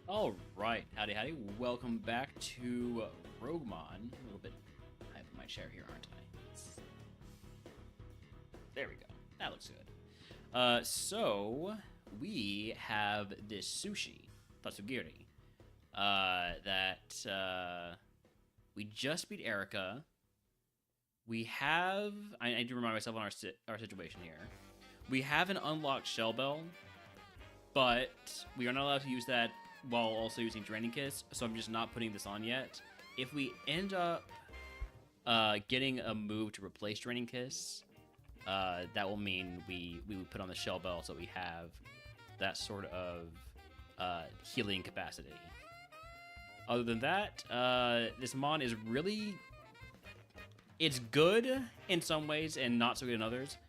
Alright, howdy howdy, welcome back to RogueMon. A little bit, I have my chair here, aren't I? There we go, that looks good. So, we have this sushi, Tatsugiri, that we just beat Erica. We have, I need to remind myself on our situation here. We have an unlocked shell bell, but we are not allowed to use that while also using Draining Kiss, so I'm just not putting this on yet. If we end up getting a move to replace Draining Kiss, that will mean we would put on the Shell Bell so we have that sort of healing capacity. Other than that, this Mon is really... It's good in some ways and not so good in others.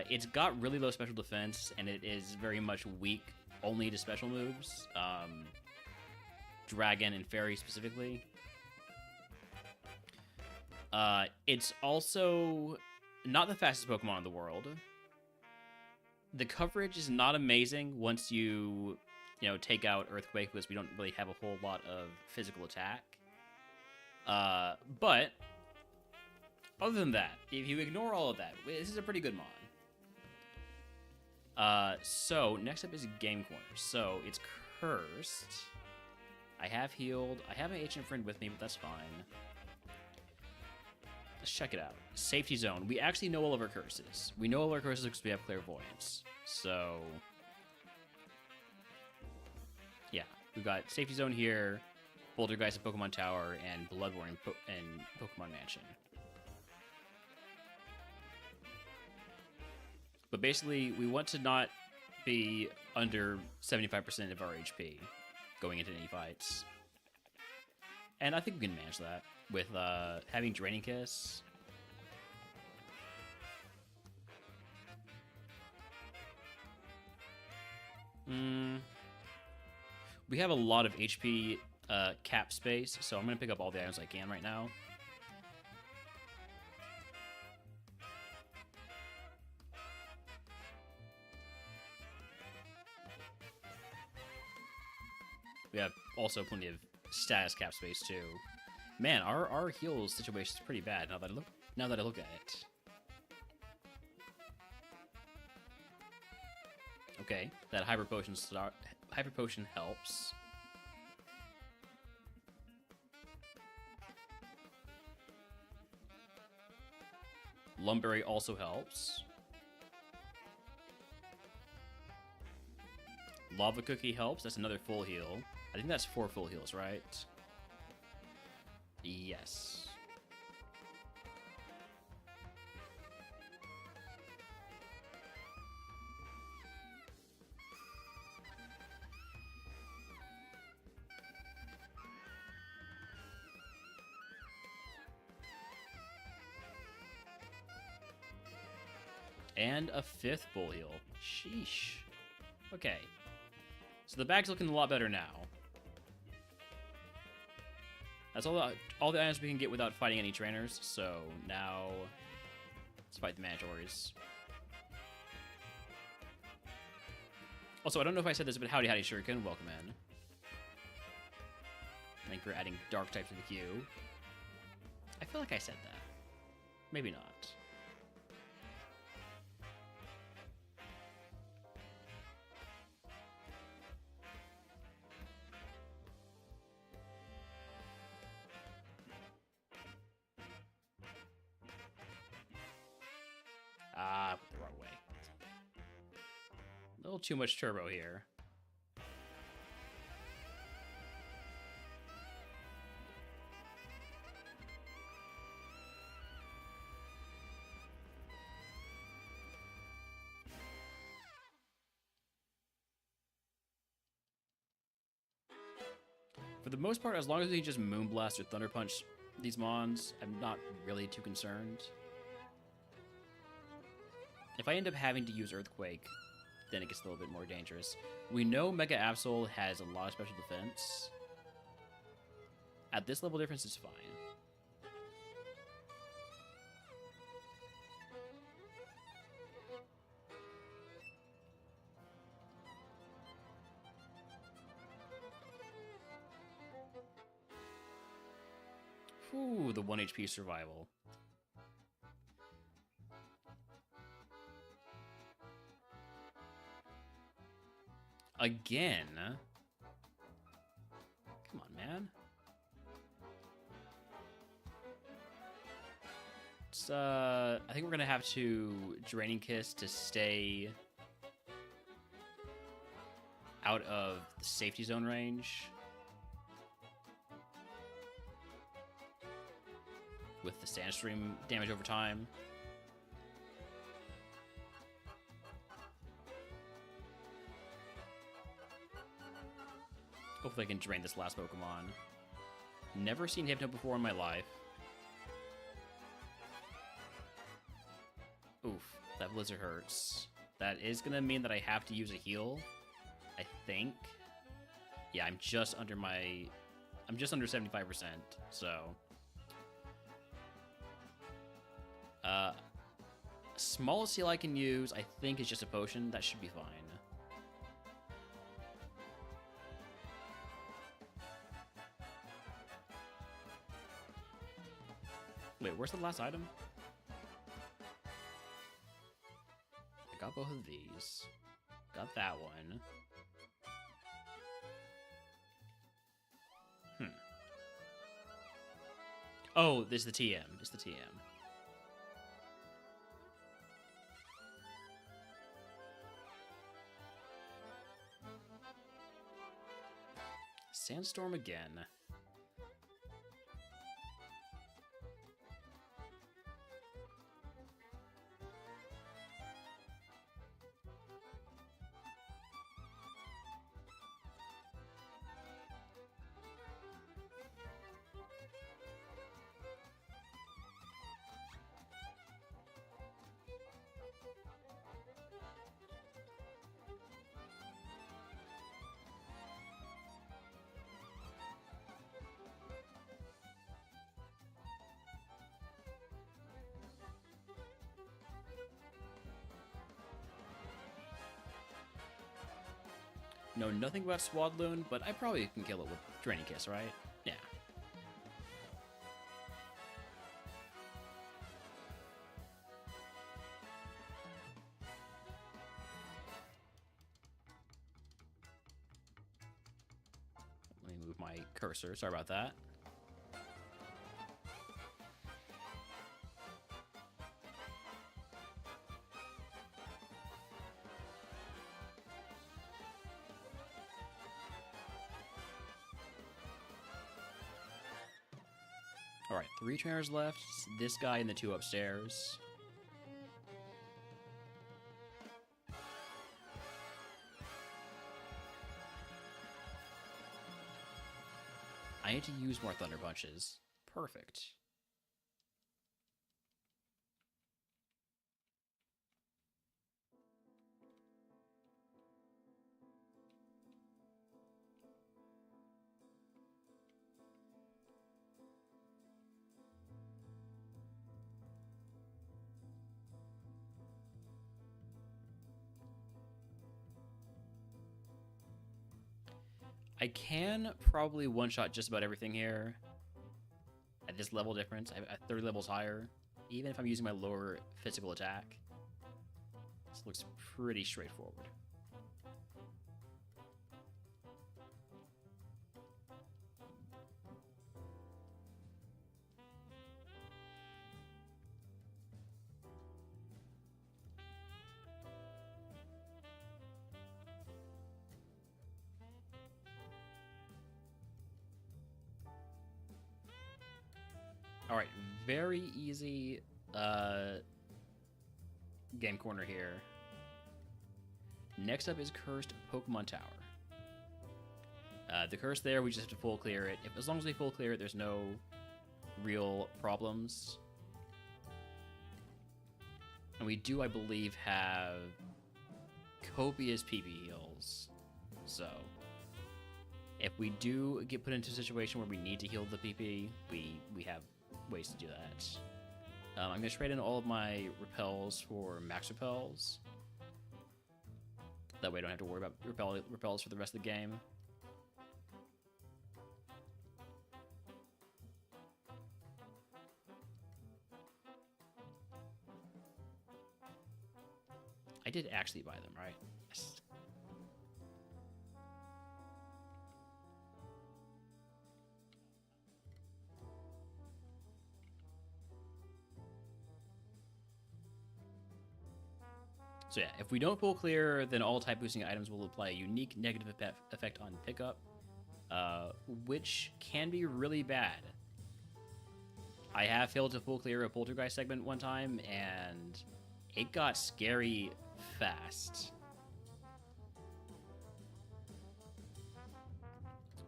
It's got really low special defense, and it is very much weak only to special moves. Dragon and Fairy specifically. It's also not the fastest Pokemon in the world. The coverage is not amazing once you take out Earthquake, because we don't really have a whole lot of physical attack. But other than that, if you ignore all of that, this is a pretty good Mon. So, next up is Game Corner. So, it's cursed. I have healed. I have an ancient friend with me, but that's fine. Let's check it out. Safety Zone. We actually know all of our curses. We know all our curses because we have Clairvoyance. So, yeah. We've got Safety Zone here, Bouldergeist at Pokemon Tower, and Bloodborne in Pokemon Mansion. But basically, we want to not be under 75% of our HP going into any fights. And I think we can manage that with having Draining Kiss. We have a lot of HP cap space, so I'm going to pick up all the items I can right now. We have also plenty of status cap space too. Man, our heals situation is pretty bad now that I look at it. Okay, that Hyper Potion helps. Lumberry also helps. Lava Cookie helps. That's another full heal. I think that's 4 full heals, right? Yes. And a 5th full heal. Sheesh. Okay. So the bag's looking a lot better now. That's all the items we can get without fighting any trainers, so now let's fight the Mandatories. Also, I don't know if I said this, but howdy Shuriken, welcome in. Thank you for adding dark type to the queue. I feel like I said that. Maybe not. Ah, the wrong way. A little too much turbo here. For the most part, as long as we just Moonblast or Thunder Punch these Mons, I'm not really too concerned. If I end up having to use Earthquake, then it gets a little bit more dangerous. We know Mega Absol has a lot of special defense. At this level difference, it's fine. Ooh, the 1 HP survival. Again? Come on, man. It's, I think we're gonna have to Draining Kiss to stay out of the safety zone range with the Sandstream damage over time. Hopefully I can drain this last Pokemon. Never seen Hypno before in my life. Oof, that Blizzard hurts. That is gonna mean that I have to use a heal, I think. Yeah, I'm just under 75%, so. Smallest heal I can use, I think, is just a potion. That should be fine. Wait, where's the last item? I got both of these. Got that one. Oh, this is the TM. It's the TM. Sandstorm again. Know nothing about Swadloon, but I probably can kill it with Draining Kiss, right? Yeah. Let me move my cursor. Sorry about that. Alright, 3 trainers left. This guy and the 2 upstairs. I need to use more Thunder Punches. Perfect. I can probably one-shot just about everything here at this level difference. I'm at 30 levels higher. Even if I'm using my lower physical attack. This looks pretty straightforward. All right, very easy game corner here. Next up is Cursed Pokemon Tower. The curse there, we just have to full clear it. As long as we full clear it, there's no real problems. And we do, I believe, have copious PP heals. So, if we do get put into a situation where we need to heal the PP, we have ways to do that. I'm going to trade in all of my repels for max repels. That way I don't have to worry about repels for the rest of the game. did actually buy them, right? Yes. So yeah, if we don't full clear, then all type boosting items will apply a unique negative effect on pickup, which can be really bad. I have failed to full clear a Poltergeist segment one time, and it got scary fast.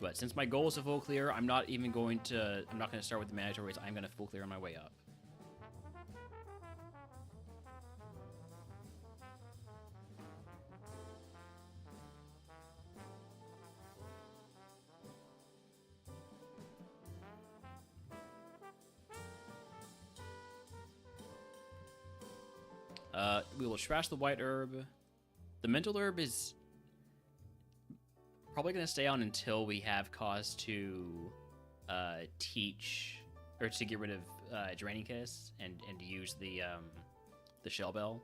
But since my goal is to full clear, I'm not going to start with the mandatories. I'm going to full clear on my way up. We will trash the white herb. The mental herb is probably going to stay on until we have cause to teach or to get rid of Draining Kiss and use the shell bell.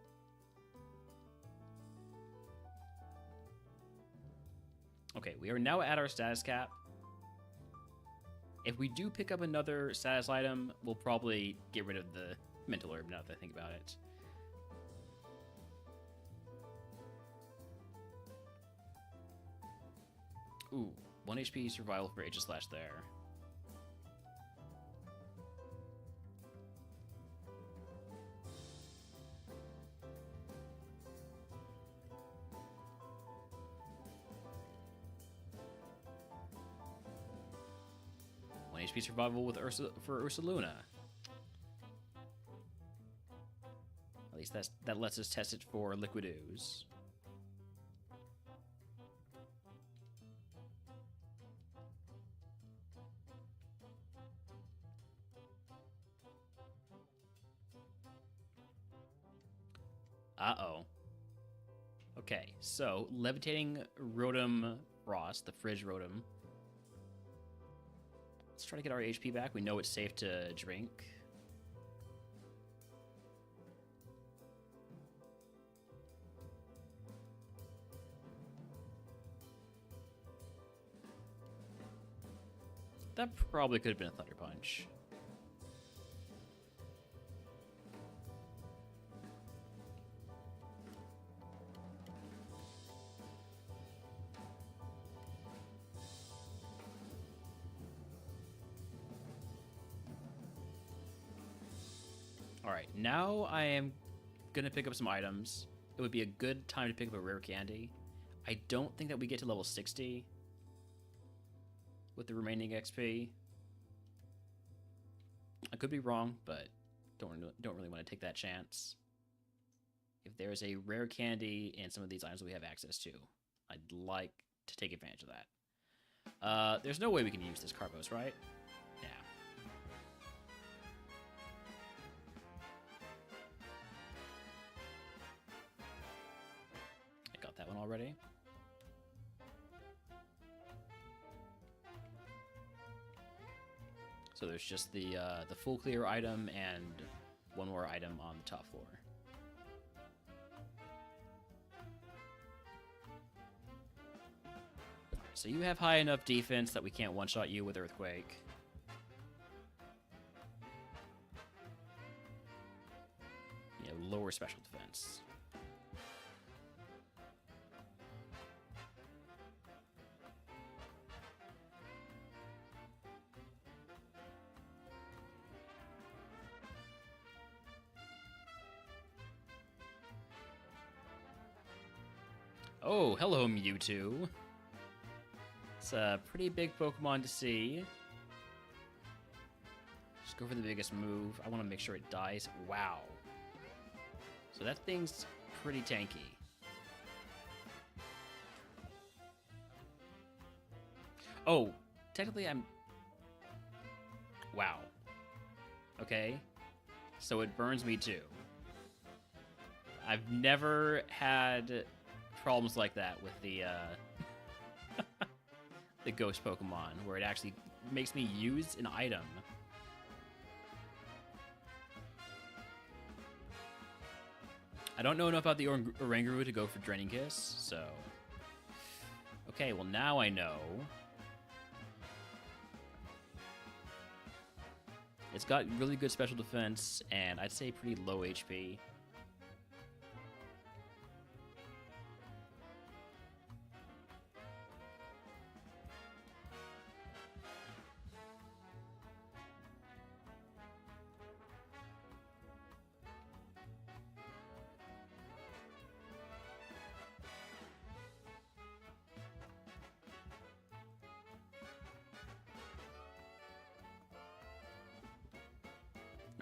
Okay, we are now at our status cap. If we do pick up another status item, we'll probably get rid of the mental herb now that I think about it. Ooh, 1 HP survival for Aegis-Slash there. HP survival with for Ursaluna. At least that lets us test it for Liquid Ooze. Uh-oh. Okay, so Levitating Rotom Frost, the Fridge Rotom. Let's try to get our HP back. We know it's safe to drink. That probably could have been a Thunder Punch. Alright, now I am going to pick up some items. It would be a good time to pick up a rare candy. I don't think that we get to level 60 with the remaining XP. I could be wrong, but don't really want to take that chance. If there's a rare candy in some of these items that we have access to, I'd like to take advantage of that. There's no way we can use this Carbos, right? Yeah. I got that one already. So there's just the full clear item and one more item on the top floor. So you have high enough defense that we can't one-shot you with Earthquake. You know, lower special defense. Oh, hello, Mewtwo. It's a pretty big Pokemon to see. Just go for the biggest move. I want to make sure it dies. Wow. So that thing's pretty tanky. Oh, technically I'm... Wow. Okay. So it burns me too. I've never had problems like that with the the ghost Pokemon, where it actually makes me use an item. I don't know enough about the Oranguru to go for Draining Kiss, so... Okay, well now I know. It's got really good special defense, and I'd say pretty low HP.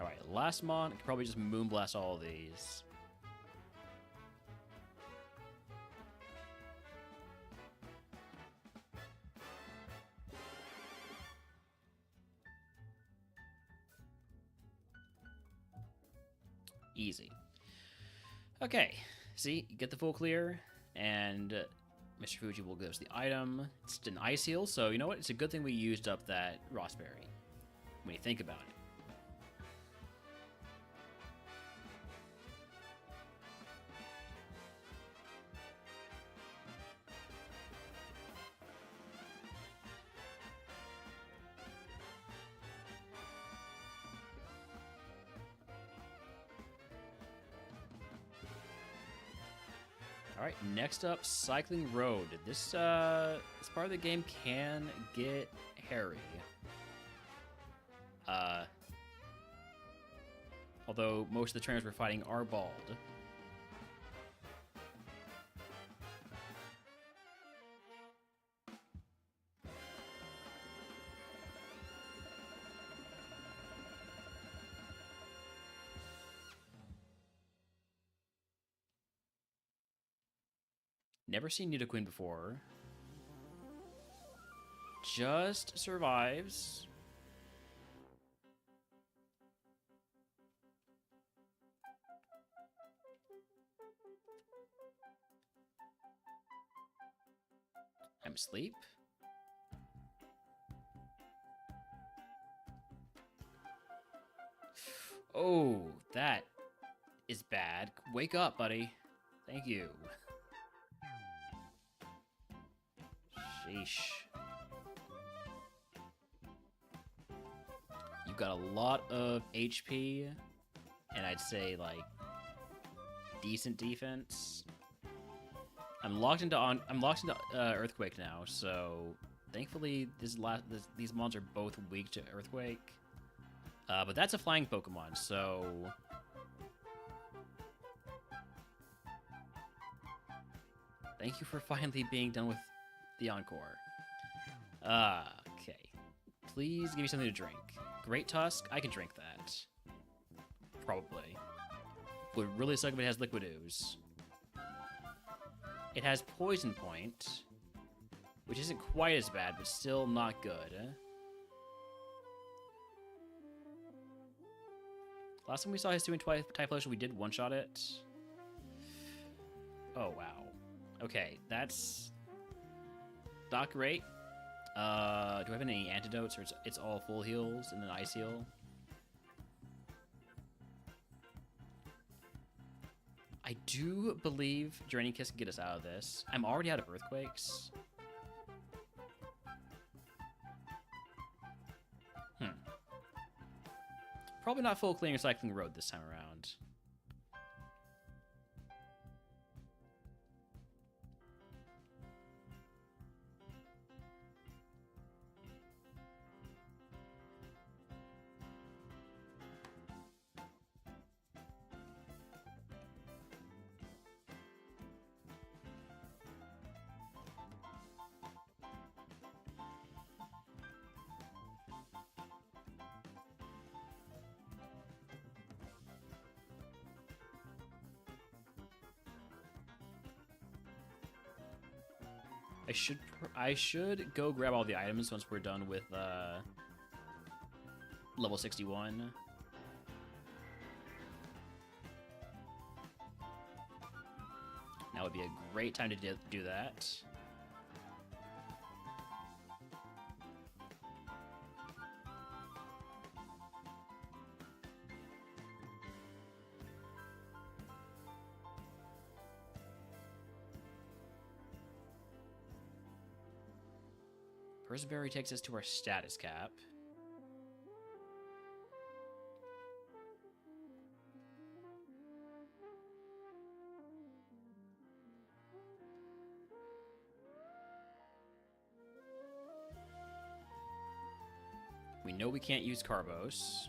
Alright, last mon, I could probably just Moonblast all of these. Easy. Okay, see, you get the full clear, and Mr. Fuji will give us the item. It's an Ice Heal, so you know what? It's a good thing we used up that Rossberry, when you think about it. Alright, next up, Cycling Road. This part of the game can get hairy. Although most of the trainers we're fighting are bald. Never seen Nidoqueen before. Just survives. I'm asleep. Oh, that is bad. Wake up, buddy. Thank you. Sheesh. You've got a lot of HP, and I'd say, like, decent defense. I'm locked into Earthquake now, so thankfully these mons are both weak to Earthquake. But that's a flying Pokemon, so thank you for finally being done with the Encore. Okay. Please give me something to drink. Great Tusk, I can drink that. Probably. Would really suck if it has Liquid Ooze. It has Poison Point, which isn't quite as bad, but still not good. Last time we saw Hisuian Typhlosion, we did one-shot it. Oh, wow. Okay, that's not great. Do I have any antidotes, or it's all full heals and then Ice Heal? I do believe Draining Kiss can get us out of this. I'm already out of Earthquakes. Probably not full clearing Cycling Road this time around. I should go grab all the items once we're done with level 61. Now would be a great time to do that. Perseverance takes us to our status cap. We know we can't use Carbos.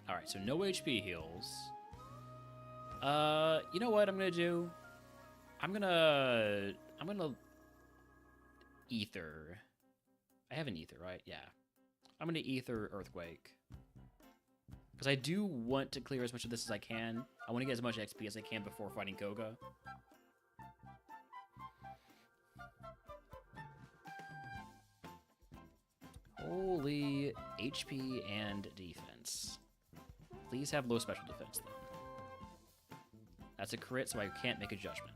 Alright, so no HP heals. You know what I'm gonna do? I'm gonna Ether. I have an Ether, right? Yeah. I'm gonna Ether Earthquake. Because I do want to clear as much of this as I can. I want to get as much XP as I can before fighting Koga. Holy HP and defense. Please have low special defense, then. That's a crit, so I can't make a judgment.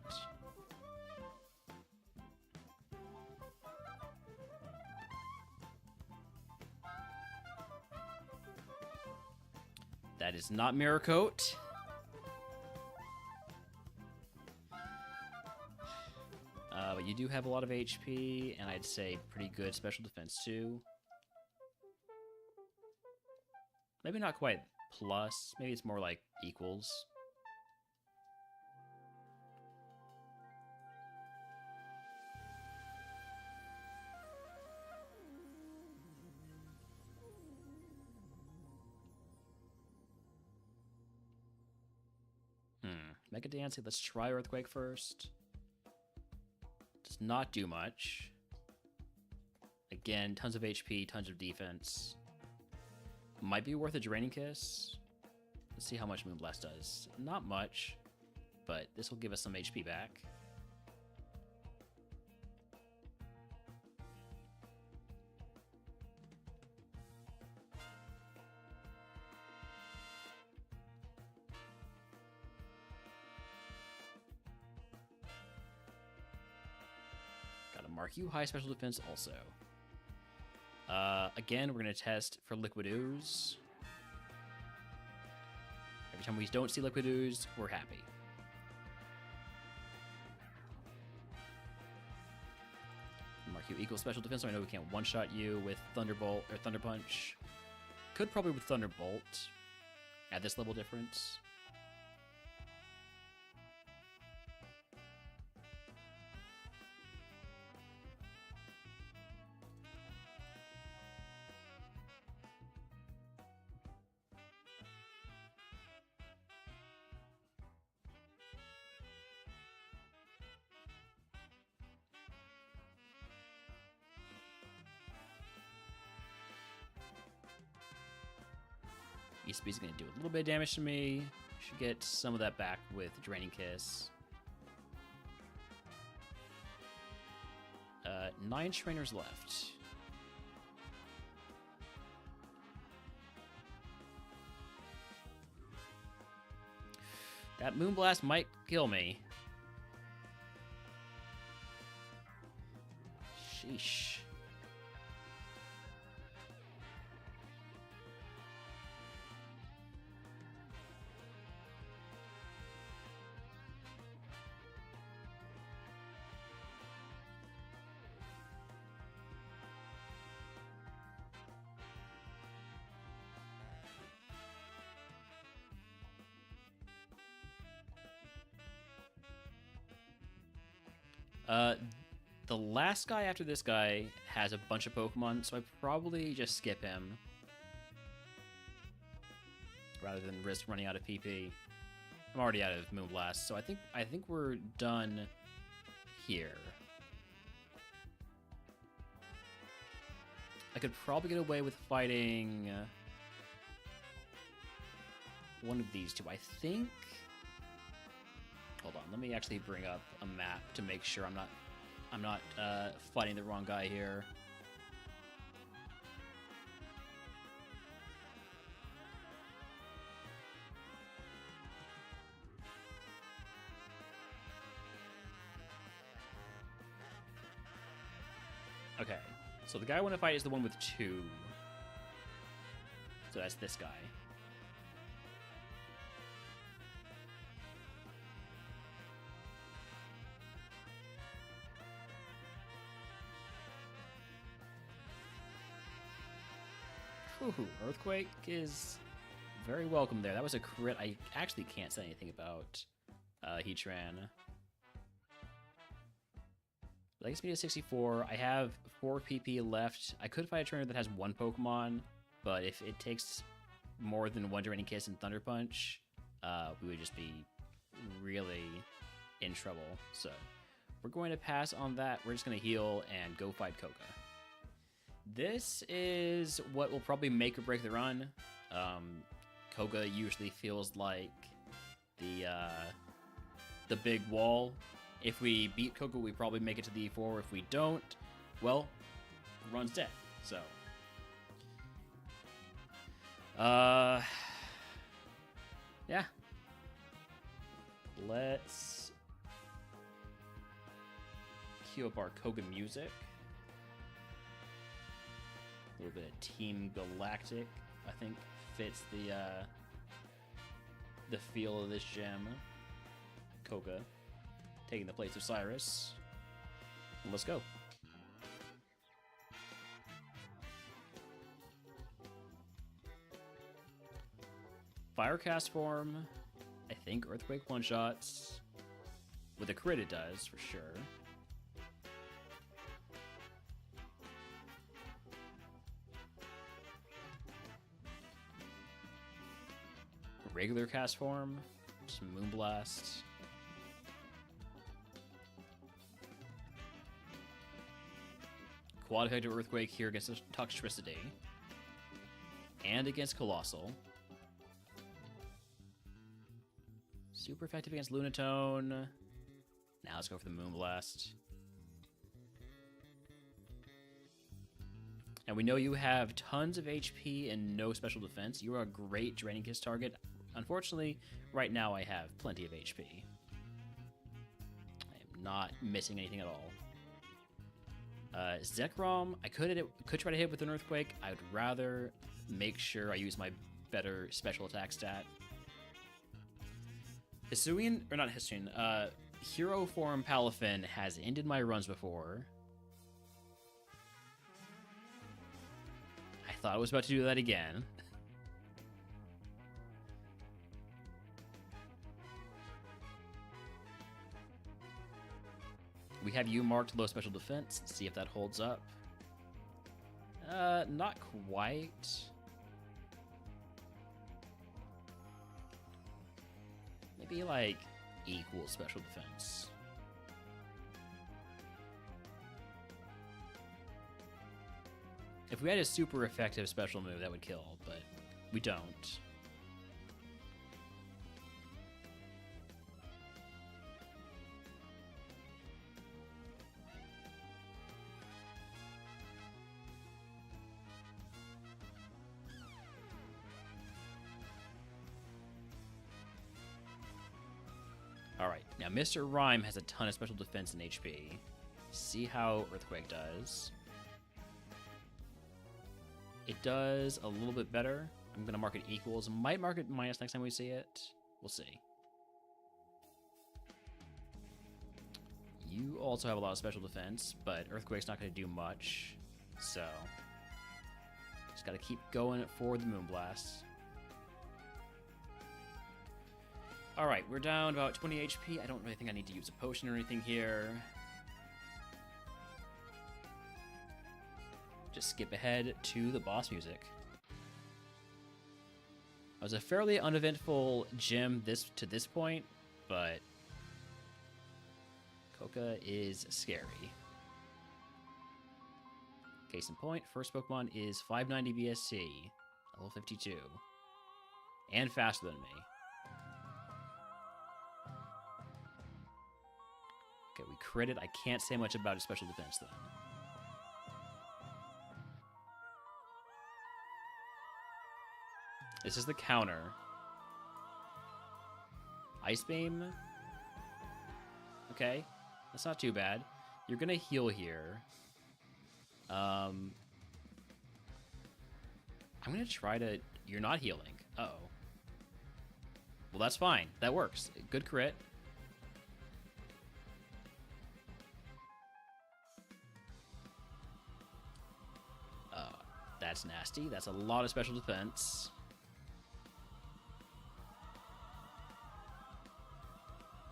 That is not Mirror Coat. But you do have a lot of HP, and I'd say pretty good special defense, too. Maybe not quite plus. Maybe it's more like equals. Mega Dancing. Let's try Earthquake first. Does not do much. Again, tons of HP, tons of defense. Might be worth a Draining Kiss. Let's see how much Moonblast does. Not much, but this will give us some HP back. Gotta mark you high special defense also. Again, we're going to test for Liquid Ooze. Every time we don't see Liquid Ooze, we're happy. Mark you equal special defense, so I know we can't one-shot you with Thunderbolt or Thunder Punch. Could probably with Thunderbolt at this level difference. ESP's going to do a little bit of damage to me. Should get some of that back with Draining Kiss. 9 trainers left. That Moonblast might kill me. Sheesh. The last guy after this guy has a bunch of Pokemon, so I probably just skip him rather than risk running out of PP. I'm already out of Moonblast, so I think we're done here. I could probably get away with fighting one of these two. I think. Hold on, let me actually bring up a map to make sure I'm not fighting the wrong guy here. Okay, so the guy I want to fight is the one with 2. So that's this guy. Ooh, Earthquake is very welcome there. That was a crit. I actually can't say anything about Heatran. Legacy speed is 64. I have 4 PP left. I could fight a trainer that has 1 Pokemon, but if it takes more than 1 Draining Kiss and Thunder Punch, we would just be really in trouble. So we're going to pass on that. We're just going to heal and go fight Koga. This is what will probably make or break the run. Koga usually feels like the big wall. If we beat Koga, we probably make it to the E4. If we don't, well, the run's dead. So, yeah. Let's cue up our Koga music. A little bit of Team Galactic, I think, fits the feel of this gem. Koga taking the place of Cyrus. And let's go. Firecast form. I think Earthquake one-shots. With a crit it does, for sure. Regular cast form. Just Moonblast. Quad effective Earthquake here against Toxtricity. And against Colossal. Super effective against Lunatone. Now let's go for the Moonblast. And we know you have tons of HP and no special defense. You are a great Draining Kiss target. Unfortunately, right now I have plenty of HP. I am not missing anything at all. Zekrom, I could try to hit with an Earthquake. I would rather make sure I use my better special attack stat. Hisuian, or not Hisuian, Hero Form Palafin has ended my runs before. I thought I was about to do that again. We have you marked low special defense. Let's see if that holds up. Not quite. Maybe like equal special defense. If we had a super effective special move, that would kill, but we don't. Alright, now Mr. Rhyme has a ton of special defense and HP. See how Earthquake does. It does a little bit better. I'm going to mark it equals. Might mark it minus next time we see it. We'll see. You also have a lot of special defense, but Earthquake's not going to do much. So, just got to keep going for the Moonblast. Alright, we're down about 20 HP. I don't really think I need to use a potion or anything here. Just skip ahead to the boss music. It was a fairly uneventful gym to this point, but Koga is scary. Case in point, first Pokemon is 590 BSC, level 52, and faster than me. Okay, we crit it. I can't say much about his special defense, then. This is the counter. Ice Beam. Okay, that's not too bad. You're gonna heal here. I'm gonna try to... You're not healing. Uh-oh. Well, that's fine. That works. Good crit. That's nasty. That's a lot of special defense.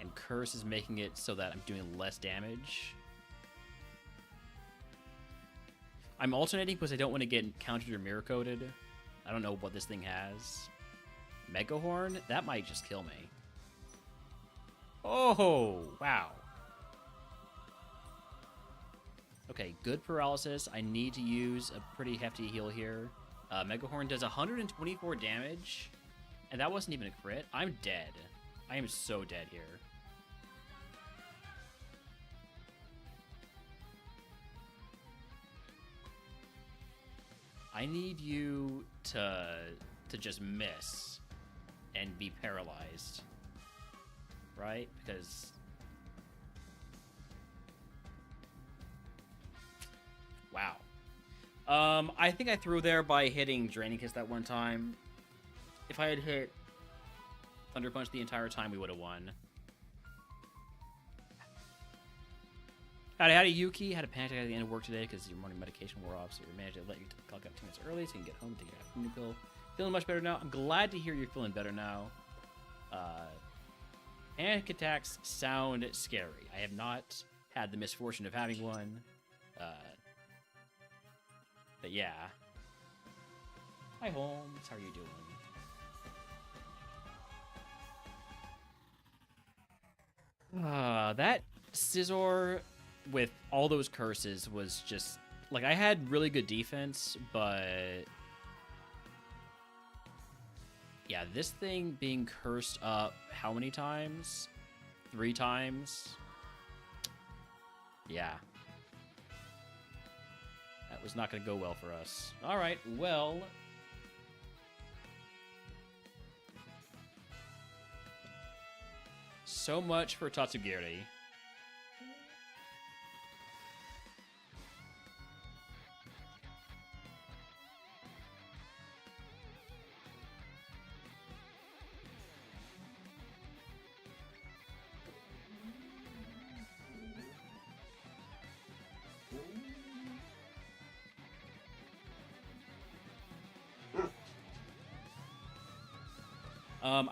And Curse is making it so that I'm doing less damage. I'm alternating because I don't want to get countered or mirror coated. I don't know what this thing has. Mega Horn? That might just kill me. Oh, wow. Okay, good paralysis. I need to use a pretty hefty heal here. Mega Horn does 124 damage, and that wasn't even a crit. I'm dead. I am so dead here. I need you to just miss and be paralyzed, right? Because wow. I think I threw there by hitting Draining Kiss that one time. If I had hit Thunder Punch the entire time, we would have won. Howdy, Yuki. Had a panic attack at the end of work today because your morning medication wore off, so we managed to let you clock up 2 minutes early so you can get home and take your afternoon pill. Feeling much better now. I'm glad to hear you're feeling better now. Panic attacks sound scary. I have not had the misfortune of having one. But yeah. Hi, Holmes. How are you doing? That Scizor with all those curses was just... Like, I had really good defense, but... Yeah, this thing being cursed up how many times? 3 times? Yeah. That was not going to go well for us. Alright, well... So much for Tatsugiri.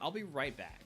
I'll be right back.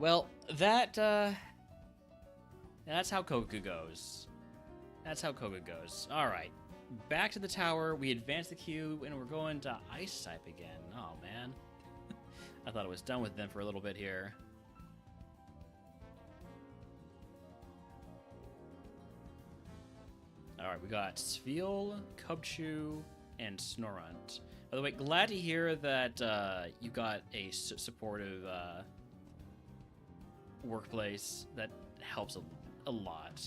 Well, that's how Koga goes. That's how Koga goes. All right, back to the tower. We advance the queue, and we're going to Ice type again. Oh man, I thought I was done with them for a little bit here. All right, we got Sviel, Cubchew, and Snorunt. By the way, glad to hear that you got a supportive workplace. That helps a lot.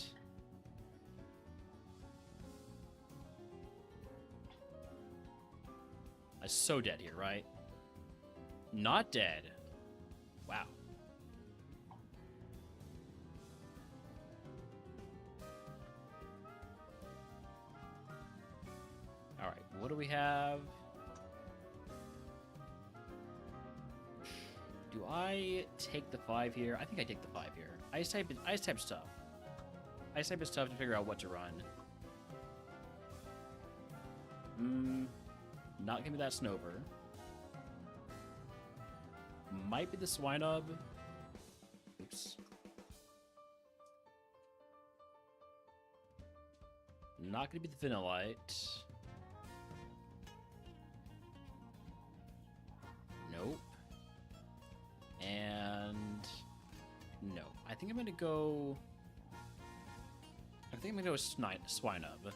I'm so dead here, right? Not dead. Wow. All right, what do we have? Do I take the 5 here? I think I take the 5 here. Ice type's tough. Ice type is tough to figure out what to run. Not gonna be that Snover. Might be the Swinub. Oops. Not gonna be the Vanillite. Nope. And no. I think I'm gonna go with Swinub.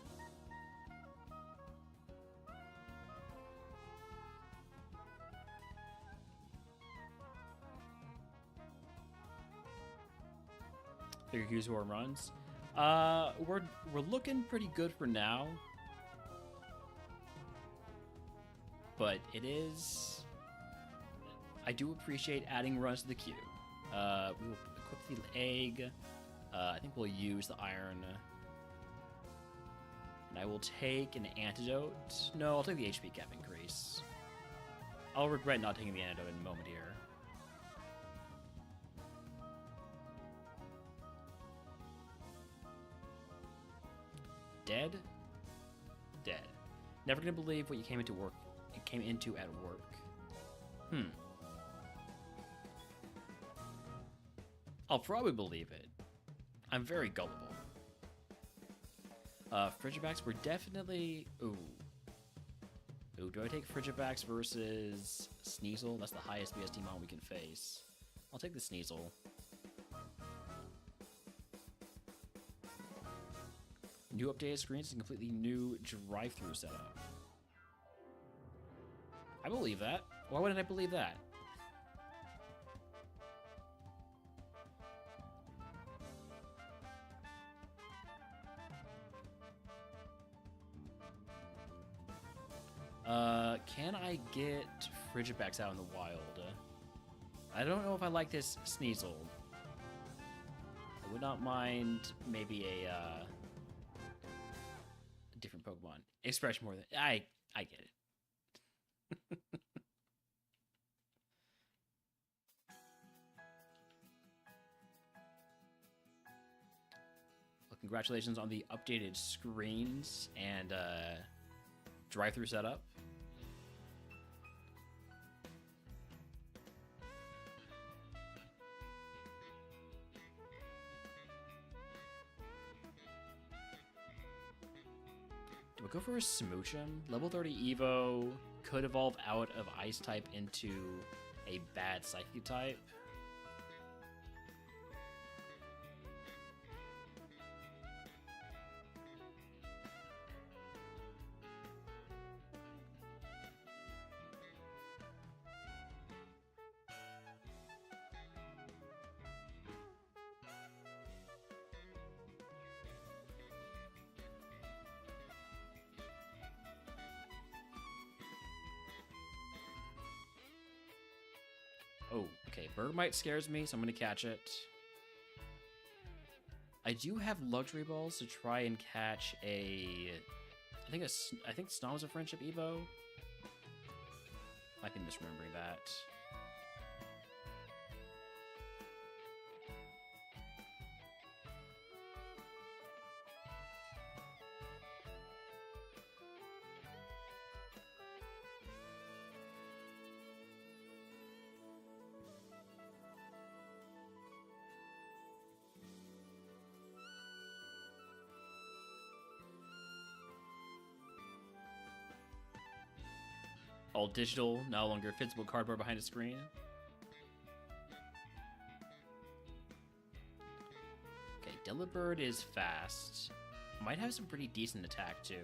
Figure use who runs. We're looking pretty good for now. But it is, I do appreciate adding runs to the queue. We will equip the egg. I think we'll use the iron. And I will take an antidote. No, I'll take the HP cap increase. I'll regret not taking the antidote in a moment here. Dead? Dead. Never gonna believe what you came into at work. I'll probably believe it. I'm very gullible. Frigibacks were definitely... Ooh, do I take Frigibacks versus Sneasel? That's the highest BST mon we can face. I'll take the Sneasel. New updated screens and completely new drive-through setup. I believe that. Why wouldn't I believe that? Can I get Frigibacks out in the wild? I don't know if I like this Sneasel. I would not mind maybe a different Pokemon. Expression more than... I get it. Well, congratulations on the updated screens and drive-through setup. Do we go for a Smoochum? Level 30 Evo could evolve out of Ice type into a bad Psychic type. Oh, okay. Bergmite scares me, so I'm going to catch it. I do have Luxury Balls to try and catch a... I think Snom was a Friendship Evo. Might be misremembering that. All digital, no longer physical cardboard behind a screen. Okay, Delibird is fast. Might have some pretty decent attack, too.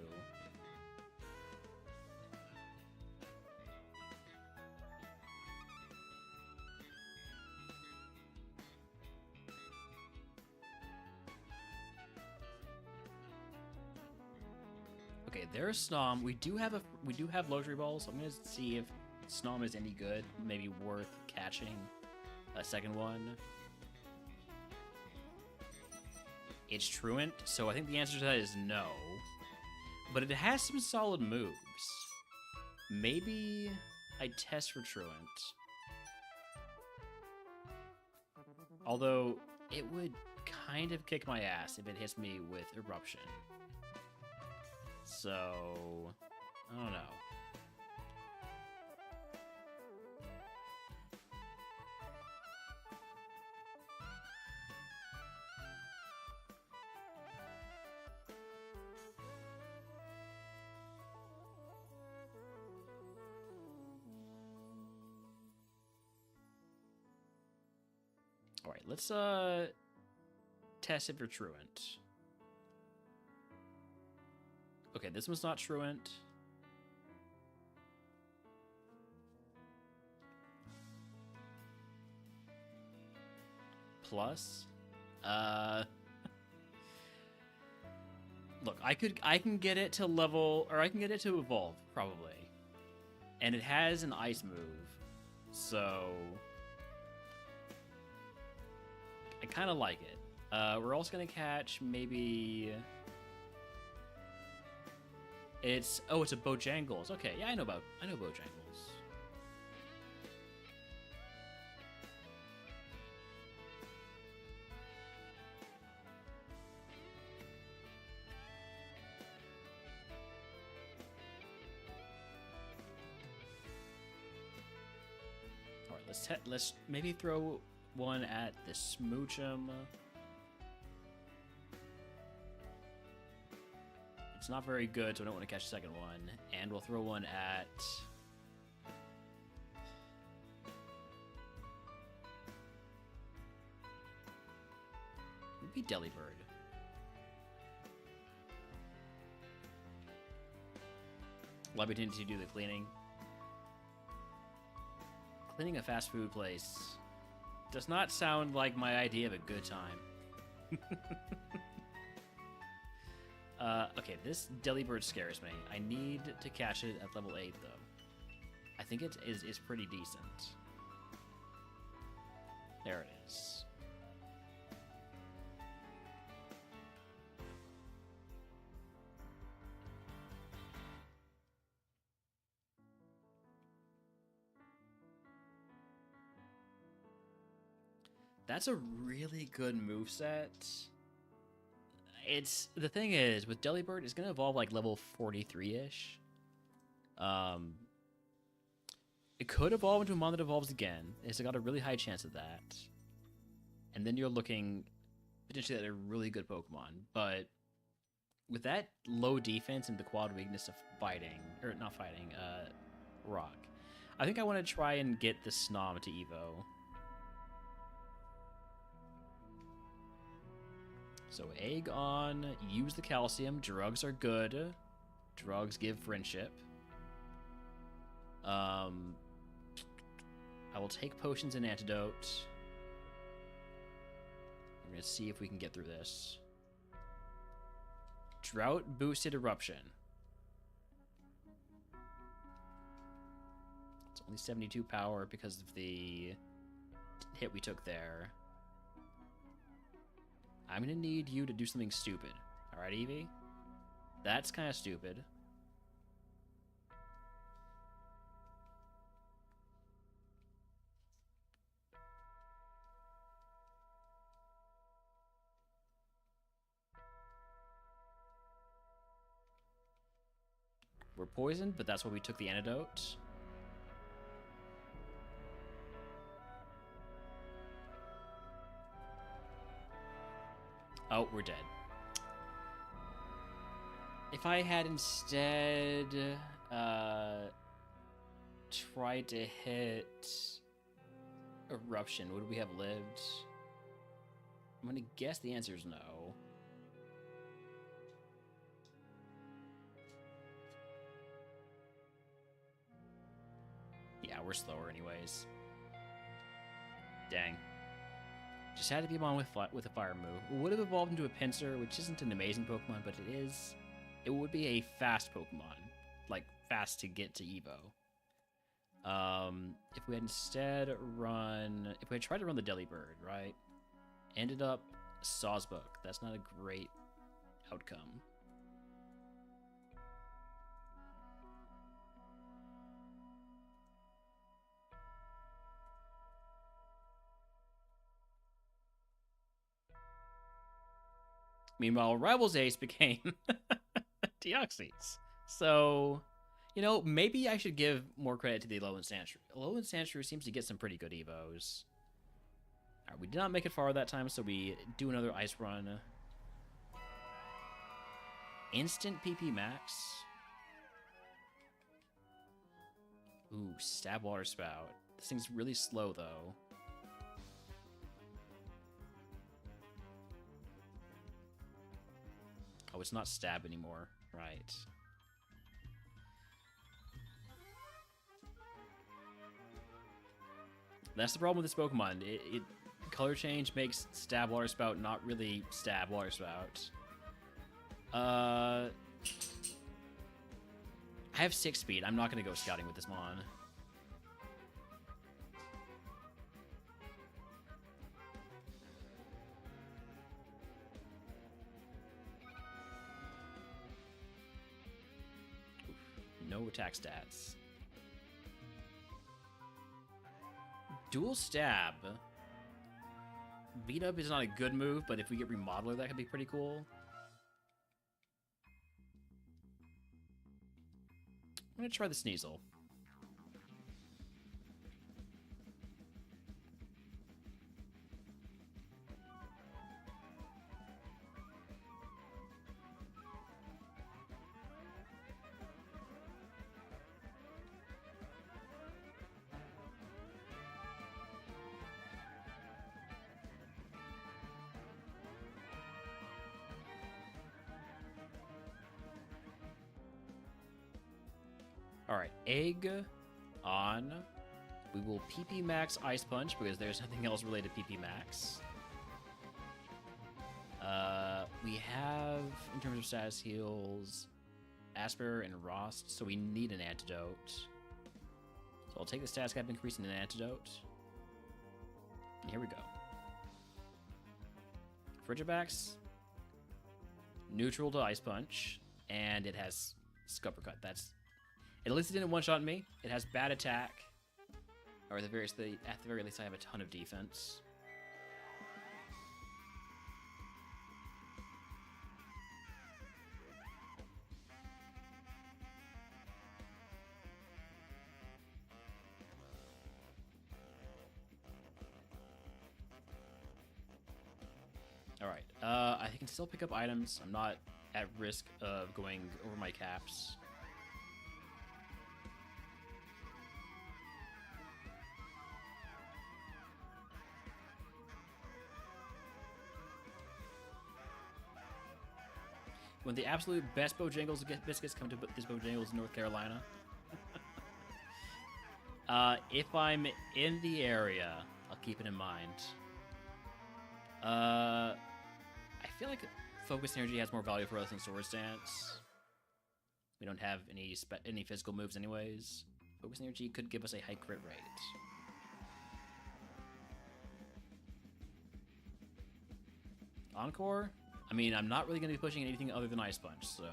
Okay, there's Snom. We do have luxury balls. So I'm gonna see if Snom is any good. Maybe worth catching a second one. It's Truant, so I think the answer to that is no. But it has some solid moves. Maybe I test for Truant. Although it would kind of kick my ass if it hits me with Eruption. So, I don't know. All right, let's test it for Truant. Okay, this one's not Truant. Plus, look, I can get it to level, or I can get it to evolve probably, and it has an ice move, so I kind of like it. We're also gonna catch maybe. It's a Bojangles. Okay, yeah, I know Bojangles. All right, let's maybe throw one at the Smoochum. It's not very good, so I don't want to catch the second one. And we'll throw one at... maybe Delibird. Allow me to do the cleaning. Cleaning a fast food place does not sound like my idea of a good time. Okay, this Delibird scares me. I need to catch it at level 8, though. I think it is pretty decent. There it is. That's a really good moveset. It's the thing is with Delibird, it's gonna evolve like level 43-ish. It could evolve into a mon that evolves again. It's got a really high chance of that. And then you're looking potentially at a really good Pokemon. But with that low defense and the quad weakness of fighting, or not fighting, rock, I think I want to try and get the Snom to Evo. So egg on, use the calcium. Drugs are good. Drugs give friendship. I will take potions and antidote. I'm gonna see if we can get through this. Drought boosted eruption. It's only 72 power because of the hit we took there. I'm gonna need you to do something stupid. Alright, Eevee? That's kind of stupid. We're poisoned, but that's why we took the antidote. Oh, we're dead. If I had instead tried to hit Eruption, would we have lived? I'm gonna guess the answer is no. Yeah, we're slower anyways. Dang. Just had to be on with a fire move. It would have evolved into a Pinsir, which isn't an amazing Pokemon, but it is. It would be a fast Pokemon, like fast to get to Evo. If we had instead if we had tried to run the Delibird, right? Ended up Sawsbuck. That's not a great outcome. Meanwhile, Rival's Ace became Deoxys. So, you know, maybe I should give more credit to the Alolan Sandshrew. Alolan Sandshrew seems to get some pretty good Evos. Alright, we did not make it far that time, so we do another Ice Run. Instant PP Max. Ooh, Stab Water Spout. This thing's really slow, though. Oh, it's not Stab anymore. Right. That's the problem with this Pokemon. It color change makes Stab Water Spout not really Stab Water Spout. I have 6 speed. I'm not going to go scouting with this Mon. No attack stats. Dual Stab. Beat Up is not a good move, but if we get Remodeler, that could be pretty cool. I'm going to try the Sneasel. Alright, Egg on. We will PP Max Ice Punch because there's nothing else related to PP Max. We have, in terms of status heals, Asper and Rost, so we need an antidote. So I'll take the status cap increase in an antidote. And here we go. Frigibax, neutral to Ice Punch, and it has Scupper Cut. That's, at least it didn't one-shot me. It has bad attack, or at the very least I have a ton of defense. Alright, I can still pick up items. I'm not at risk of going over my caps. When the absolute best Bojangles biscuits come to this Bojangles, North Carolina. If I'm in the area, I'll keep it in mind. I feel like Focus Energy has more value for us than Sword Stance. We don't have any physical moves anyways. Focus Energy could give us a high crit rate. Encore? I mean, I'm not really going to be pushing anything other than Ice Punch, so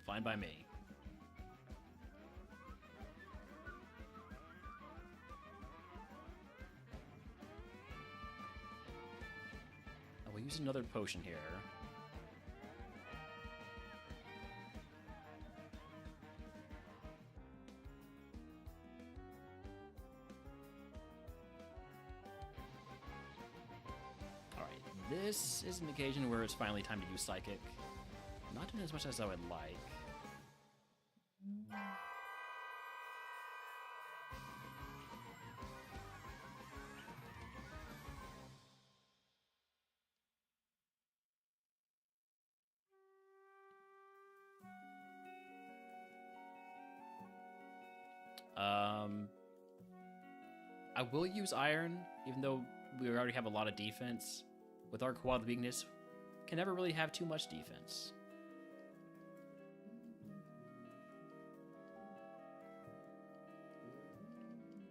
fine by me. Oh, we'll use another potion here. This is an occasion where it's finally time to use Psychic. Not doing as much as I would like. I will use iron, even though we already have a lot of defense. With our quad weakness, can never really have too much defense.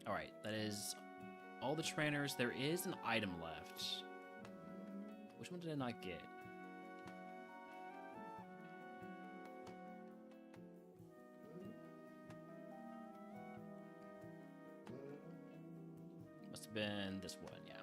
Alright, that is all the trainers. There is an item left. Which one did I not get? Must have been this one, yeah.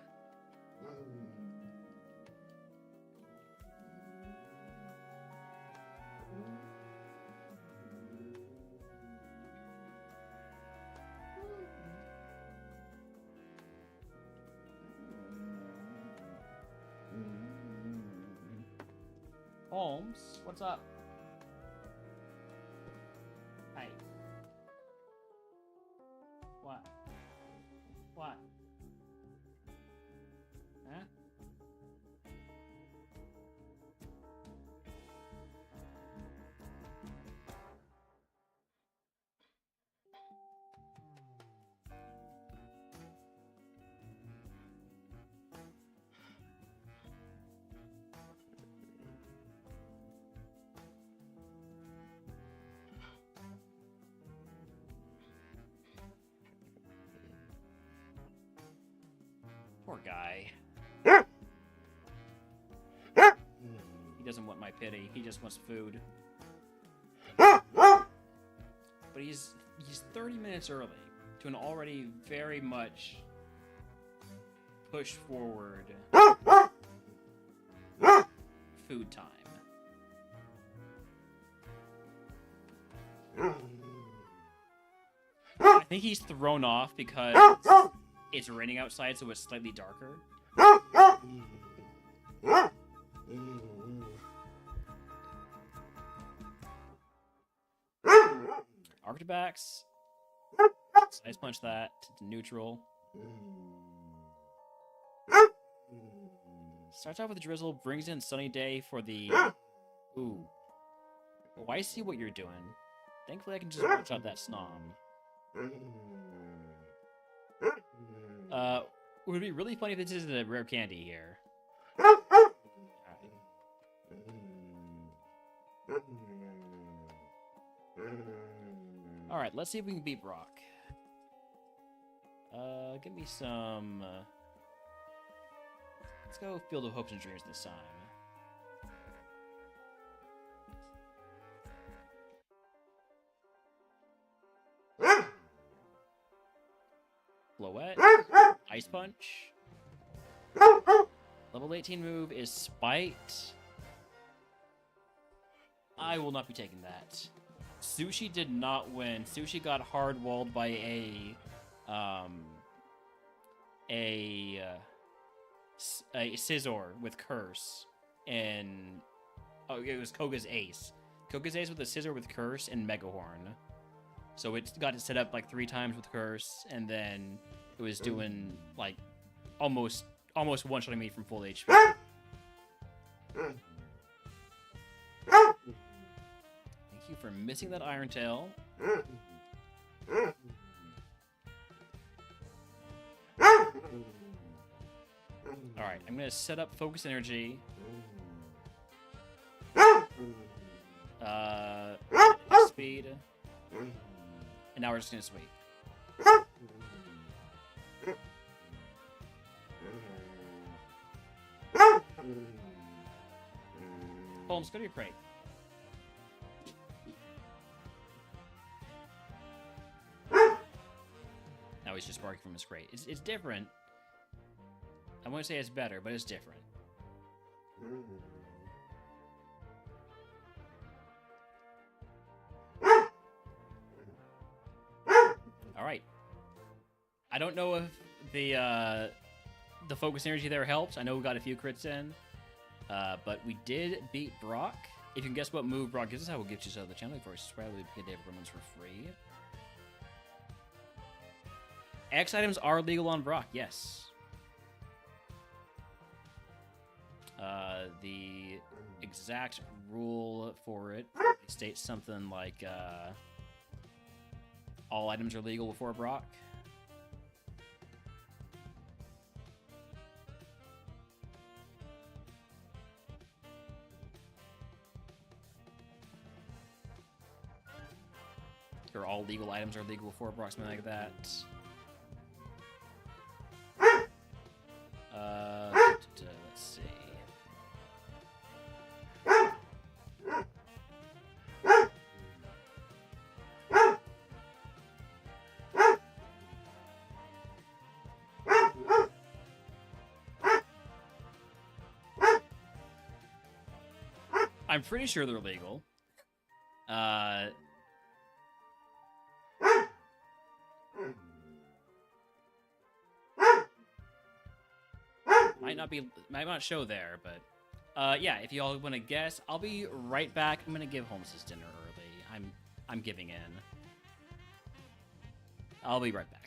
Holmes, what's up? Hey. What? What? Huh? Poor guy. He doesn't want my pity. He just wants food. But he's 30 minutes early to an already very much push forward food time. I think he's thrown off because it's raining outside, so it's slightly darker. Arctibax. Ice punch that to neutral. Starts off with a drizzle, brings in sunny day for the... Ooh. Oh, I see what you're doing. Thankfully I can just watch out that snom. It would be really funny if this isn't a rare candy here. Alright, let's see if we can beat Brock. Give me some... let's go Field of Hopes and Dreams this time. Floette. Ice Punch. Level 18 move is Spite. I will not be taking that. Sushi did not win. Sushi got hard-walled by a Scizor with Curse, and oh, it was Koga's Ace. Koga's Ace with a Scizor with Curse and Megahorn. So it got it set up like 3 times with Curse, and then it was doing like almost one-shotting me from full HP. Thank you for missing that Iron Tail. Alright, I'm gonna set up Focus Energy. Speed. And now we're just gonna sweep. Holmes, go to your crate. Now he's just barking from his crate. It's different. I won't say it's better, but it's different. Alright. I don't know if the focus energy there helps. I know we got a few crits in. But we did beat Brock. If you can guess what move Brock gives us, I will get you to the channel for subscribe. We get David Romans for free. X items are legal on Brock, yes. The exact rule for it states something like All items are legal before Brock. Or all legal items are legal before Brock, something like that. Let's see. I'm pretty sure they're legal. Might not show there, but yeah, if you all want to guess, I'll be right back. I'm gonna give Holmes his dinner early. I'm giving in. I'll be right back.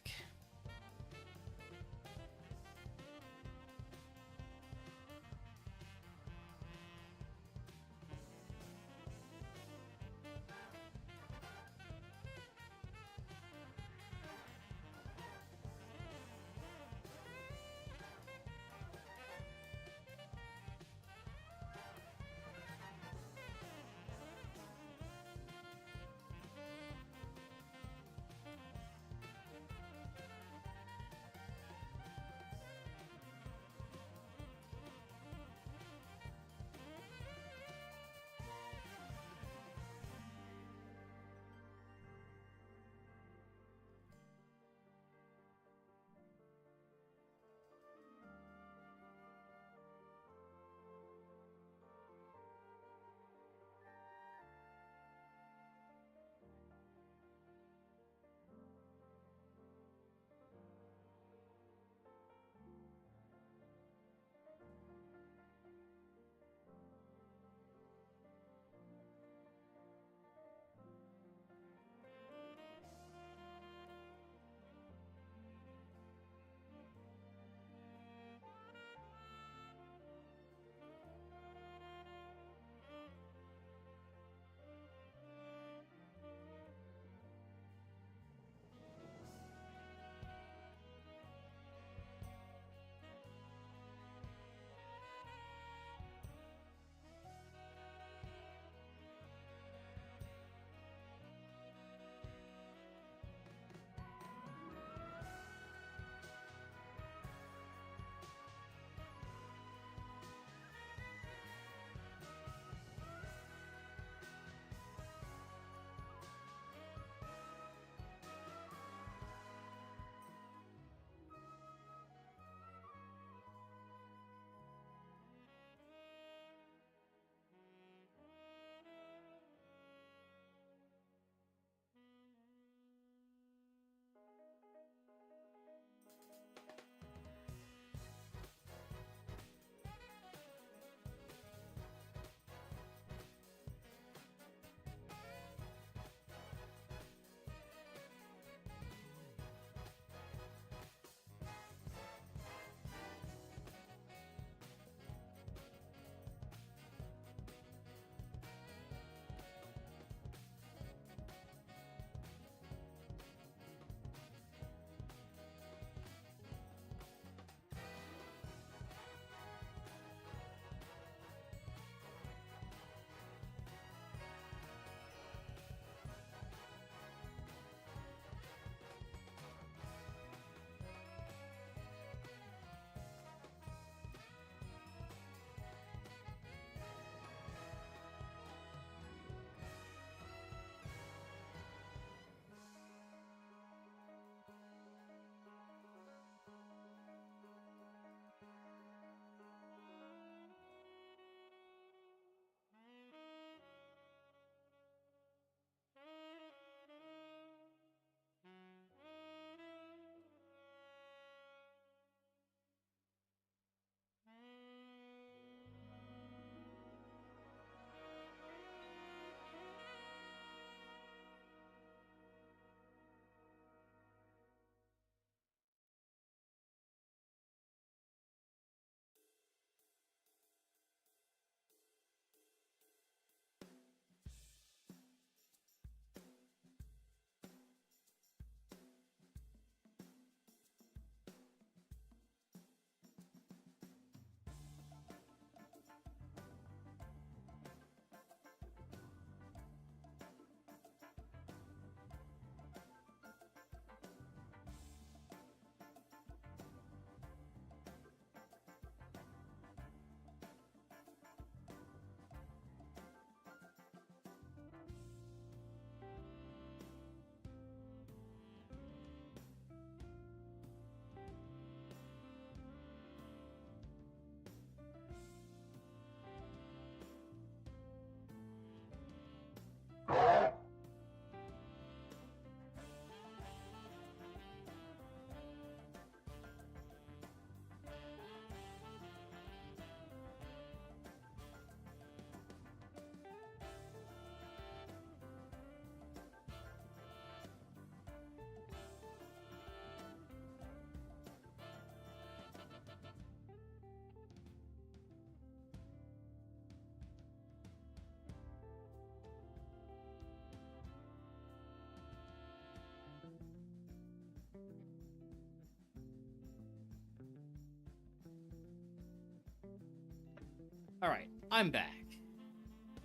Alright, I'm back.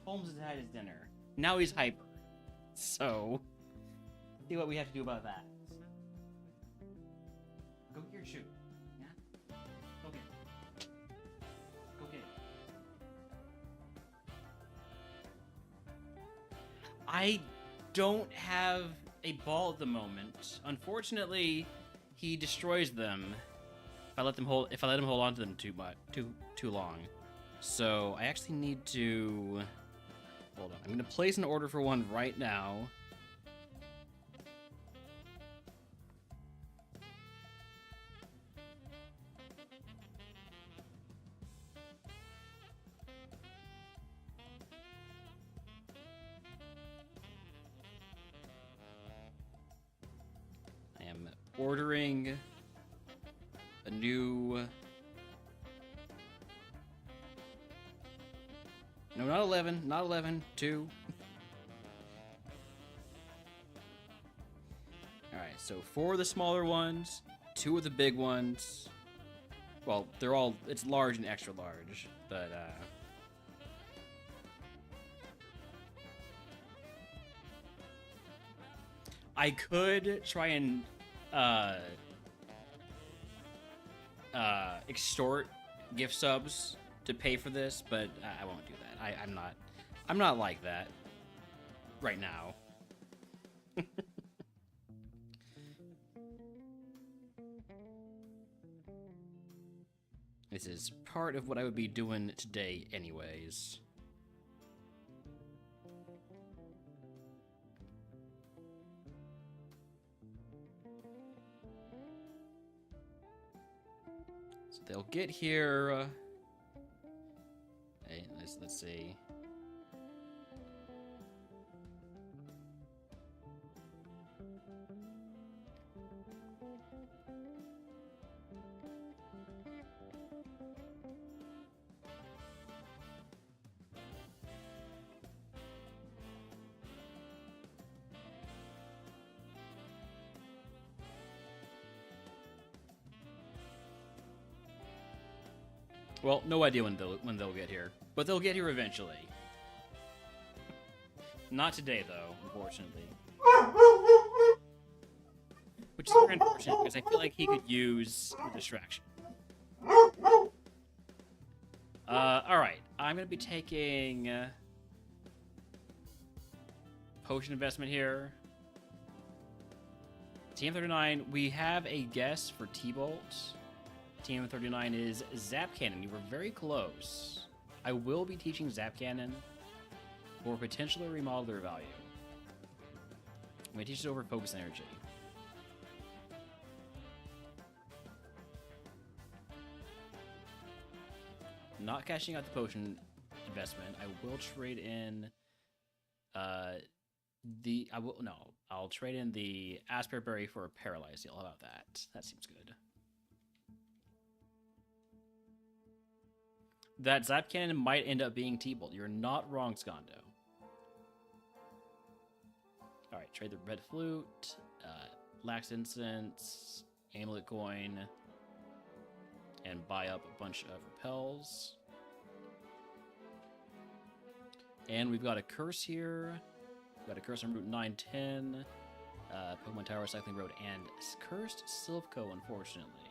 Holmes has had his dinner. Now he's hyper. So, see what we have to do about that. Go get your shoe. Yeah? Go get it. Go get it. I don't have a ball at the moment. Unfortunately, he destroys them if I let him hold on to them too long. So I actually need to hold on. I'm gonna place an order for one right now. I am ordering a new. No, not 11. Not 11. 2. Alright, so 4 of the smaller ones, 2 of the big ones. Well, they're all... It's large and extra large, but, I could try and, extort gift subs to pay for this, but I won't do that. I'm not like that right now. This is part of what I would be doing today anyways. So they'll get here. Hey, let's see. Well, no idea when they'll get here, but they'll get here eventually. Not today, though, unfortunately. Which is very unfortunate because I feel like he could use a distraction. All right, I'm gonna be taking potion investment here. TM39, we have a guess for T-Bolt. TM39 is Zap Cannon. You were very close. I will be teaching Zap Cannon for potential remodeler value. I'm going to teach it over Focus Energy. Not cashing out the potion investment. I will trade in I'll trade in the Aspirate Berry for a Paralyze deal. How about that? That seems good. That Zap Cannon might end up being T-Bolt. You're not wrong, Skondo. Alright, trade the Red Flute, Lax Incense, Amulet Coin, and buy up a bunch of repels. And we've got a curse here. We've got a curse on Route 910, Pokemon Tower, Cycling Road, and Cursed Silpho, unfortunately.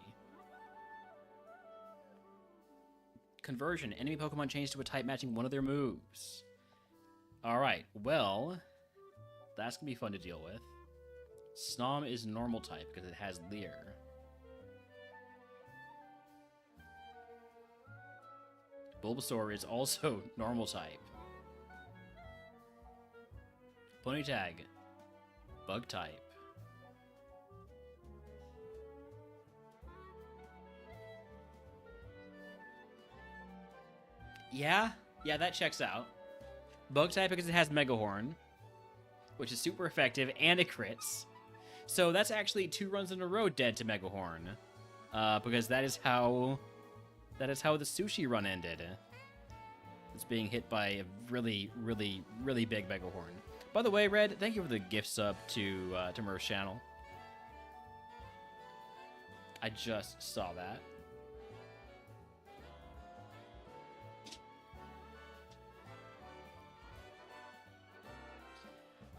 Conversion. Enemy Pokemon change to a type matching one of their moves. Alright, well, that's going to be fun to deal with. Snom is normal type because it has Leer. Bulbasaur is also normal type. Ponytag, bug type. Yeah, that checks out. Bug type because it has Mega Horn, which is super effective, and it crits. So that's actually 2 runs in a row dead to Mega Horn, because that is how the sushi run ended. It's being hit by a really, really, really big Mega Horn. By the way, Red, thank you for the gift sub to Murph's channel. I just saw that.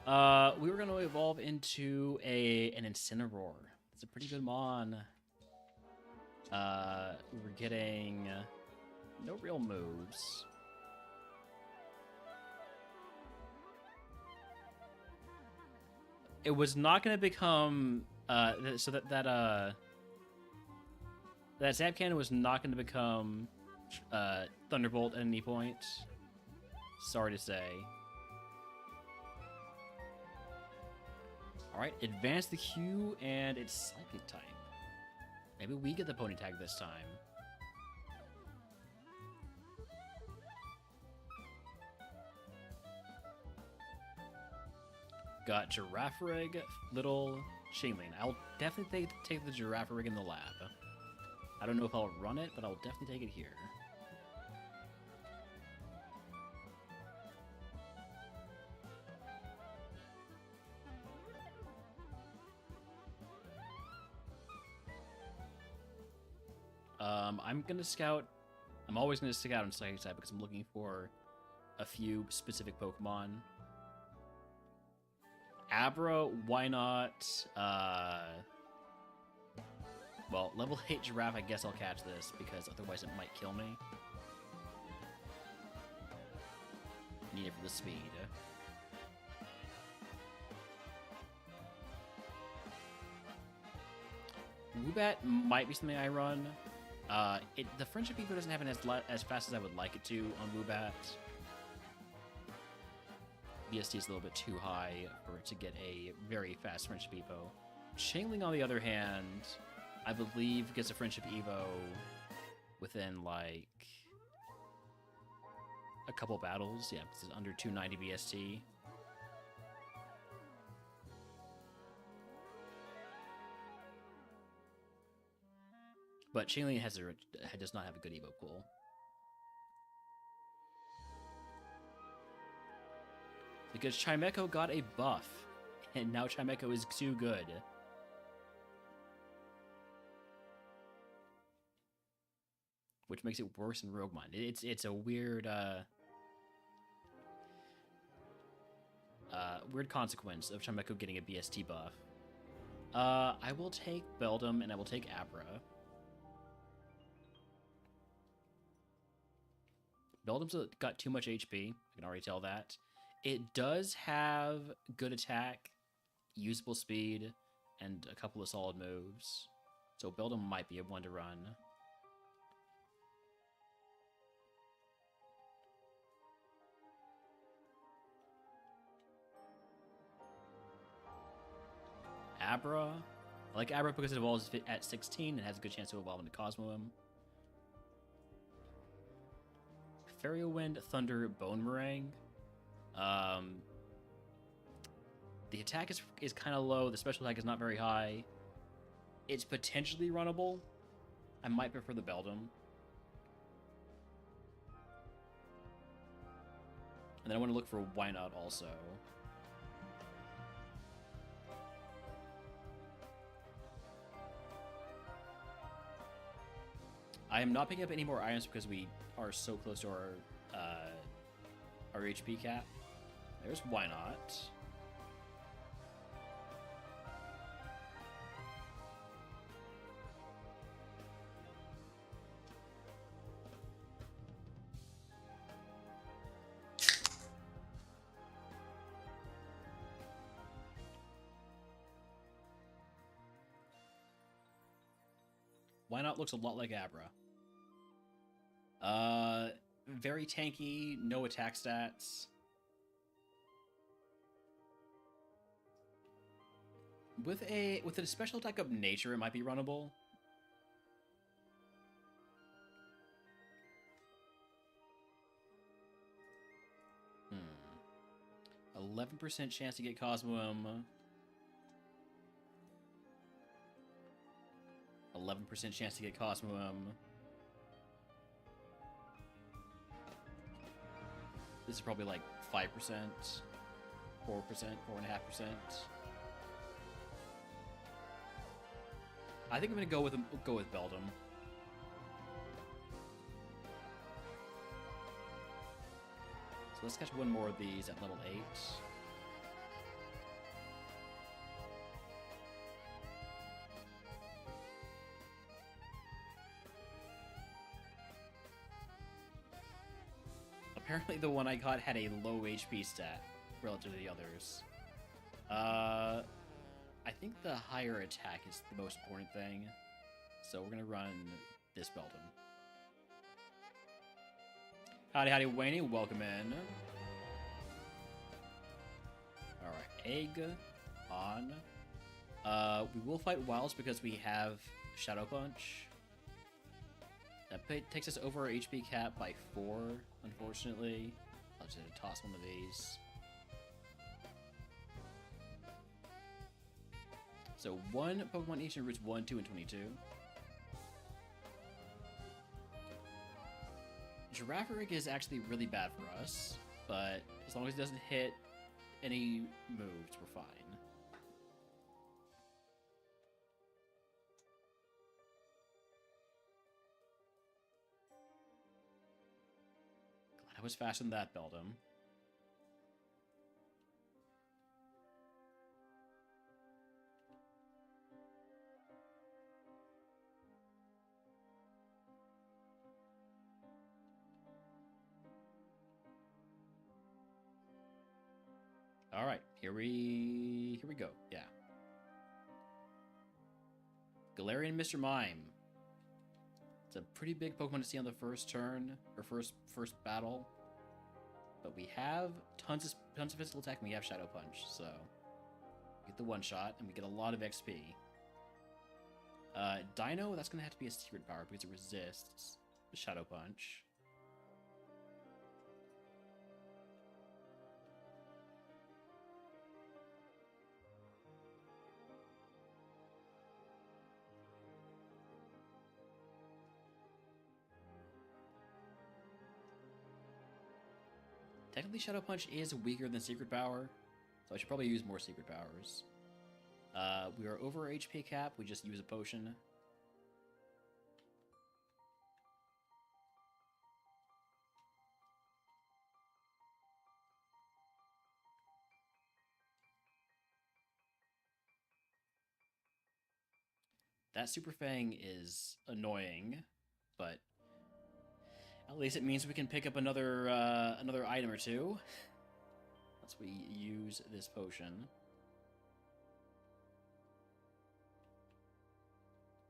We were gonna evolve into an Incineroar. It's a pretty good mon. We're getting no real moves. It was not gonna become so that Zap Cannon was not gonna become Thunderbolt at any point. Sorry to say. Alright, advance the Q, and it's Psychic type. Maybe we get the Pony Tag this time. Got Girafarig, Little, Shingling. I'll definitely take the Girafarig in the lab. I don't know if I'll run it, but I'll definitely take it here. I'm gonna scout. I'm always gonna scout on Psychic type because I'm looking for a few specific Pokemon. Abra, why not? Well, level 8 Giraffe, I guess I'll catch this because otherwise it might kill me. Need it for the speed. Woobat might be something I run. The Friendship Evo doesn't happen as fast as I would like it to on Woobat. BST is a little bit too high for it to get a very fast Friendship Evo. Chingling, on the other hand, I believe gets a Friendship Evo within, like, a couple battles. Yeah, it's under 290 BST. But Chingling does not have a good Evo pool. Because Chimecho got a buff, and now Chimecho is too good. Which makes it worse in RogueMon. It's a weird weird consequence of Chimecho getting a BST buff. I will take Beldum and I will take Abra. Beldum's got too much HP. I can already tell that. It does have good attack, usable speed, and a couple of solid moves. So Beldum might be a one to run. Abra. I like Abra because it evolves at 16 and has a good chance to evolve into Cosmoem. Fairy Wind, Thunder, Bone Meringue. The attack is kind of low. The special attack is not very high. It's potentially runnable. I might prefer the Beldum. And then I want to look for Why Not also. I am not picking up any more items because we are so close to our HP cap. There's Why Not. Why Not looks a lot like Abra. Very tanky, no attack stats. With a special attack of nature, it might be runnable. Hmm. 11% chance to get Cosmoem. 11% chance to get Cosmoem. This is probably like 5%, 4%, 4.5%. I think I'm gonna go with Beldum. So let's catch one more of these at level 8. apparently the one I got had a low HP stat relative to the others. I think the higher attack is the most important thing. So we're gonna run this Belton. Howdy, howdy, Wayne. Welcome in. Alright, egg on. We will fight Wilds because we have Shadow Punch. That takes us over our HP cap by 4, unfortunately. I'll just toss one of these. So one Pokemon each in routes 1, 2, and 22. Girafarig is actually really bad for us, but as long as it doesn't hit any moves, we're fine. Glad I was faster than that, Beldum. All right, here we go. Yeah. Galarian Mr. Mime. It's a pretty big Pokemon to see on the first turn or first battle, but we have tons of physical attack and we have Shadow Punch, so we get the one shot and we get a lot of XP. Dino, that's gonna have to be a secret power because it resists the Shadow Punch. Technically, Shadow Punch is weaker than Secret Power, so I should probably use more Secret Powers. We are over our HP cap, we just use a potion. That Super Fang is annoying, but at least it means we can pick up another another item or two once we use this potion.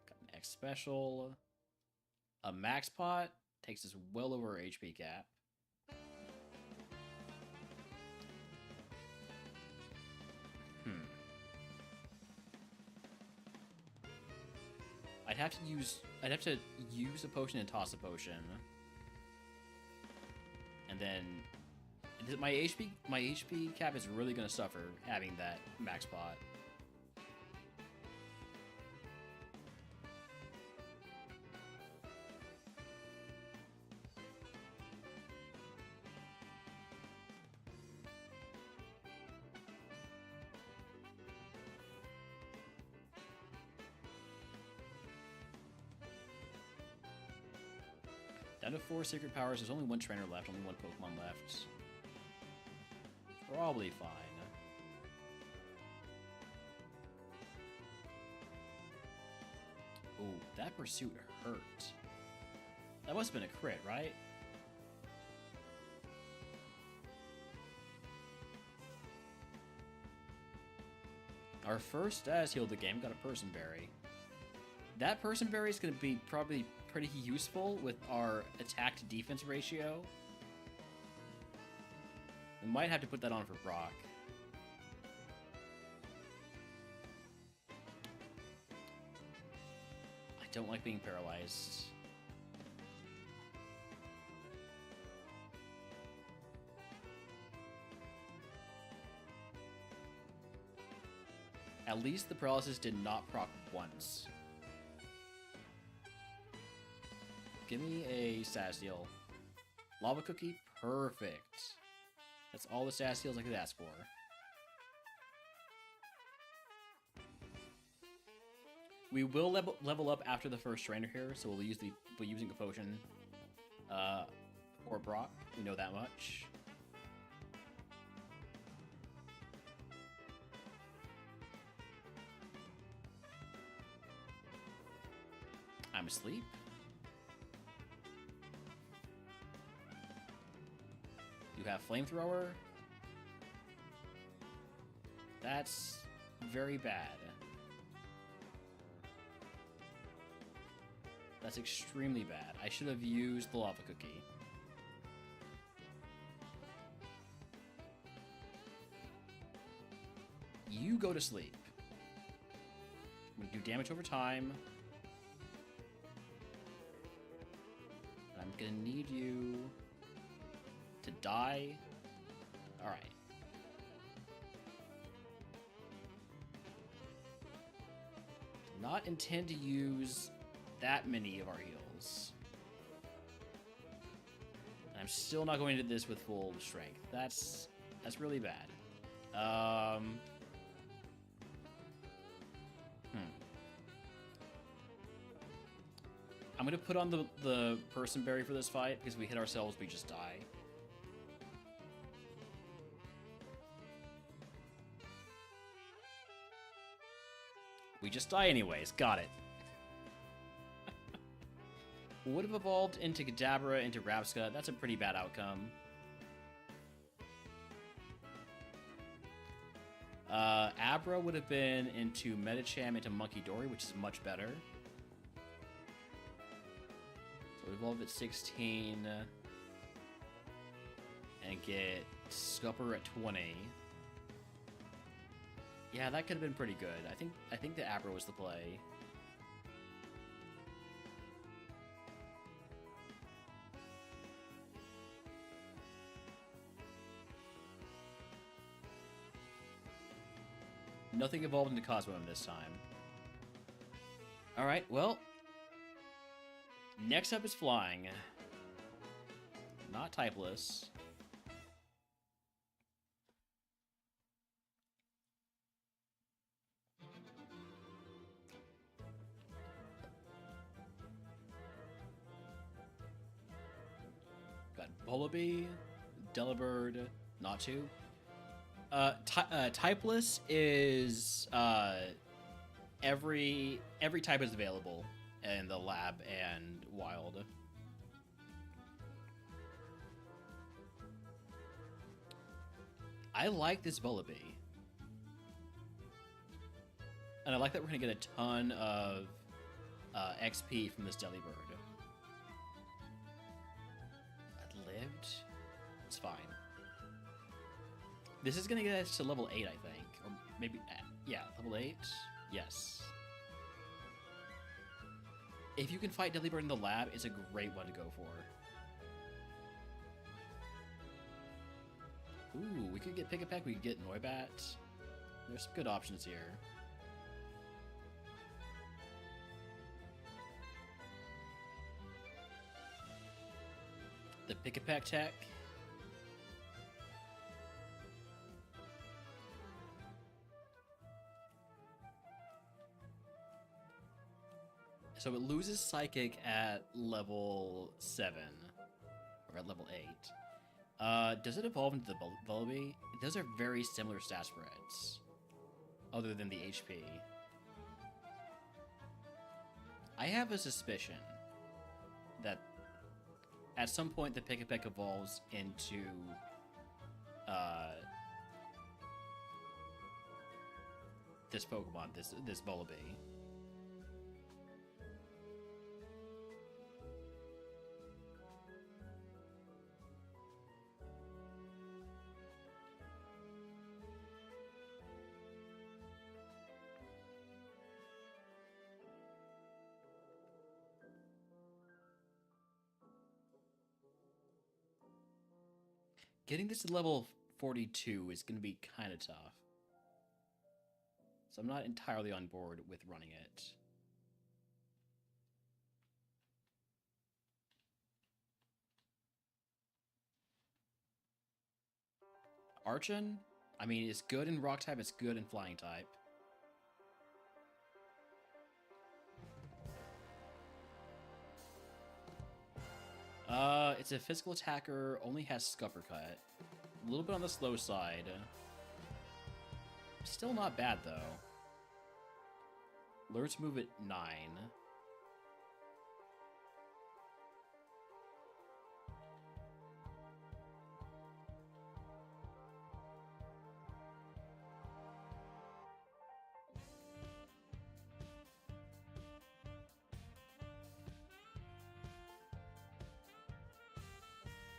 Got an X special. A max pot takes us well over our HP cap. I'd have to use a potion and toss a potion. And then my HP cap is really gonna suffer having that max pot. Down to 4 secret powers. There's only one trainer left, only one Pokemon left. Probably fine. Ooh, that pursuit hurt. That must have been a crit, right? Our first status heal of the game got a Person Berry. That Person Berry is going to be probably pretty useful with our attack to defense ratio. We might have to put that on for Brock. I don't like being paralyzed. At least the paralysis did not proc once. Give me a Sastiel. Lava Cookie? Perfect. That's all the Sastiels I could ask for. We will level up after the first trainer here, so we'll be using a potion for Brock. We know that much. I'm asleep. You have Flamethrower. That's very bad. That's extremely bad. I should have used the Lava Cookie. You go to sleep. I'm gonna do damage over time. And I'm gonna need you to die. Alright. Not intend to use that many of our heals. And I'm still not going into this with full strength. That's really bad. I'm gonna put on the person berry for this fight because we hit ourselves, we just die. We just die anyways. Got it. Would have evolved into Kadabra, into Rabska. That's a pretty bad outcome. Abra would have been into Medicham, into Monkey Dory, which is much better. So we evolve at 16 and get Scupper at 20. Yeah, that could have been pretty good. I think the Abra was the play. Nothing evolved into Cosmom this time. Alright, well. Next up is Flying. Not typeless. Got Bullaby, Delibird, Natu. Typeless is every type is available in the lab and wild. I like this Bullaby. And I like that we're going to get a ton of XP from this Delibird. I lived? It's fine. This is going to get us to level 8, I think. Or maybe, yeah, level 8? Yes. If you can fight Delibird in the lab, it's a great one to go for. Ooh, we could get Pick-a-Peck, we could get Noibat. There's some good options here. The Pick-a-Peck tech. So it loses Psychic at level 7, or at level 8. Does it evolve into the Bullaby? Those are very similar stat spreads, other than the HP. I have a suspicion that at some point the Pick-a-Peck evolves into this Pokemon, this Bullaby. Getting this to level 42 is going to be kind of tough. So I'm not entirely on board with running it. Archon? I mean, it's good in Rock type, it's good in Flying type. It's a physical attacker, only has Scupper Cut. A little bit on the slow side. Still not bad, though. Learns to move at 9.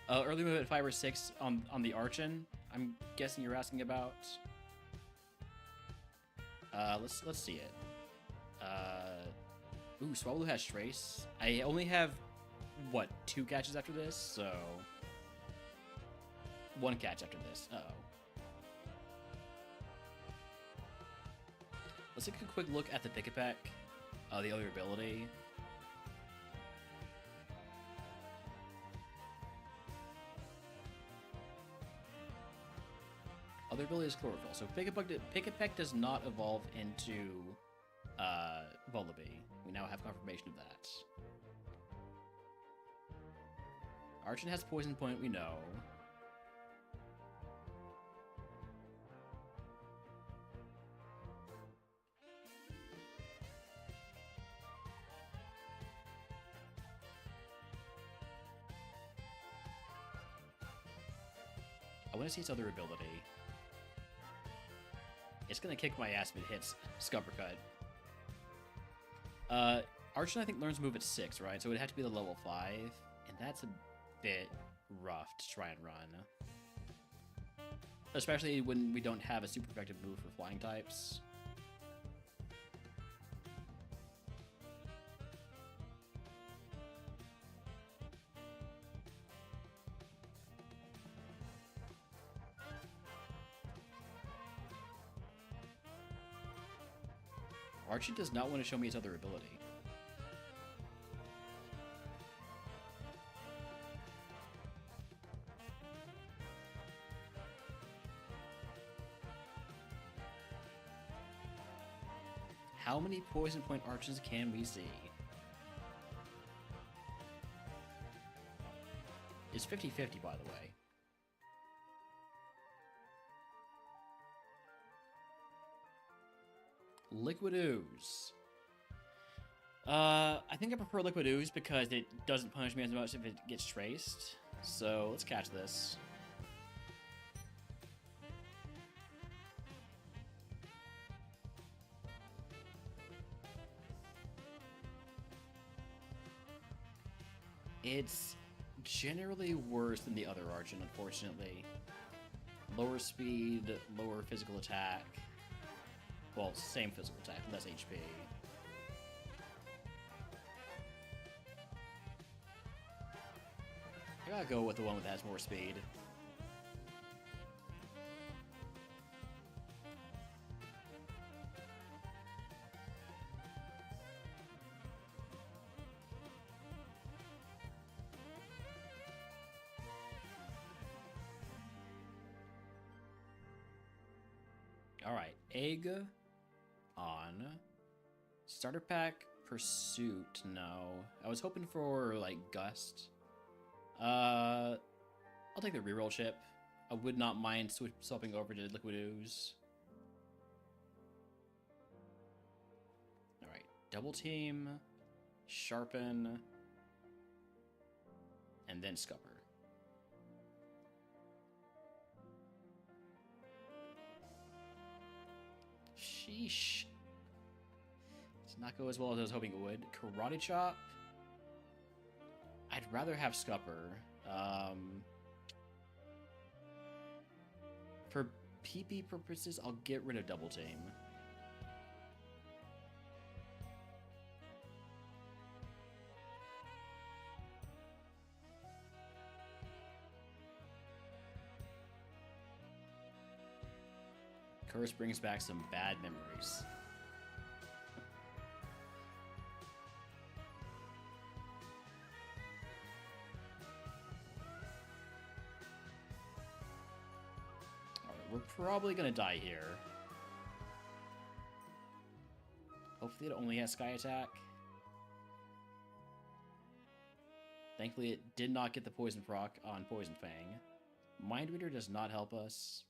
Early move at 5 or 6 on the Archon. I'm guessing you're asking about. Let's see it. Ooh, Swallow has Trace. I only have what, 2 catches after this, so 1 catch after this. Uh-oh. Let's take a quick look at the Pick-a-Peck, the other ability. Other ability is Chlorophyll. So Pick-a-Peck does not evolve into Vullaby. We now have confirmation of that. Archon has Poison Point, we know. I want to see its other ability. It's gonna kick my ass if it hits Scupper Cut. Archon, I think, learns move at 6, right? So it would have to be the level 5, and that's a bit rough to try and run. Especially when we don't have a super effective move for flying types. Archie does not want to show me his other ability. How many Poison Point Archons can we see? It's 50-50, by the way. Liquid Ooze. I think I prefer Liquid Ooze because it doesn't punish me as much if it gets traced. So let's catch this. It's generally worse than the other Archon, unfortunately. Lower speed, lower physical attack. Well, same physical attack, less HP. I gotta go with the one that has more speed. Alright, Egg on. Starter pack, Pursuit, no. I was hoping for, like, Gust. I'll take the reroll chip. I would not mind swapping over to Liquid Ooze. Alright, Double Team, Sharpen, and then Scupper. Sheesh. Does not go as well as I was hoping it would. Karate Chop. I'd rather have Scupper. For PP purposes, I'll get rid of Double Team. Curse brings back some bad memories. Alright, we're probably gonna die here. Hopefully it only has Sky Attack. Thankfully it did not get the Poison proc on Poison Fang. Mind Reader does not help us.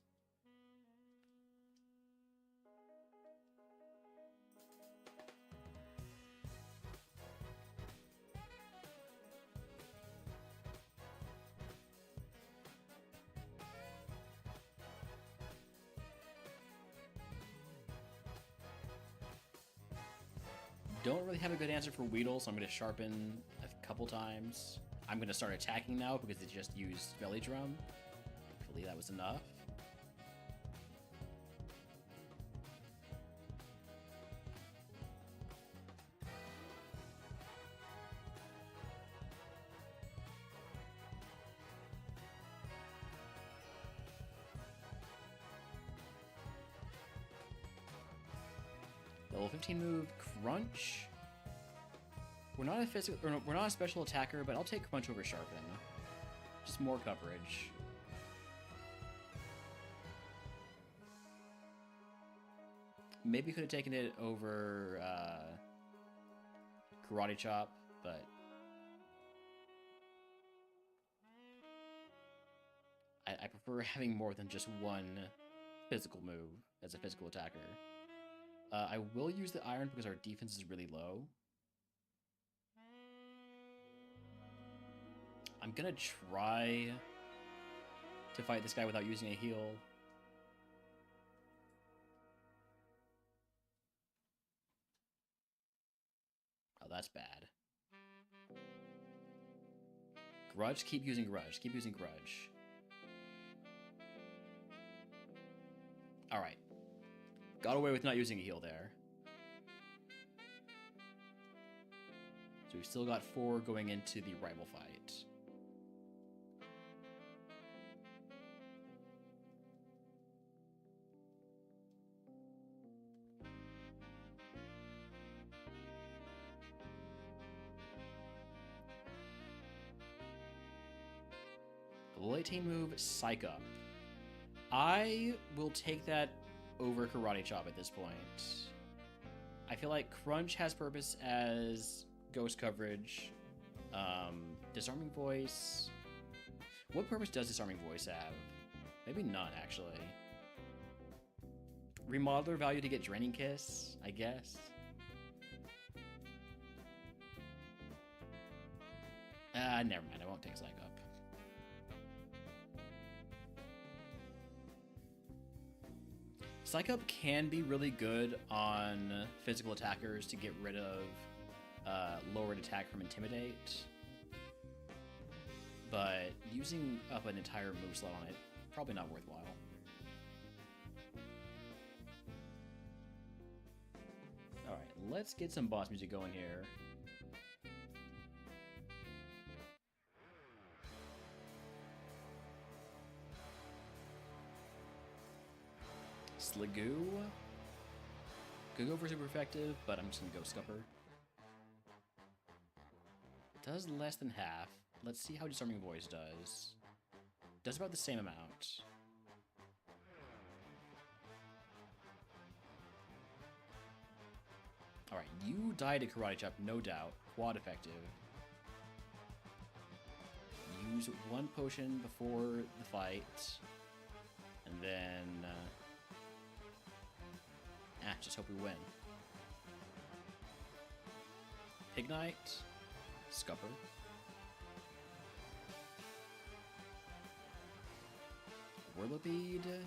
Don't really have a good answer for Weedle, so I'm going to sharpen a couple times. I'm going to start attacking now because it just used Belly Drum. Hopefully that was enough. Level 15 move, Crunch. We're not a physical, or no, we're not a special attacker, but I'll take Crunch over Sharpen. Just more coverage. Maybe could have taken it over Karate Chop, but I prefer having more than just one physical move as a physical attacker. I will use the Iron because our defense is really low. I'm gonna try to fight this guy without using a heal. Oh, that's bad. Grudge? Keep using Grudge. Keep using Grudge. Alright. Got away with not using a heal there. So we've still got 4 going into the rival fight. The late team move, Psych Up. I will take that over Karate Chop at this point. I feel like Crunch has purpose as ghost coverage. Disarming Voice. What purpose does Disarming Voice have? Maybe none, actually. Remodeler value to get Draining Kiss, I guess. Never mind, I won't take Psych Up. Psych Up can be really good on physical attackers to get rid of lowered attack from Intimidate, but using up an entire move slot on it, probably not worthwhile. Alright, let's get some boss music going here. Sligoo. Could go for super effective, but I'm just gonna go Scupper. Does less than half. Let's see how Disarming Voice does. Does about the same amount. Alright, you died at Karate Chop, no doubt. Quad effective. Use 1 potion before the fight. And then... just hope we win. Ignite. Scupper. Whirlipede.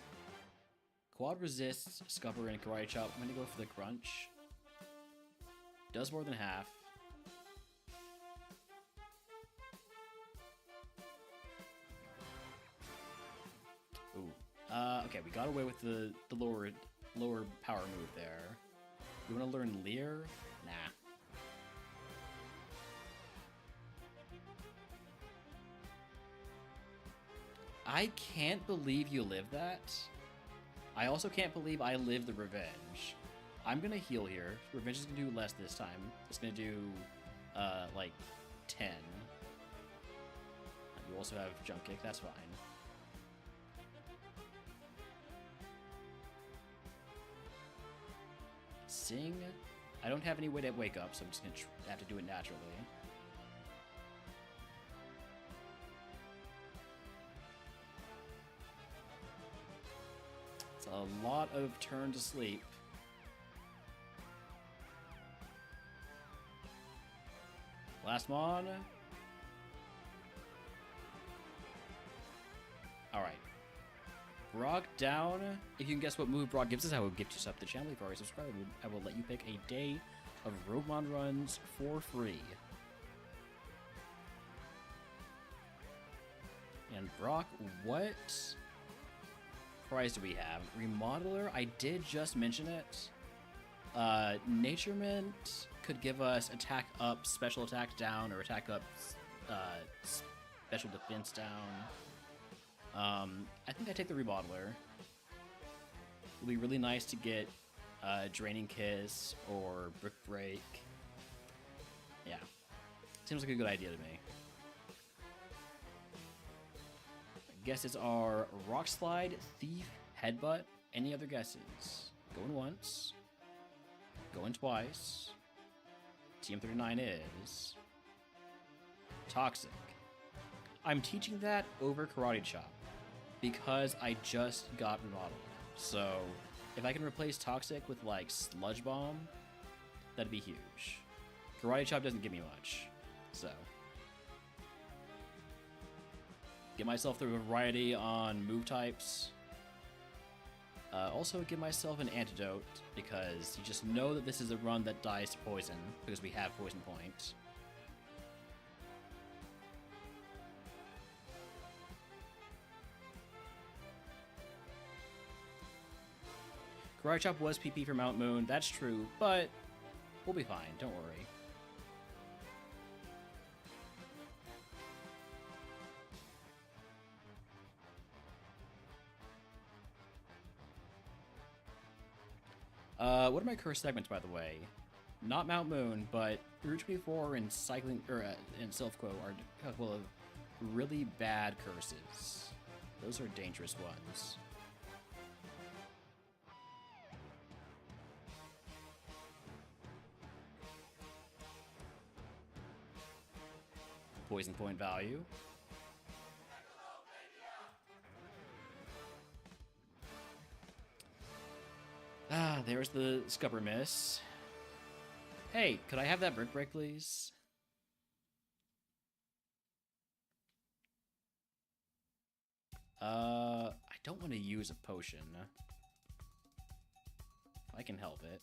Quad resists Scupper and Karate Chop. I'm gonna go for the Crunch. Does more than half. Ooh. Okay, we got away with the lower power move there. You want to learn Leer? Nah. I can't believe you lived that. I also can't believe I lived the Revenge. I'm gonna heal here. Revenge is gonna do less this time. It's gonna do, like, 10. You also have Jump Kick, that's fine. Sing? I don't have any way to wake up, so I'm just gonna have to do it naturally. It's a lot of turn to sleep. Last mon. Alright. Brock down. If you can guess what move Brock gives us, I will gift you sub to the channel. If you already subscribed, I will let you pick a day of RogueMon runs for free. And Brock, what prize do we have? Remodeler, I did just mention it. Naturement could give us attack up, special attack down, or attack up, special defense down. I think I take the Remodeler. It'll be really nice to get Draining Kiss or Brick Break. Yeah. Seems like a good idea to me. Guesses are Rock Slide, Thief, Headbutt. Any other guesses? Going once. Going twice. TM39 is Toxic. I'm teaching that over Karate Chop because I just got Remodeler. So if I can replace Toxic with like Sludge Bomb, that'd be huge. Karate Chop doesn't give me much, so get myself the variety on move types. Also give myself an antidote because you just know that this is a run that dies to poison because we have Poison Point. Karate Chop was PP for Mount Moon, that's true, but we'll be fine, don't worry. What are my curse segments, by the way? Not Mount Moon, but Route 24 and Cycling, and Silph Quo are a couple of really bad curses. Those are dangerous ones. Poison point value. Ah, there's the Scupper Miss. Hey, could I have that Brick Break, please? I don't want to use a potion. If I can help it.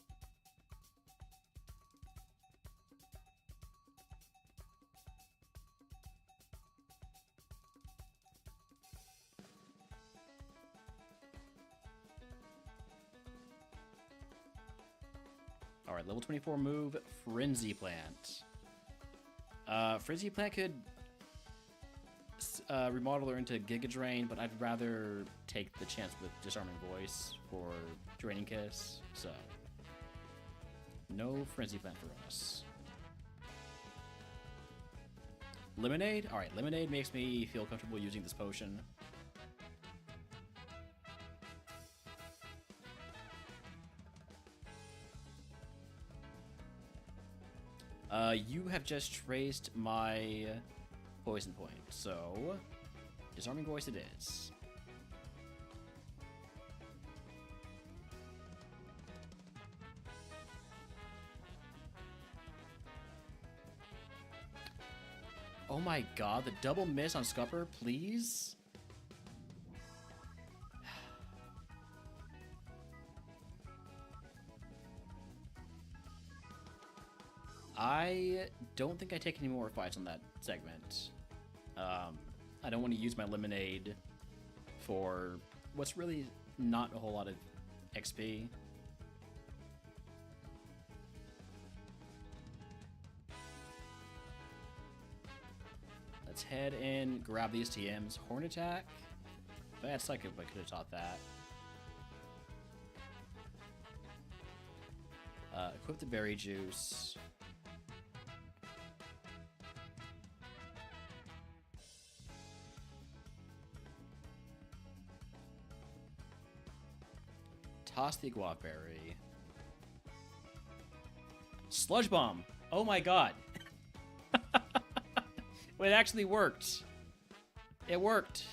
Alright, level 24 move, Frenzy Plant. Frenzy Plant could remodel her into Giga Drain, but I'd rather take the chance with Disarming Voice for Draining Kiss, so no Frenzy Plant for us. Lemonade? Alright, Lemonade makes me feel comfortable using this potion. You have just traced my poison point, so Disarming Voice it is. Oh my god, the double miss on Scupper, please? I don't think I take any more fights on that segment. I don't want to use my Lemonade for what's really not a whole lot of XP. Let's head in, grab these TMs. Horn Attack? Bad Psychic, I could have taught that. Equip the Berry Juice. Toss the Guava Berry. Sludge Bomb! Oh my god! Well, it actually worked. It worked.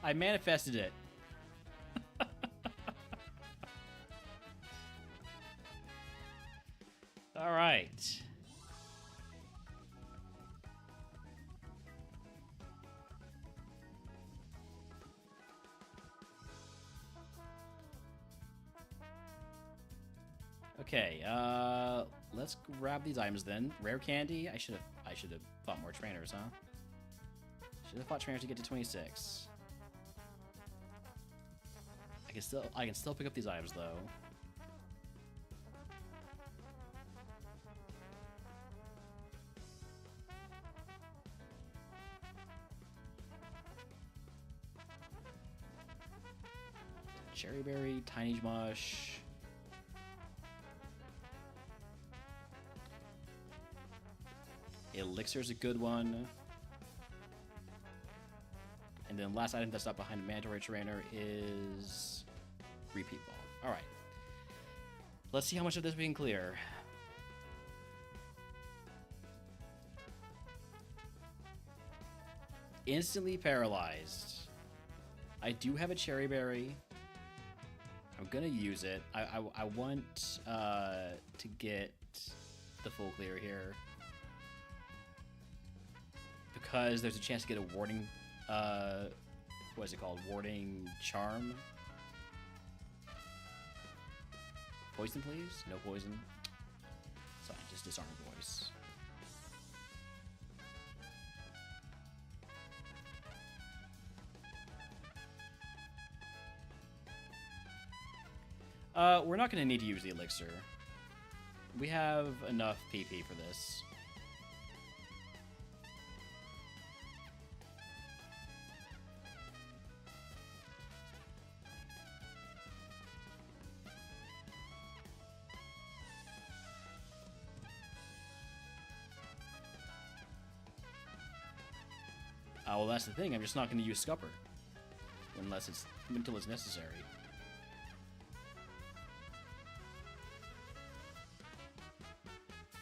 I manifested it. Alright. Okay, let's grab these items then. Rare candy. I should have bought more trainers, huh? Should have fought trainers to get to 26. I can still pick up these items though. Cherry berry, tiny mush. Elixir's a good one. And then last item that's not behind a mandatory trainer is repeat ball. Alright. Let's see how much of this we can clear. Instantly paralyzed. I do have a cherry berry. I'm gonna use it. I want to get the full clear here. Because there's a chance to get a warding, what is it called? Warding charm? Poison, please? No poison. Sorry, just disarm voice. We're not going to need to use the elixir. We have enough PP for this. Well, that's the thing. I'm just not going to use Scupper until it's necessary.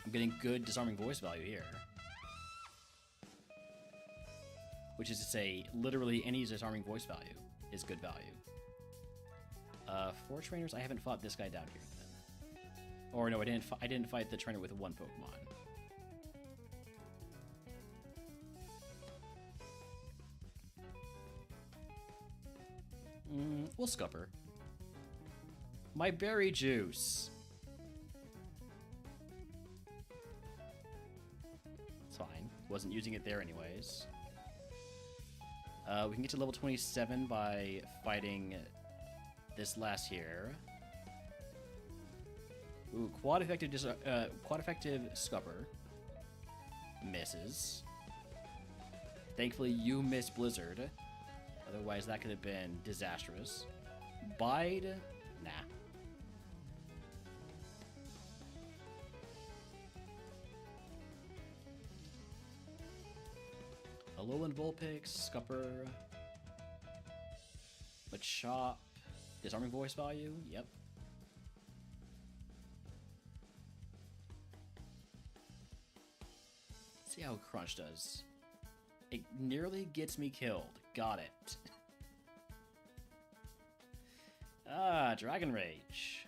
I'm getting good disarming voice value here, which is to say, literally any disarming voice value is good value. 4 trainers. I haven't fought this guy down here then, or no, I didn't fight the trainer with 1 Pokemon. We'll Scupper. My berry juice. It's fine. Wasn't using it there anyways. We can get to level 27 by fighting this last here. Ooh, quad effective Scupper. Misses. Thankfully, you missed Blizzard. Otherwise, that could have been disastrous. Bide? Nah. Alolan Vulpix, Scupper. Machop. Disarming voice value? Yep. Let's see how Crunch does. It nearly gets me killed. Got it. Dragon Rage.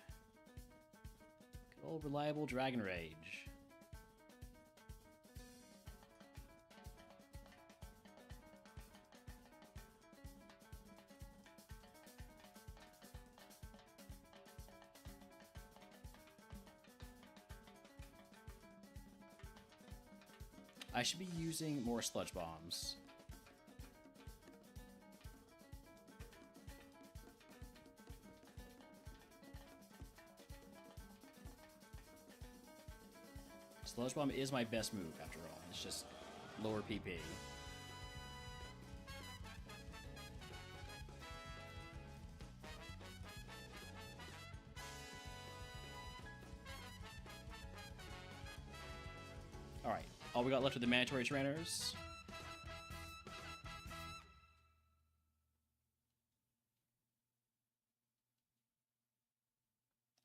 Good old reliable Dragon Rage. I should be using more Sludge Bombs. Sludge Bomb is my best move, after all. It's just lower PP. Alright, all we got left are the mandatory trainers.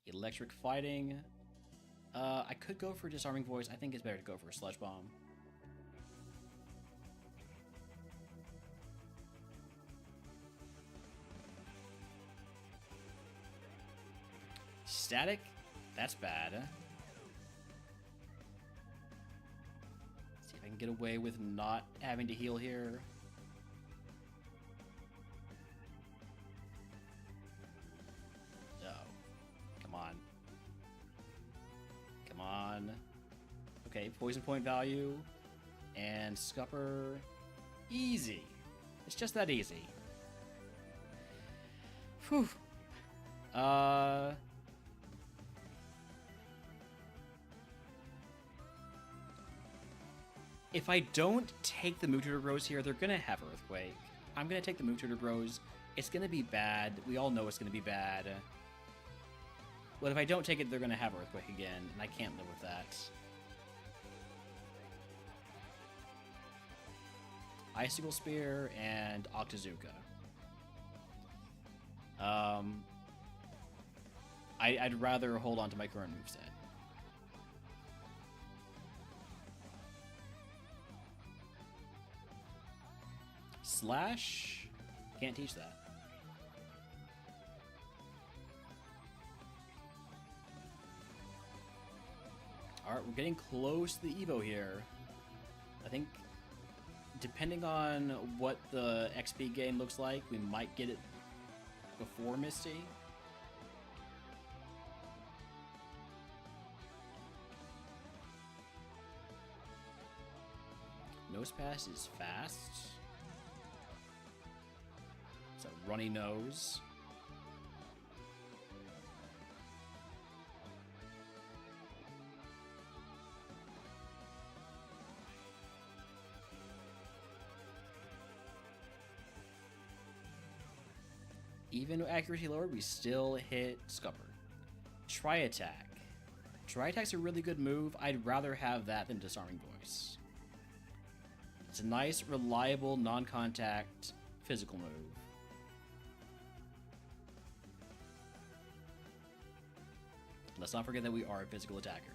Electric Fighting. I could go for Disarming Voice. I think it's better to go for a Sludge Bomb. Static? That's bad. Let's see if I can get away with not having to heal here. Okay, poison point value and Scupper. Easy. It's just that easy. Whew. If I don't take the Mututor Bros here, they're gonna have Earthquake. I'm gonna take the Mututor Bros. It's gonna be bad. We all know it's gonna be bad. But if I don't take it, they're gonna have Earthquake again, and I can't live with that. Icicle Spear and Octazooka. I'd rather hold on to my current moveset. Slash? Can't teach that. Alright, we're getting close to the Evo here. I think, depending on what the XP game looks like, we might get it before Misty. Nosepass is fast. It's a runny nose. Even accuracy lowered, we still hit Scupper. Tri-Attack. Tri-Attack's a really good move. I'd rather have that than Disarming Voice. It's a nice, reliable, non-contact physical move. Let's not forget that we are a physical attacker.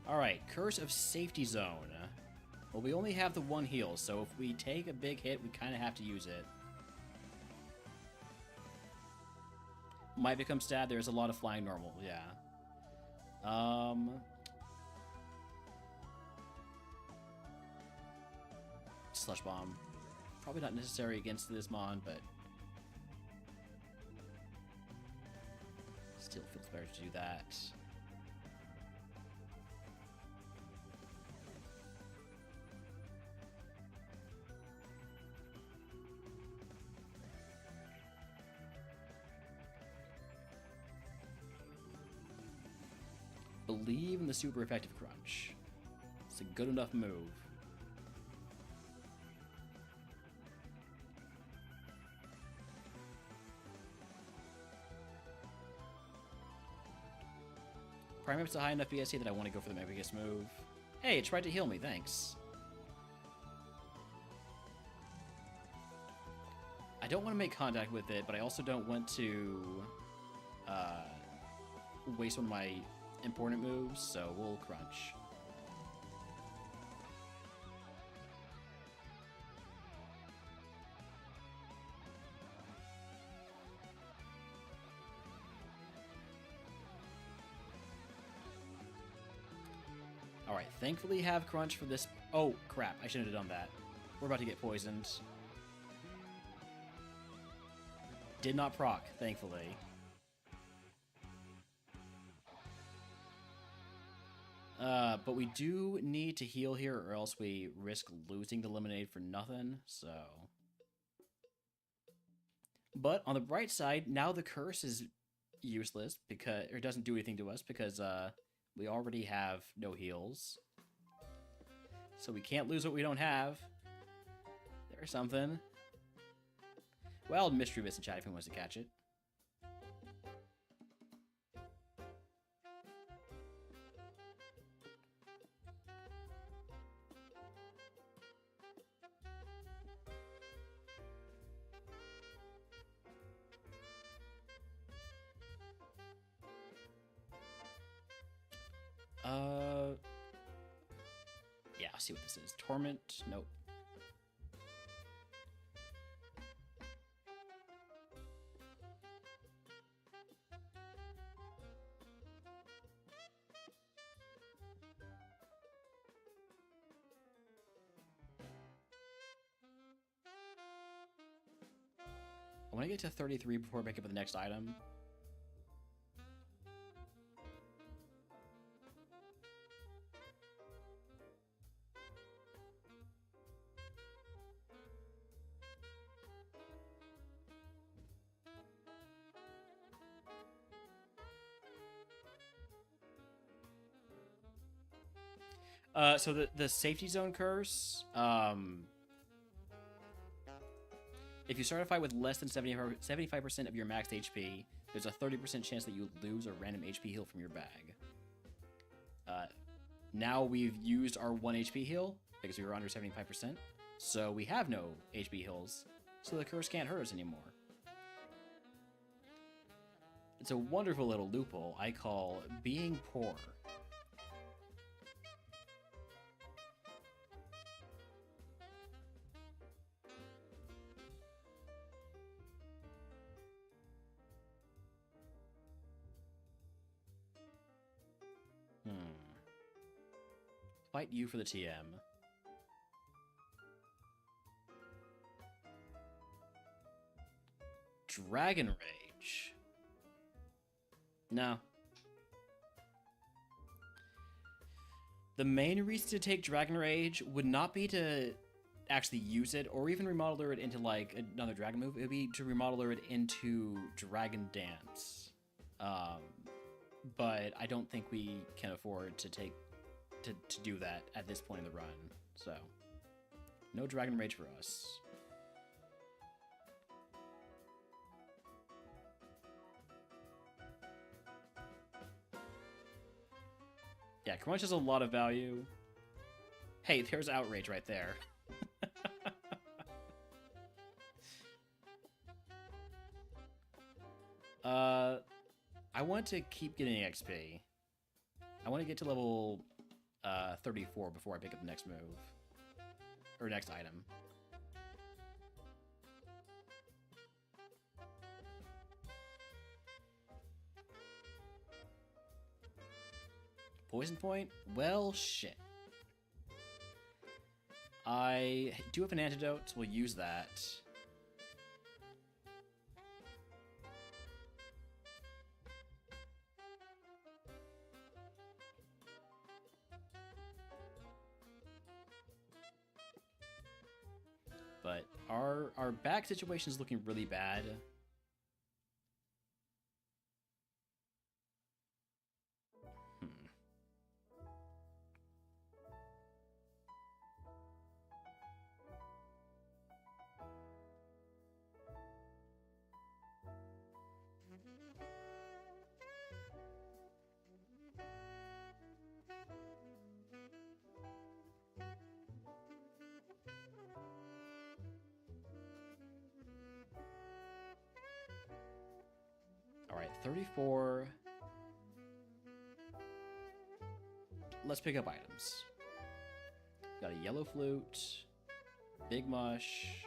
Alright, Curse of Safety Zone. Well, we only have the one heal, so if we take a big hit, we kind of have to use it. Might become stab. There's a lot of flying normal, yeah. Slush Bomb. Probably not necessary against this Mon, but still feels better to do that. Believe in the super effective crunch. It's a good enough move. Prime up's a high enough BSC that I want to go for the Mega Kiss move. Hey, it tried to heal me, thanks. I don't want to make contact with it, but I also don't want to waste one of my important moves, so we'll crunch. Alright, thankfully have crunch for this. Oh, crap, I shouldn't have done that. We're about to get poisoned. Did not proc, thankfully. But we do need to heal here, or else we risk losing the Lemonade for nothing, so... But, on the bright side, now the curse is useless, because or it doesn't do anything to us, because we already have no heals. So we can't lose what we don't have. There's something. Well, Mystery Miss in chat if he wants to catch it. Yeah, I'll see what this is. Torment? Nope. I want to get to 33 before I pick up the next item. So the safety zone curse, if you start a fight with less than 75% of your maxed HP, there's a 30% chance that you lose a random HP heal from your bag. Now we've used our 1 HP heal because we were under 75%, so we have no HP heals, so the curse can't hurt us anymore. It's a wonderful little loophole I call being poor. Fight you for the TM. Dragon Rage. No. The main reason to take Dragon Rage would not be to actually use it or even remodel it into like another dragon move. It would be to remodel it into Dragon Dance. But I don't think we can afford to take to do that at this point in the run. So, no Dragon Rage for us. Yeah, Crunch has a lot of value. Hey, there's Outrage right there. I want to keep getting XP. I want to get to level 34 before I pick up the next move. Or next item. Poison point? Well, shit. I do have an antidote, so we'll use that. But our back situation is looking really bad. Alright, 34. Let's pick up items. Got a yellow flute, big mush,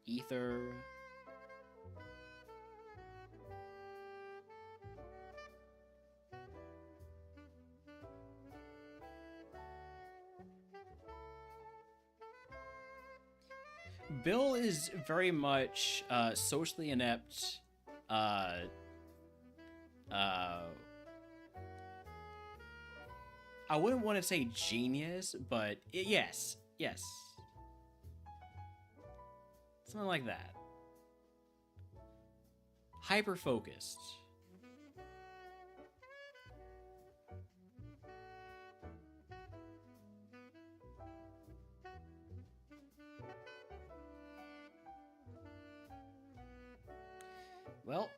ether. Bill is very much socially inept. I wouldn't want to say genius, but yes. Something like that. Hyper-focused. Well,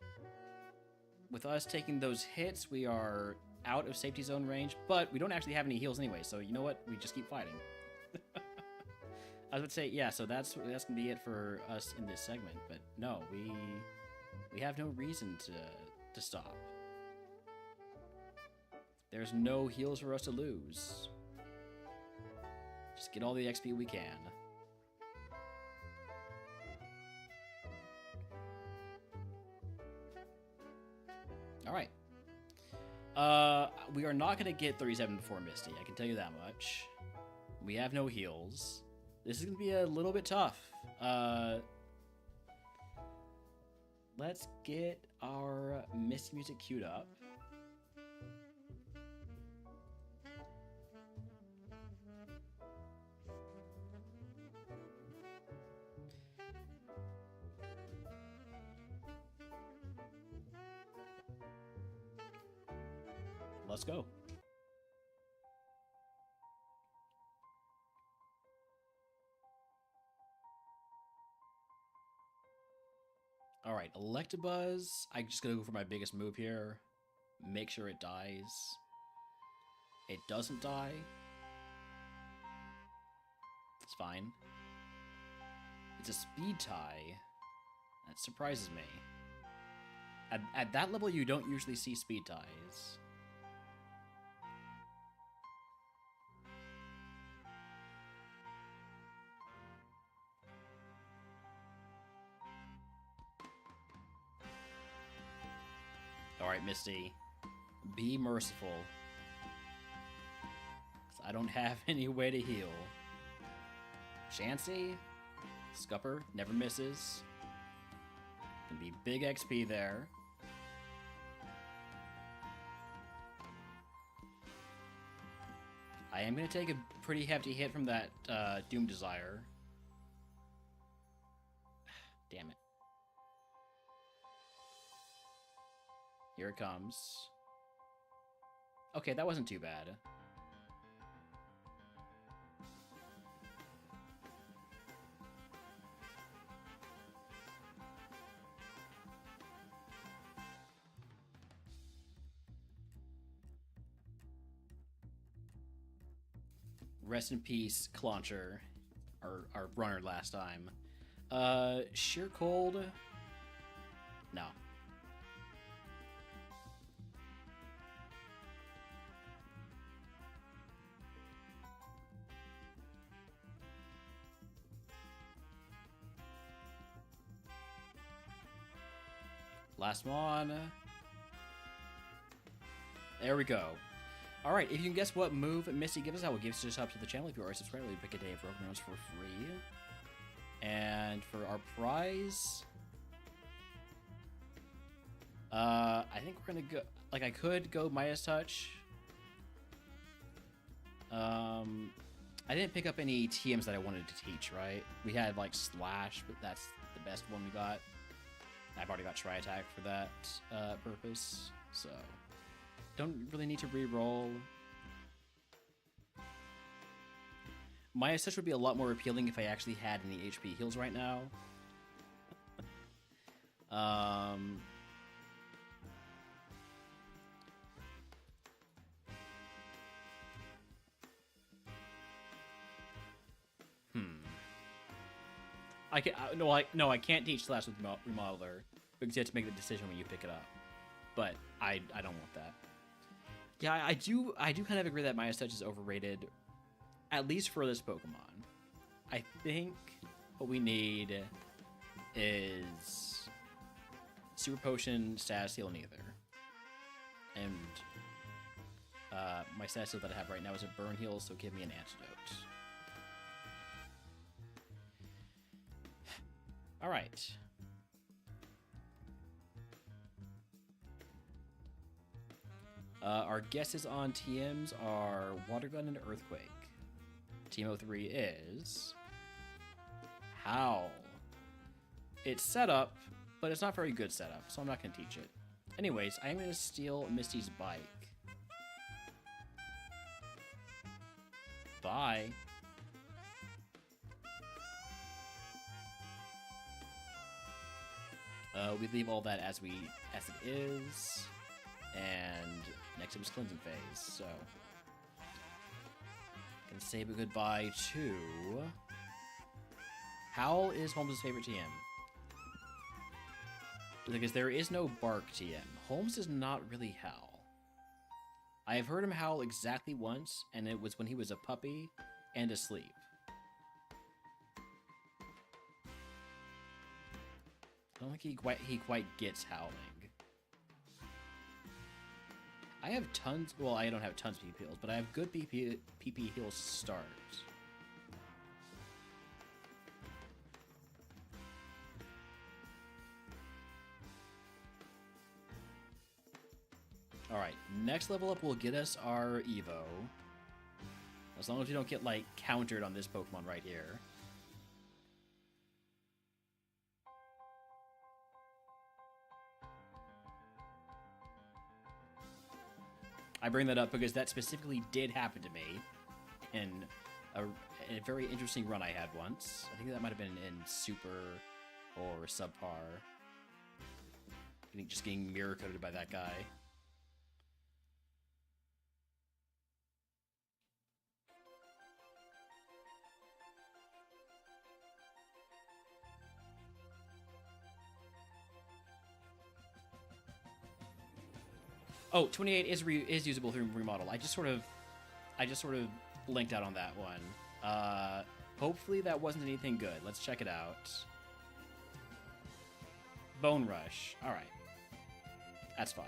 with us taking those hits, we are out of safety zone range, but we don't actually have any heals anyway, so you know what? We just keep fighting. I was about to say, yeah, so that's gonna be it for us in this segment, but no, we have no reason to stop. There's no heals for us to lose. Just get all the XP we can. Alright. We are not going to get 37 before Misty, I can tell you that much. We have no heals. This is going to be a little bit tough. Let's get our Misty music queued up. Let's go. Alright, Electabuzz. I just gotta go for my biggest move here. Make sure it dies. It doesn't die. It's fine. It's a speed tie. That surprises me. At that level, you don't usually see speed ties. Alright, Misty. Be merciful. 'Cause I don't have any way to heal. Chansey. Scupper. Never misses. Gonna be big XP there. I am gonna take a pretty hefty hit from that Doom Desire. Damn it. Here it comes. Okay, that wasn't too bad. Rest in peace, Clauncher, our runner last time. Sheer Cold? No. Last one. There we go. Alright, if you can guess what move Misty gives us, I will give us up to the channel. If you are a subscriber, you pick a day of RogueMon for free. And for our prize... I think we're gonna go... Like, I could go Midas Touch. I didn't pick up any TMs that I wanted to teach, right? We had, like, Slash, but that's the best one we got. I've already got Try Attack for that purpose, so... Don't really need to re-roll. My Ascension would be a lot more appealing if I actually had any HP heals right now. I can't teach Slash with Remodeler because you have to make the decision when you pick it up. But I don't want that. Yeah, I do kind of agree that Midas Touch is overrated, at least for this Pokemon. I think what we need is Super Potion, Status Heal, neither. And my Status Heal that I have right now is a Burn Heal, so give me an Antidote. Alright. Our guesses on TMs are Water Gun and Earthquake. Team 03 is... Howl. It's set up, but it's not very good setup, so I'm not going to teach it. Anyways, I'm going to steal Misty's bike. Bye. We leave all that as it is. And next up is Cleansing Phase, so... Gonna say a goodbye to... Howl is Holmes' favorite TM. Because there is no Bark TM. Holmes does not really howl. I have heard him howl exactly once, and it was when he was a puppy and asleep. I don't think he quite gets howling. I have tons... Well, I don't have tons of PP heals, but I have good PP heals to start. Alright, next level up will get us our Evo. As long as we don't get, like, countered on this Pokemon right here. I bring that up because that specifically did happen to me in a very interesting run I had once. I think that might have been in Super or Subpar. just getting mirror coated by that guy. Oh, 28 is usable through remodel. I just sort of linked out on that one. Hopefully that wasn't anything good. Let's check it out. Bone Rush. All right. That's fine.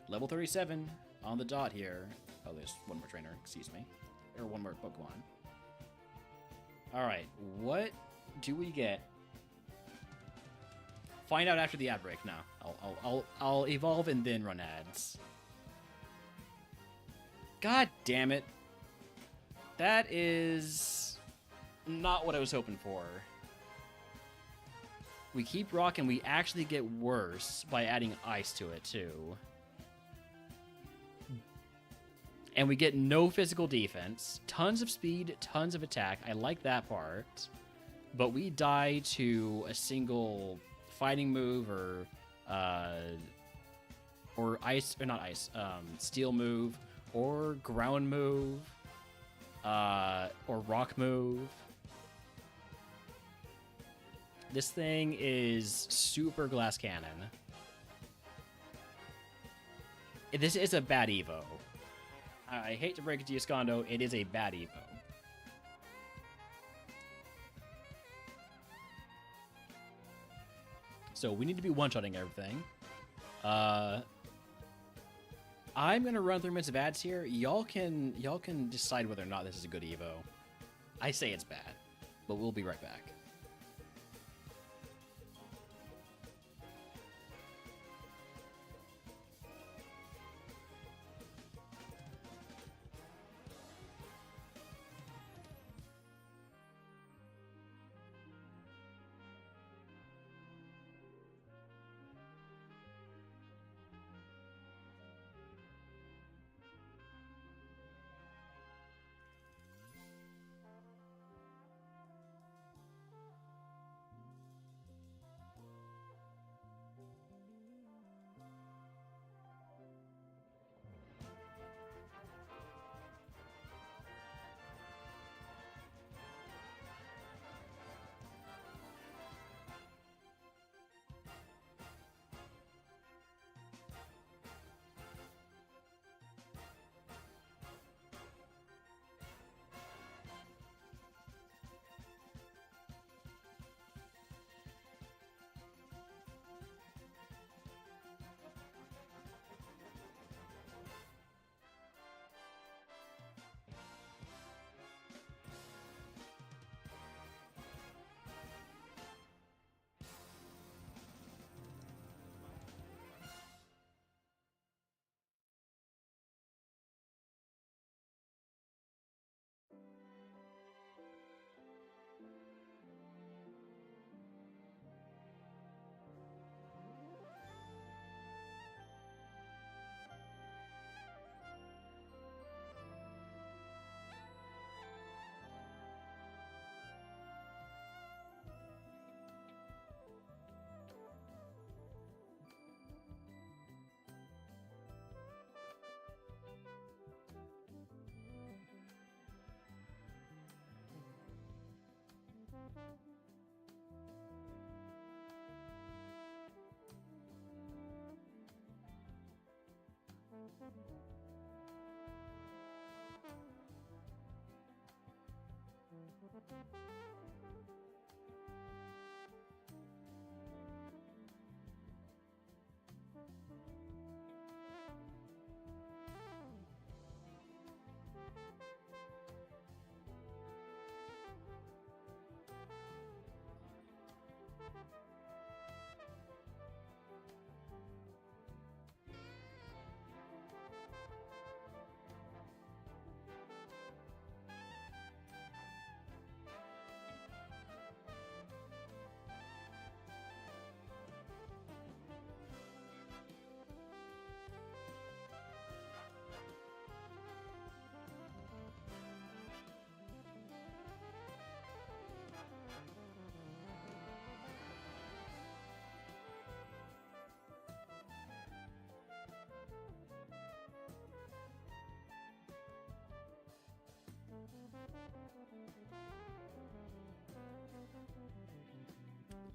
Level 37 on the dot here. Oh, there's one more trainer. Excuse me. Or one more Pokemon. All right. What do we get? Find out after the ad break. No, I'll evolve and then run ads. God damn it. That is not what I was hoping for. We keep rocking. We actually get worse by adding ice to it, too. And we get no physical defense. Tons of speed, tons of attack. I like that part. But we die to a single fighting move or ice, or not ice, steel move, or ground move, or rock move. This thing is super glass cannon. This is a bad Evo. I hate to break it to you, Skondo, it is a bad Evo. So we need to be one-shotting everything. I'm gonna run 3 minutes of ads here. Y'all can decide whether or not this is a good Evo. I say it's bad, but we'll be right back.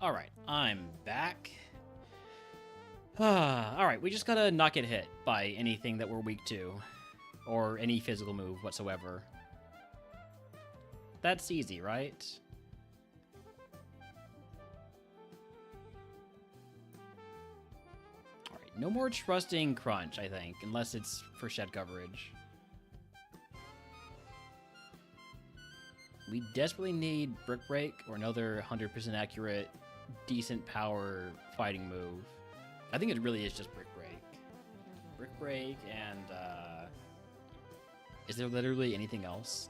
Alright, I'm back. Alright, we just gotta not get hit by anything that we're weak to. Or any physical move whatsoever. That's easy, right? Alright, no more trusting Crunch, I think, unless it's for shed coverage. We desperately need Brick Break or another 100% accurate, decent power fighting move. I think it really is just Brick Break. Brick Break and, is there literally anything else?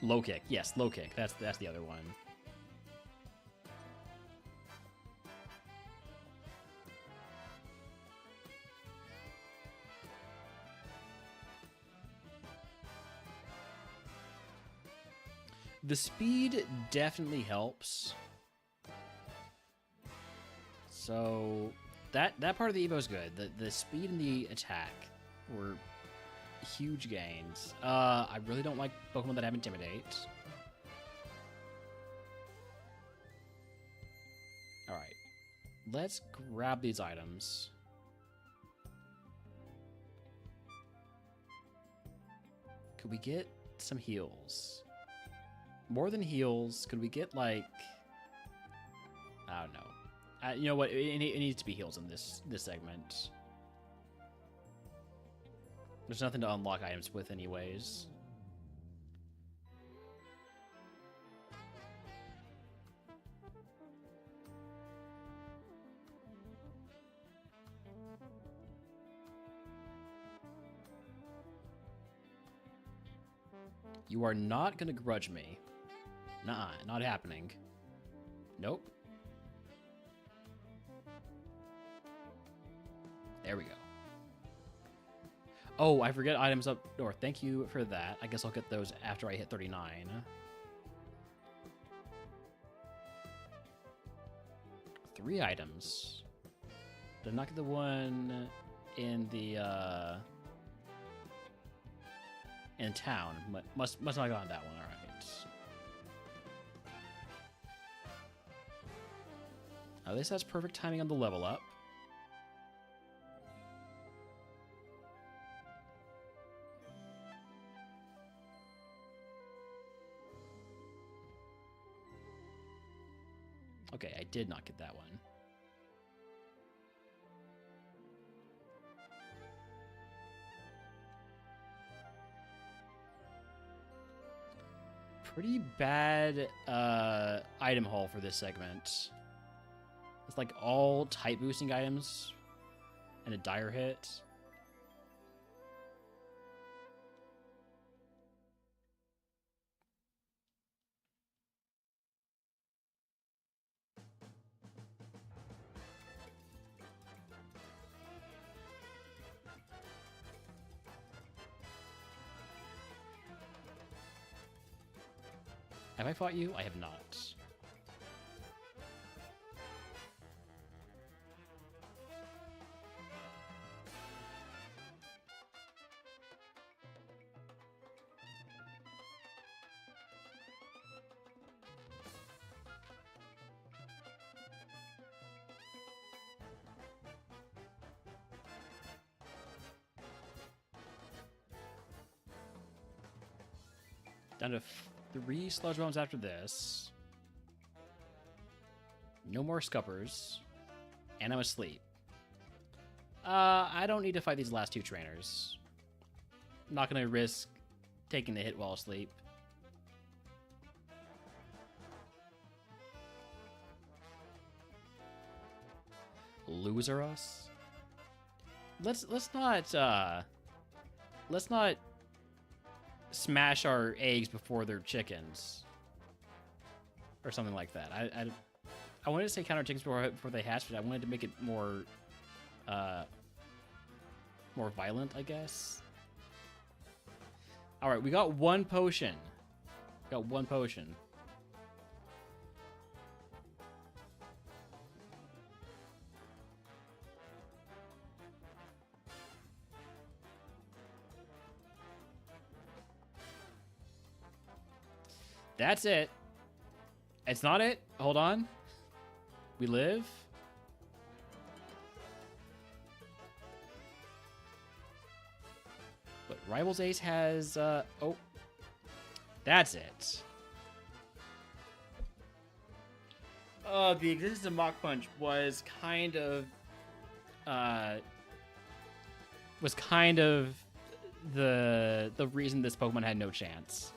Low Kick. Yes, Low Kick. That's the other one. The speed definitely helps. So that part of the Evo is good. The speed and the attack were huge gains. I really don't like Pokemon that have Intimidate. Alright. Let's grab these items. Could we get some heals? More than heals, could we get, like... I don't know. You know what? It needs to be heals in this segment. There's nothing to unlock items with anyways. You are not going to grudge me. Nuh-uh, not happening. Nope. There we go. Oh, I forget items up north. Thank you for that. I guess I'll get those after I hit 39. Three items. Did I not get the one in the, in town? Must not have gotten that one, alright. At least that's perfect timing on the level up. Okay, I did not get that one. Pretty bad item haul for this segment. It's like all type boosting items and a dire hit. Have I fought you? I have not. Down to 3 sludge bombs after this. No more scuppers. And I'm asleep. I don't need to fight these last 2 trainers. I'm not going to risk taking the hit while asleep. Loser us? Let's not smash our eggs before they're chickens, or something like that. I wanted to say counter chickens before they hatch, but I wanted to make it more violent, I guess. All right, we got 1 potion. Got 1 potion. That's it. It's not it. Hold on. We live. But Rivals Ace has, oh. That's it. The existence of Mach Punch was kind of the reason this Pokemon had no chance.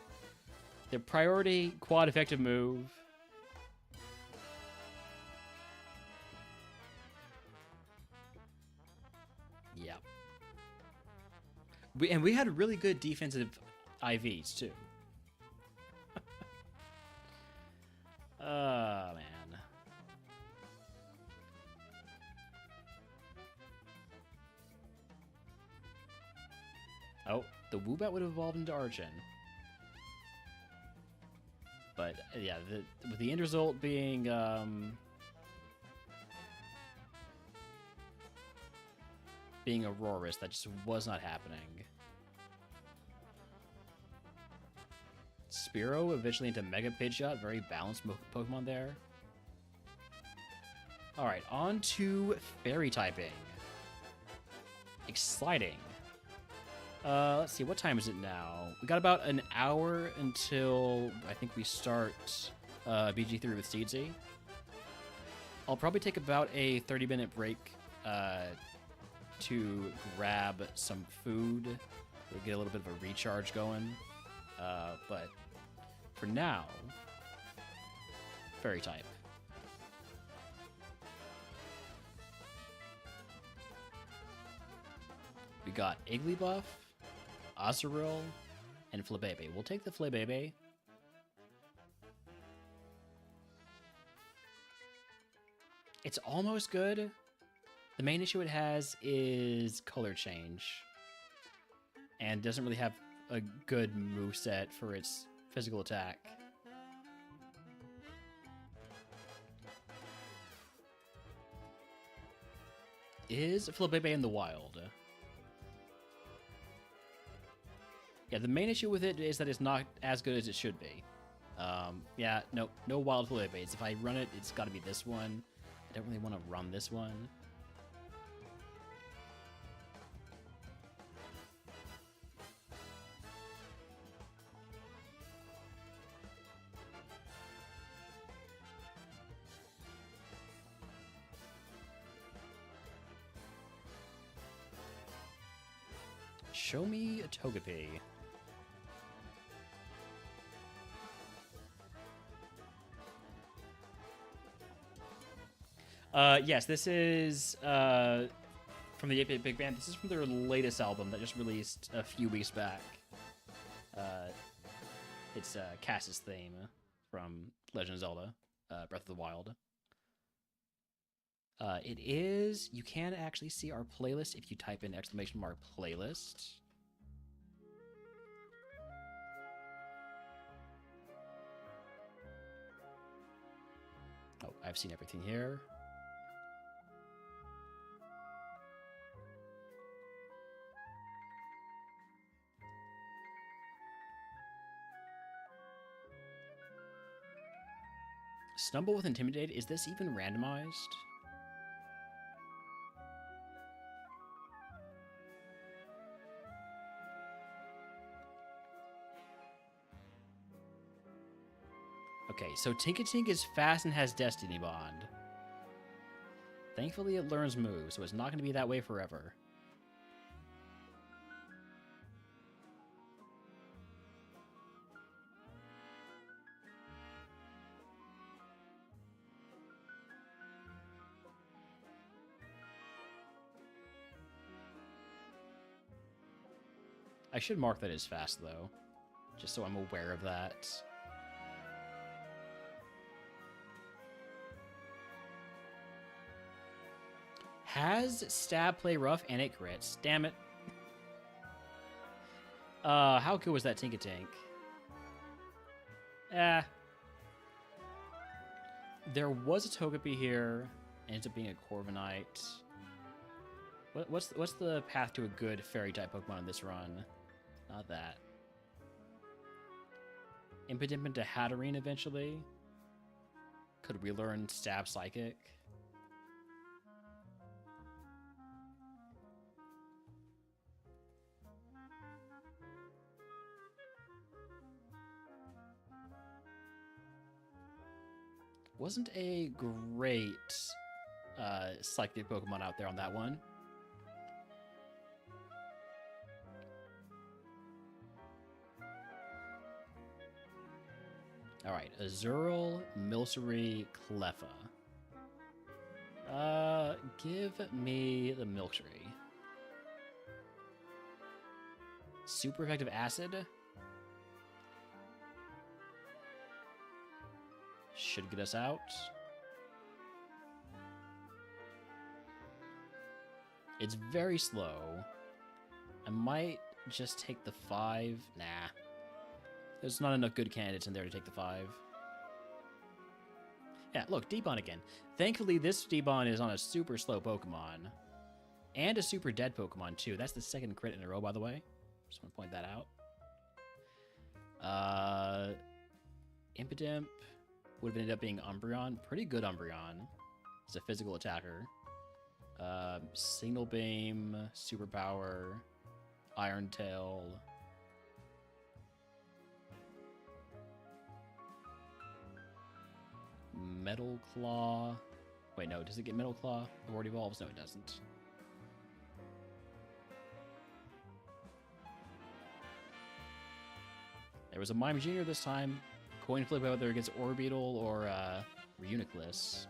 Their priority quad effective move. Yeah. We had really good defensive IVs too. Oh man. Oh, the Woobat would have evolved into Archon. But yeah, with the end result being being Aurorus, that just was not happening. Spearow eventually into Mega Pidgeot, very balanced Pokemon there. Alright, on to Fairy typing. Exciting. Let's see, what time is it now? We got about an hour until I think we start BG3 with Seedsy. I'll probably take about a 30-minute break to grab some food. We'll get a little bit of a recharge going. But for now, Fairy type. We got Igglybuff, Azurill, and Flabébé. We'll take the Flabébé. It's almost good. The main issue it has is color change. And doesn't really have a good moveset for its physical attack. Is Flabébé in the wild? Yeah, the main issue with it is that it's not as good as it should be. Yeah, no wild Flabébés. If I run it, it's got to be this one. I don't really want to run this one. Show me a Togepi. Yes, this is from the 8-Bit Big Band. This is from their latest album that just released a few weeks back. It's Cass's theme from Legend of Zelda, Breath of the Wild. It is... You can actually see our playlist if you type in !playlist. Oh, I've seen everything here. Stumble with Intimidate. Is this even randomized? Okay, so Tinkatink is fast and has Destiny Bond. Thankfully, it learns moves, so it's not going to be that way forever. I should mark that as fast, though, just so I'm aware of that. Has Stab Play Rough and it crits. Damn it. How good was that Tinkatink? There was a Togepi here. Ends up being a Corviknight. What's the path to a good Fairy-type Pokemon in this run? Not that. Impidimp into Hatterene eventually. Could we learn Stab Psychic? Wasn't a great psychic Pokemon out there on that one. Alright, Azurill, Milcery, Cleffa. Give me the Milcery. Super effective Acid. Should get us out. It's very slow. I might just take the 5. Nah. There's not enough good candidates in there to take the 5. Yeah, look, Debon again. Thankfully, this Debon is on a super slow Pokemon. And a super dead Pokemon, too. That's the second crit in a row, by the way. Just want to point that out. Impidimp would have ended up being Umbreon. Pretty good Umbreon. It's a physical attacker. Signal Beam, Superpower, Iron Tail. Metal Claw. Wait, no, does it get Metal Claw? Before it evolves? No, it doesn't. There was a Mime Jr. this time. Coin flip whether it gets Orbeetle or Reuniclus.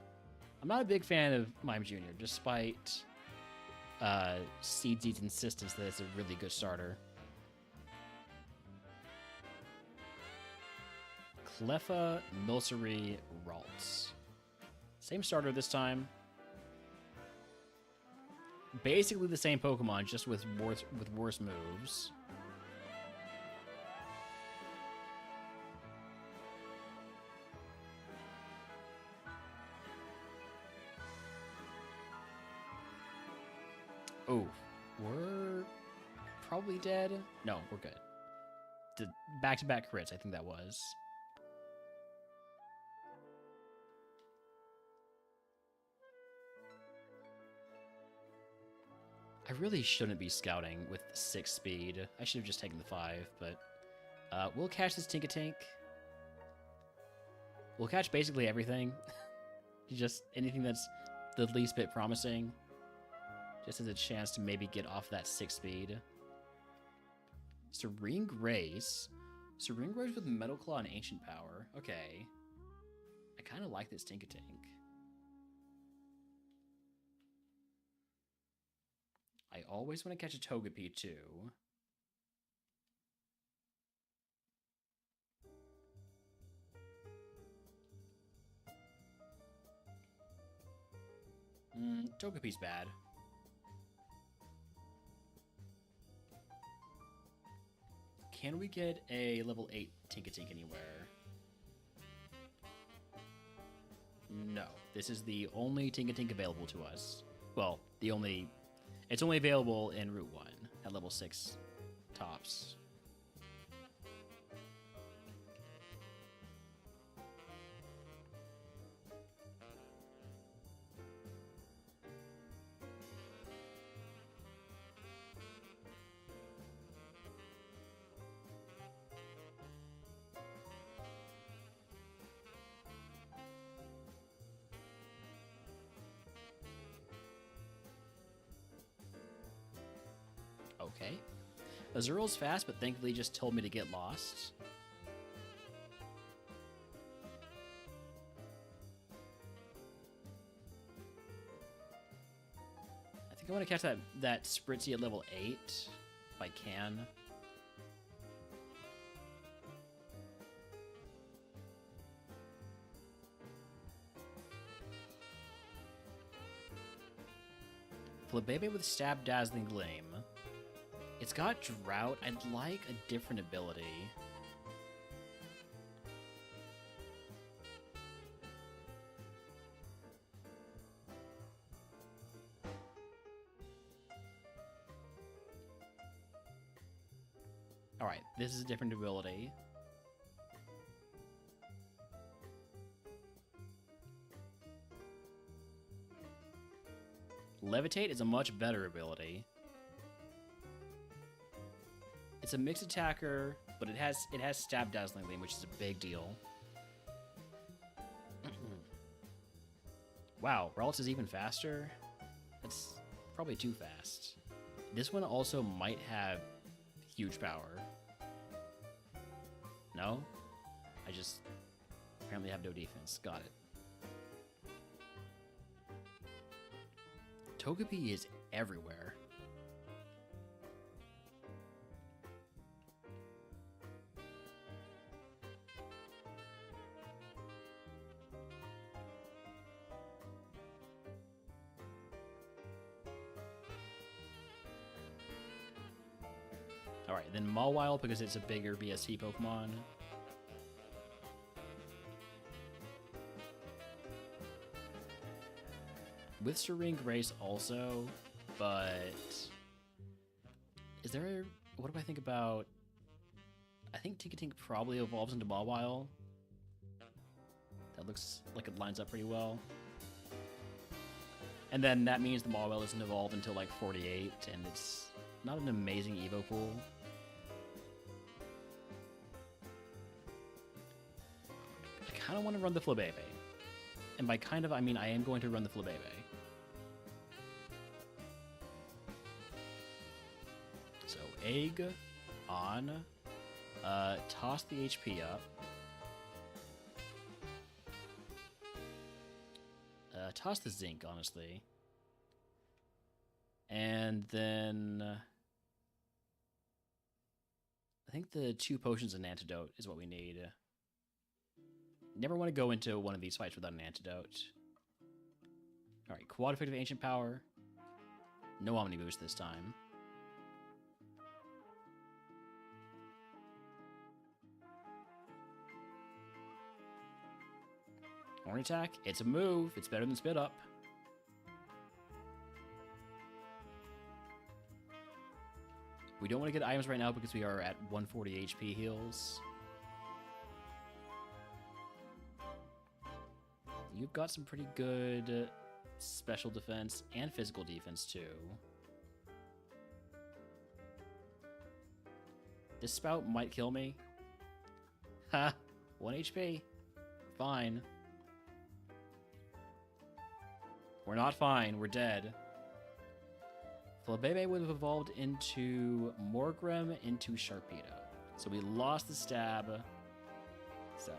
I'm not a big fan of Mime Jr., despite Seedseed's insistence that it's a really good starter. Cleffa, Milcery, Ralts. Same starter this time. Basically the same Pokemon, just with worse moves. Oh, we're probably dead. No, we're good. The back-to-back crits, I think that was. I really shouldn't be scouting with 6 speed. I should have just taken the 5, but we'll catch this Tinkatink. We'll catch basically everything. Just anything that's the least bit promising. Just as a chance to maybe get off that 6 speed. Serene Grace. Serene Grace with Metal Claw and Ancient Power. Okay. I kind of like this Tinkatink. I always want to catch a Togepi too. Togepi's bad. Can we get a level 8 Tinkatink anywhere? No. This is the only Tinkatink available to us. Well, it's only available in Route 1 at level 6 tops. Okay. Azurill's fast, but thankfully just told me to get lost. I think I want to catch that Spritzy at level 8, if I can. Flabébé with Stab, Dazzling Gleam. It's got Drought. I'd like a different ability. Alright, this is a different ability. Levitate is a much better ability. It's a mixed attacker, but it has stab dazzling gleam, which is a big deal. Wow, Ralts is even faster? That's probably too fast. This one also might have huge power. No? I just apparently have no defense. Got it. Togepi is everywhere. Alright, then Mawile because it's a bigger BST Pokemon. With Serene Grace also, but is there what do I think about? I think Tinkatink probably evolves into Mawile. That looks like it lines up pretty well. And then that means the Mawile doesn't evolve until like 48, and it's not an amazing Evo pool. I kind of want to run the Flabebe. And by kind of, I mean I am going to run the Flabebe. So, Egg on. Toss the HP up. Toss the Zinc, honestly. And then I think the 2 potions and antidote is what we need. Never want to go into one of these fights without an antidote. Alright, quad effective ancient power. No Omni boost this time. Horn attack, it's a move. It's better than spit up. We don't want to get items right now because we are at 140 HP heals. You've got some pretty good special defense and physical defense too. This spout might kill me. Ha! 1 HP. Fine. We're not fine, we're dead. Flabebe would have evolved into Morgrem into Sharpedo. So we lost the stab. So,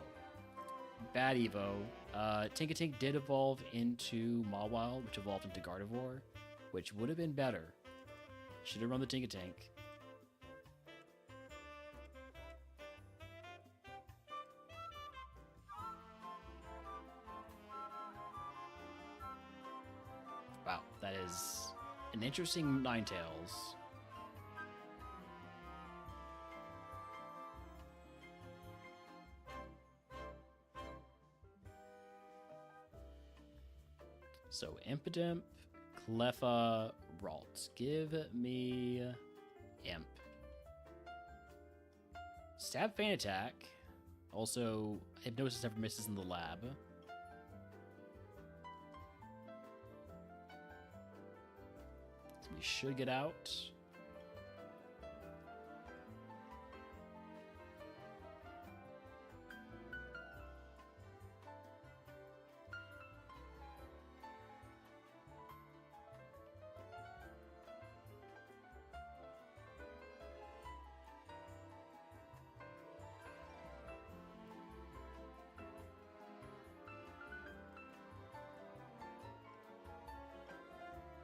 bad Evo. Tinkatink did evolve into Mawile, which evolved into Gardevoir, which would have been better. Should have run the Tinkatink. Wow, that is an interesting Ninetales. So, Impidimp, Cleffa, Ralts. Give me Imp. Stab Feint Attack. Also, Hypnosis never misses in the lab. So we should get out.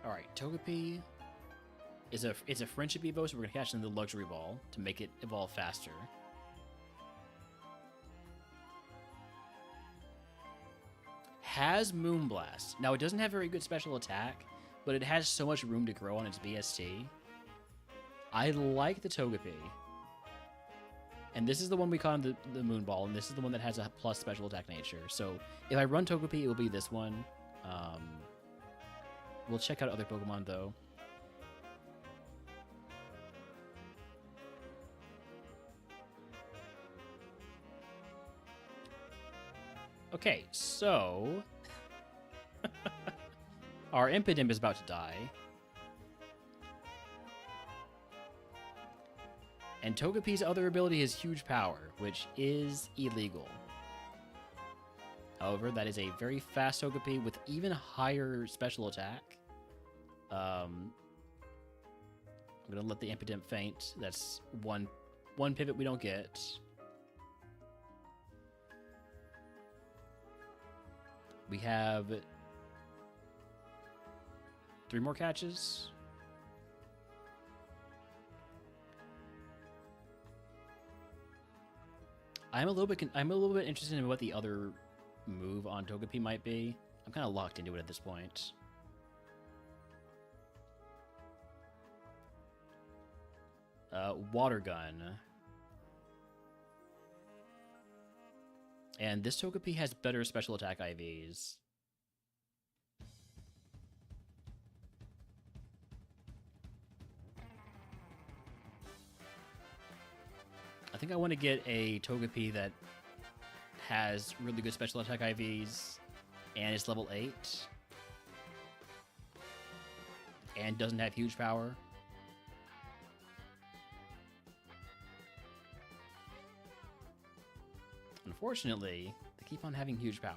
Alright, Togepi is a friendship Evo, so we're gonna catch in the Luxury Ball to make it evolve faster. Has Moonblast. Now it doesn't have very good special attack, but it has so much room to grow on its BST. I like the Togepi. And this is the one we caught in the Moon Ball, and this is the one that has a plus special attack nature. So if I run Togepi, it will be this one. We'll check out other Pokemon, though. Okay, so... Our Impidimp is about to die. And Togepi's other ability is Huge Power, which is illegal. However, that is a very fast Togepi with even higher special attack. I'm going to let the Impidimp faint. That's one pivot we don't get. We have 3 more catches. I'm a little bit interested in what the other move on Togepi might be. I'm kind of locked into it at this point. Water Gun. And this Togepi has better special attack IVs. I think I want to get a Togepi that has really good special attack IVs and is level 8 and doesn't have huge power. Unfortunately, they keep on having huge power.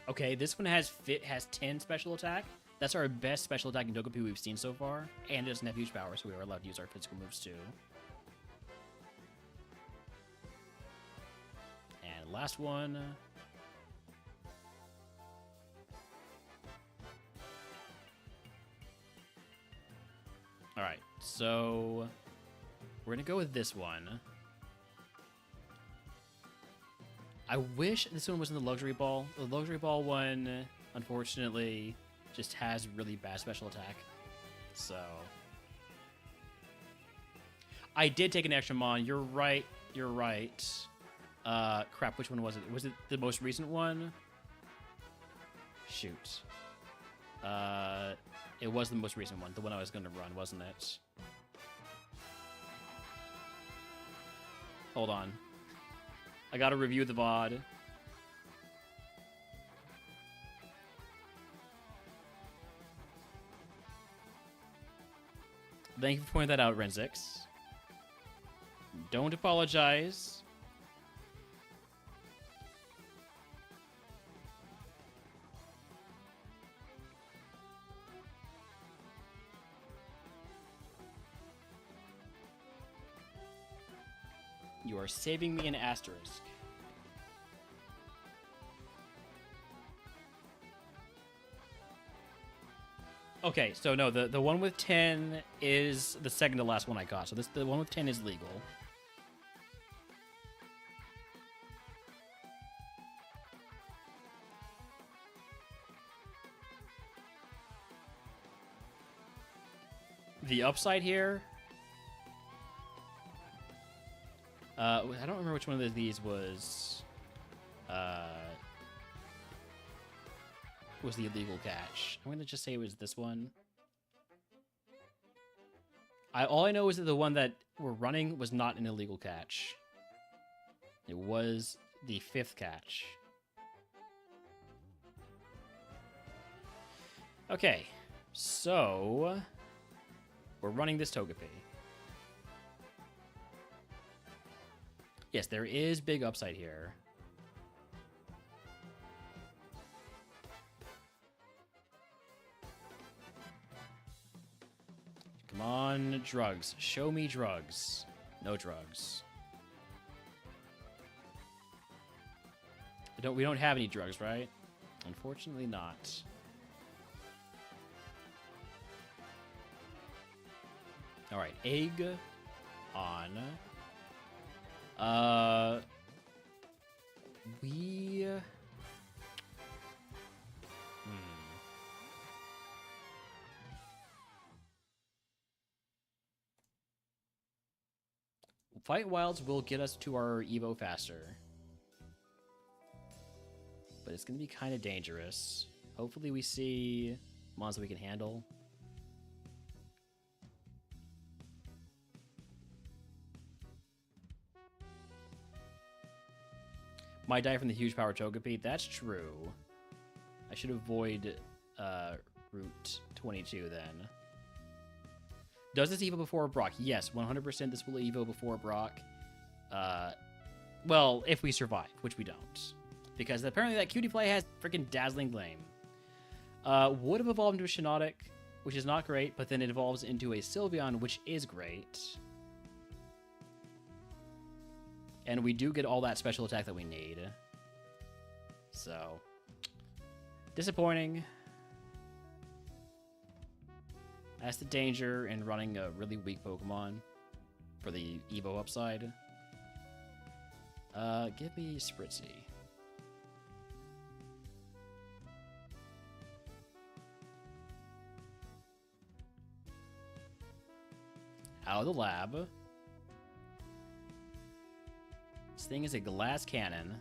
Okay, this one has 10 special attack. That's our best special attack in Togepi we've seen so far. And it doesn't have huge power, so we are allowed to use our physical moves too. And last one. Alright, so we're going to go with this one. I wish this one was in the Luxury Ball. The Luxury Ball one, unfortunately, just has really bad special attack. So I did take an extra mon. You're right. You're right. Crap, which one was it? Was it the most recent one? Shoot. It was the most recent one. The one I was going to run, wasn't it? Hold on. I gotta review the VOD. Thank you for pointing that out, Renzix. Don't apologize. You are saving me an asterisk. Okay, so no, the one with 10 is the second to last one I got. So the one with 10 is legal. The upside here. I don't remember which one of these was the illegal catch. I'm gonna just say it was this one. All I know is that the one that we're running was not an illegal catch. It was the 5th catch. Okay, so we're running this Togepi. Yes, there is big upside here. Come on, drugs. Show me drugs. No drugs. We don't have any drugs, right? Unfortunately not. All right, egg on. Fight Wilds will get us to our Evo faster. But it's going to be kind of dangerous. Hopefully we see mons that we can handle. Might die from the huge power Togepi. That's true. I should avoid Route 22 then. Does this Evo before Brock? Yes, 100% this will Evo before Brock. Well, if we survive, which we don't. Because apparently that Cutie Fly has freaking Dazzling Gleam. Would have evolved into a Shiinotic, which is not great, but then it evolves into a Sylveon, which is great. And we do get all that special attack that we need. So, disappointing. That's the danger in running a really weak Pokemon for the Evo upside. Give me Spritzy. Out of the lab. This thing is a glass cannon.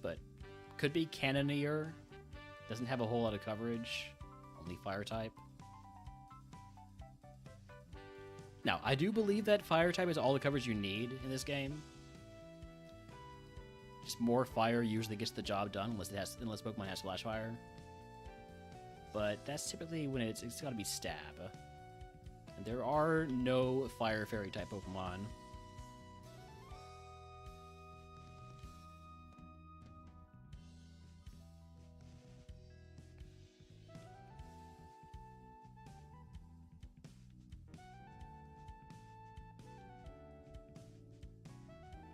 But could be Cannonier. Doesn't have a whole lot of coverage. Only fire type. Now, I do believe that fire type is all the coverage you need in this game. Just more fire usually gets the job done unless Pokemon has Flash Fire. But that's typically when it's got to be Stab. And there are no Fire Fairy type Pokemon.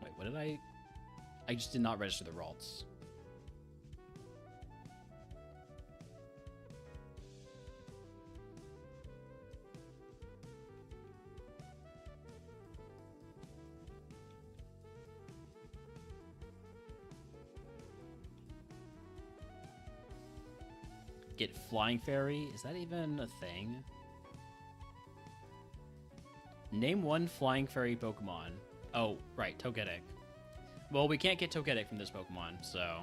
Wait, what did I just did not register the Ralts. Get Flying Fairy? Is that even a thing? Name one Flying Fairy Pokemon. Oh, right, Togetic. Well, we can't get Togetic from this Pokemon, so...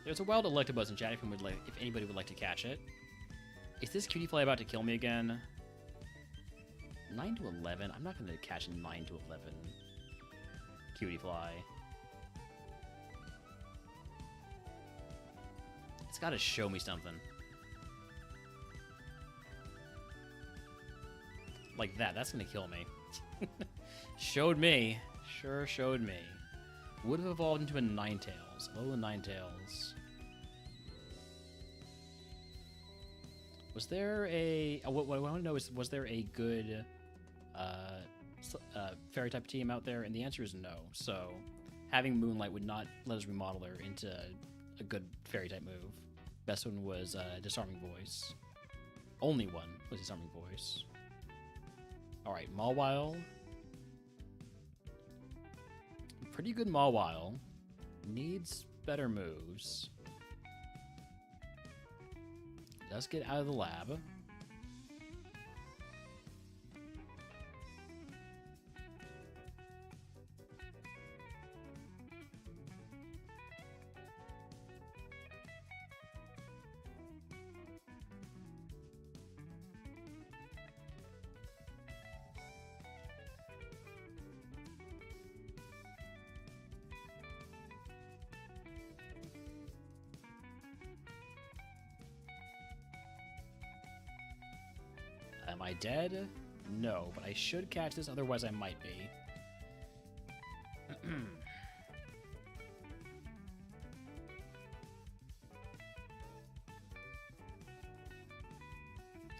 There's a wild Electabuzz in chat if anybody would like to catch it. Is this Cutie Fly about to kill me again? 9 to 11? I'm not going to catch 9 to 11. Cutie Fly. It's got to show me something. Like that. That's going to kill me. Showed me. Sure showed me. Would have evolved into a Ninetales. Oh, a Ninetales. Was there a... what I want to know is, was there a good fairy type team out there? And the answer is no. So having Moonlight would not let us remodel her into a good fairy type move. Best one was Disarming Voice. Only one was Disarming Voice. Alright, Mawile. Pretty good Mawile. Needs better moves. Does get out of the lab. Am I dead? No, but I should catch this, otherwise I might be.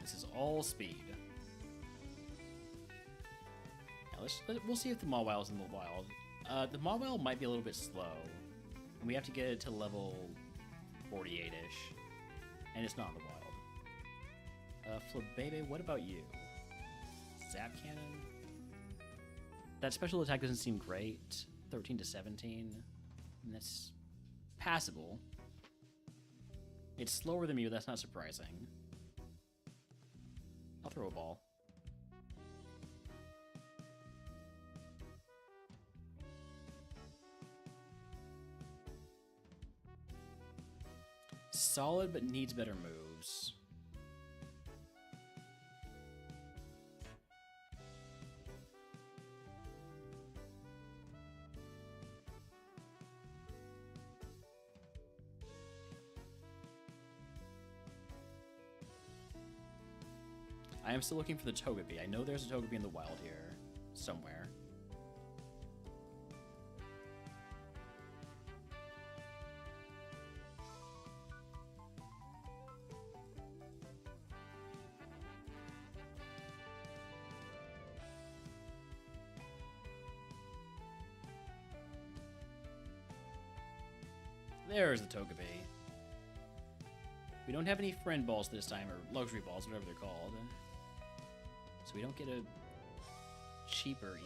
This is all speed. Now we'll see if the Mawile is in the wild. The Mawile might be a little bit slow, and we have to get it to level 48-ish, and it's not in the wild. Flabebe, what about you? Zap Cannon. That special attack doesn't seem great. 13 to 17. And that's passable. It's slower than me, but that's not surprising. I'll throw a ball. Solid, but needs better moves. I am still looking for the Togepi. I know there's a Togepi in the wild here, somewhere. There's the Togepi. We don't have any friend balls this time, or luxury balls, whatever they're called. So we don't get a cheaper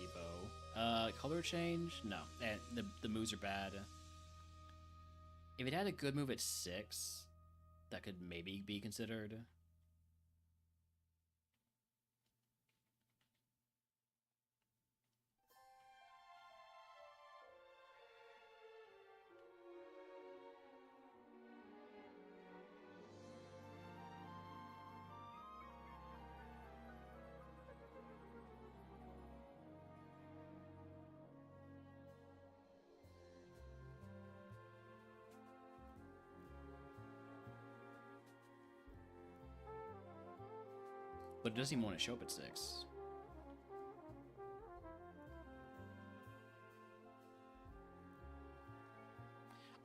Evo. Color change? No. And the moves are bad. If it had a good move at 6, that could maybe be considered. But it doesn't even want to show up at 6.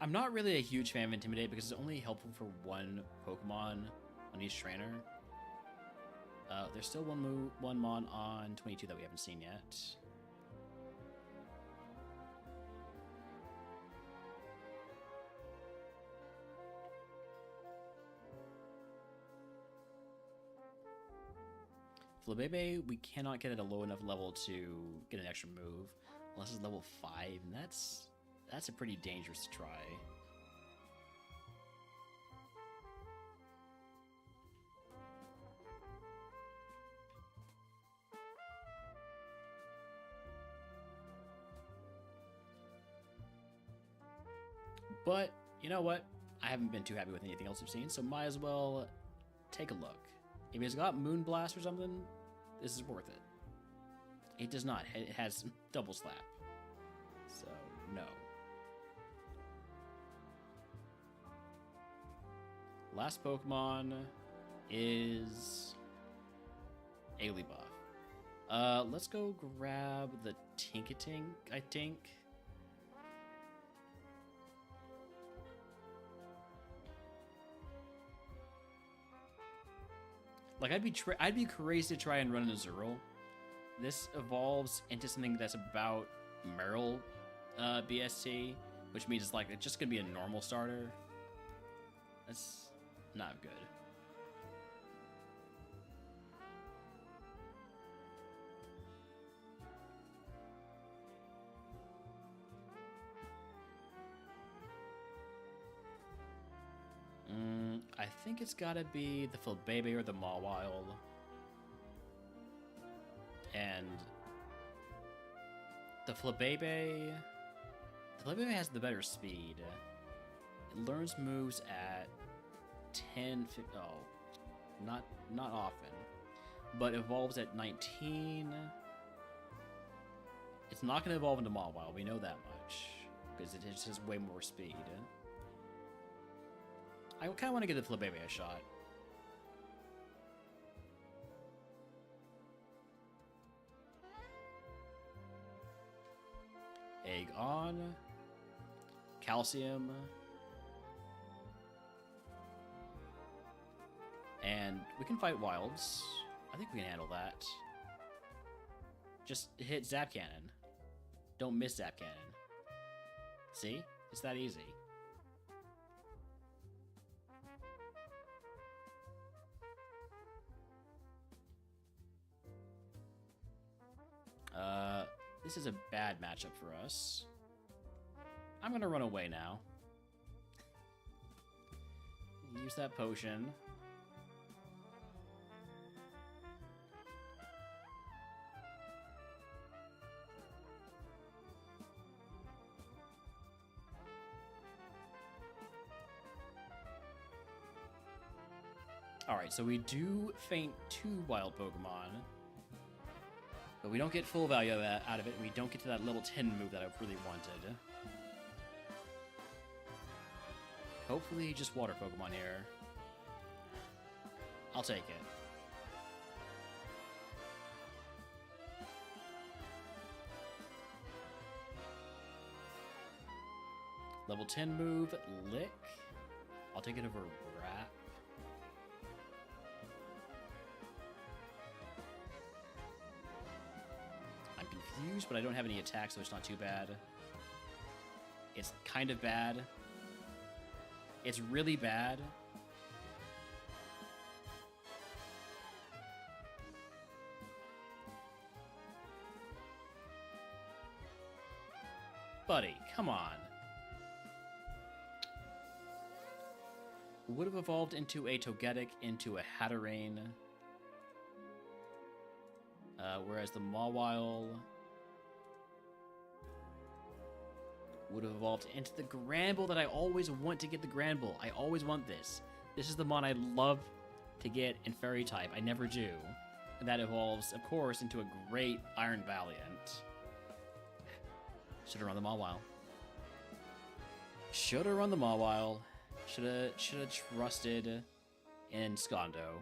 I'm not really a huge fan of Intimidate because it's only helpful for one Pokemon on each trainer. There's still one Mon on 22 that we haven't seen yet. Flabebe, we cannot get at a low enough level to get an extra move, unless it's level 5, and that's a pretty dangerous try. But, you know what? I haven't been too happy with anything else I've seen, so might as well take a look. If it's got Moonblast or something, this is worth it. It does not. It has Double Slap. So, no. Last Pokemon is Alibuff. Let's go grab the Tinkatink, I think. Like, I'd be crazy to try and run a Zerl. This evolves into something that's about Meryl BST, which means it's like it's just gonna be a normal starter. That's not good. I think it's gotta be the Flabebe or the Mawile. And the Flabebe has the better speed. It learns moves at 10, 15, not often, but evolves at 19. It's not going to evolve into Mawile, we know that much, because it just has way more speed. I kind of want to give the Flabebe a shot. Egg on. Calcium. And we can fight wilds. I think we can handle that. Just hit Zap Cannon. Don't miss Zap Cannon. See? It's that easy. This is a bad matchup for us. I'm gonna run away now. Use that potion. Alright, so we do faint 2 wild Pokemon. But we don't get full value out of it. We don't get to that level 10 move that I really wanted. Hopefully just water Pokemon here. I'll take it. Level 10 move, Lick. I'll take it over Wrap. I'm confused, but I don't have any attacks, so it's not too bad. It's kind of bad. It's really bad. Buddy, come on. Would have evolved into a Togetic, into a Hatterene. Whereas the Mawile would have evolved into the Granbull that I always want to get the Granbull. I always want this. This is the mon I love to get in Fairy type. I never do. And that evolves, of course, into a great Iron Valiant. Should have run the Mawile. Should have run the Mawile. Should have trusted in Skondo.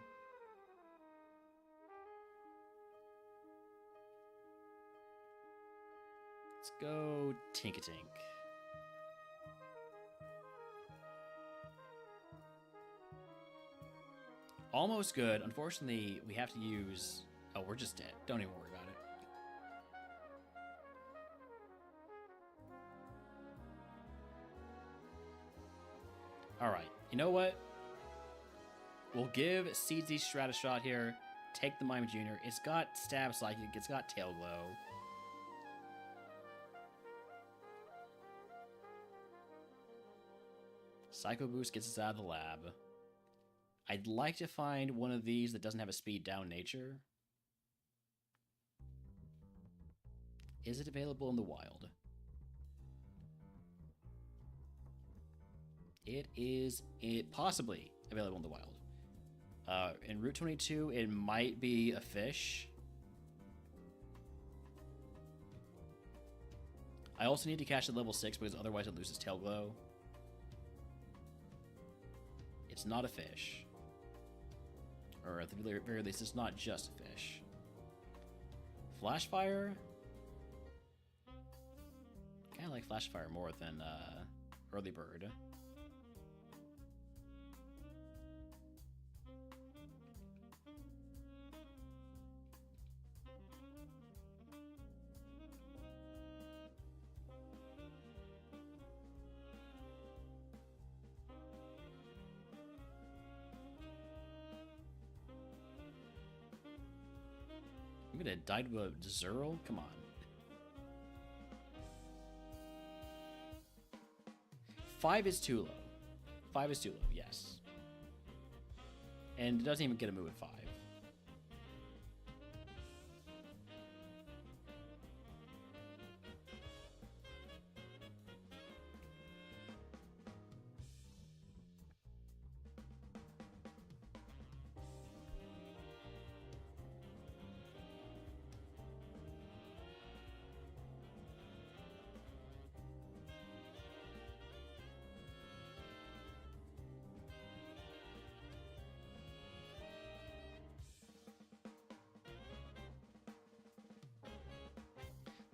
Let's go Tinkatink. Almost good. Unfortunately, we have to use... Oh, we're just dead. Don't even worry about it. Alright, you know what? We'll give Seedsy Strat a shot here. Take the Mime Jr. It's got Stab Psychic. It's got Tail Glow. Psycho Boost gets us out of the lab. I'd like to find one of these that doesn't have a speed down nature. Is it available in the wild? It is possibly available in the wild. In Route 22, it might be a fish. I also need to catch at level 6 because otherwise it loses Tail Glow. It's not a fish. Or at the very least, it's not just a fish. Flashfire? I kind of like Flashfire more than Early Bird. I'm gonna die to a Zerl? Come on. 5 is too low. 5 is too low, yes. And it doesn't even get a move at 5.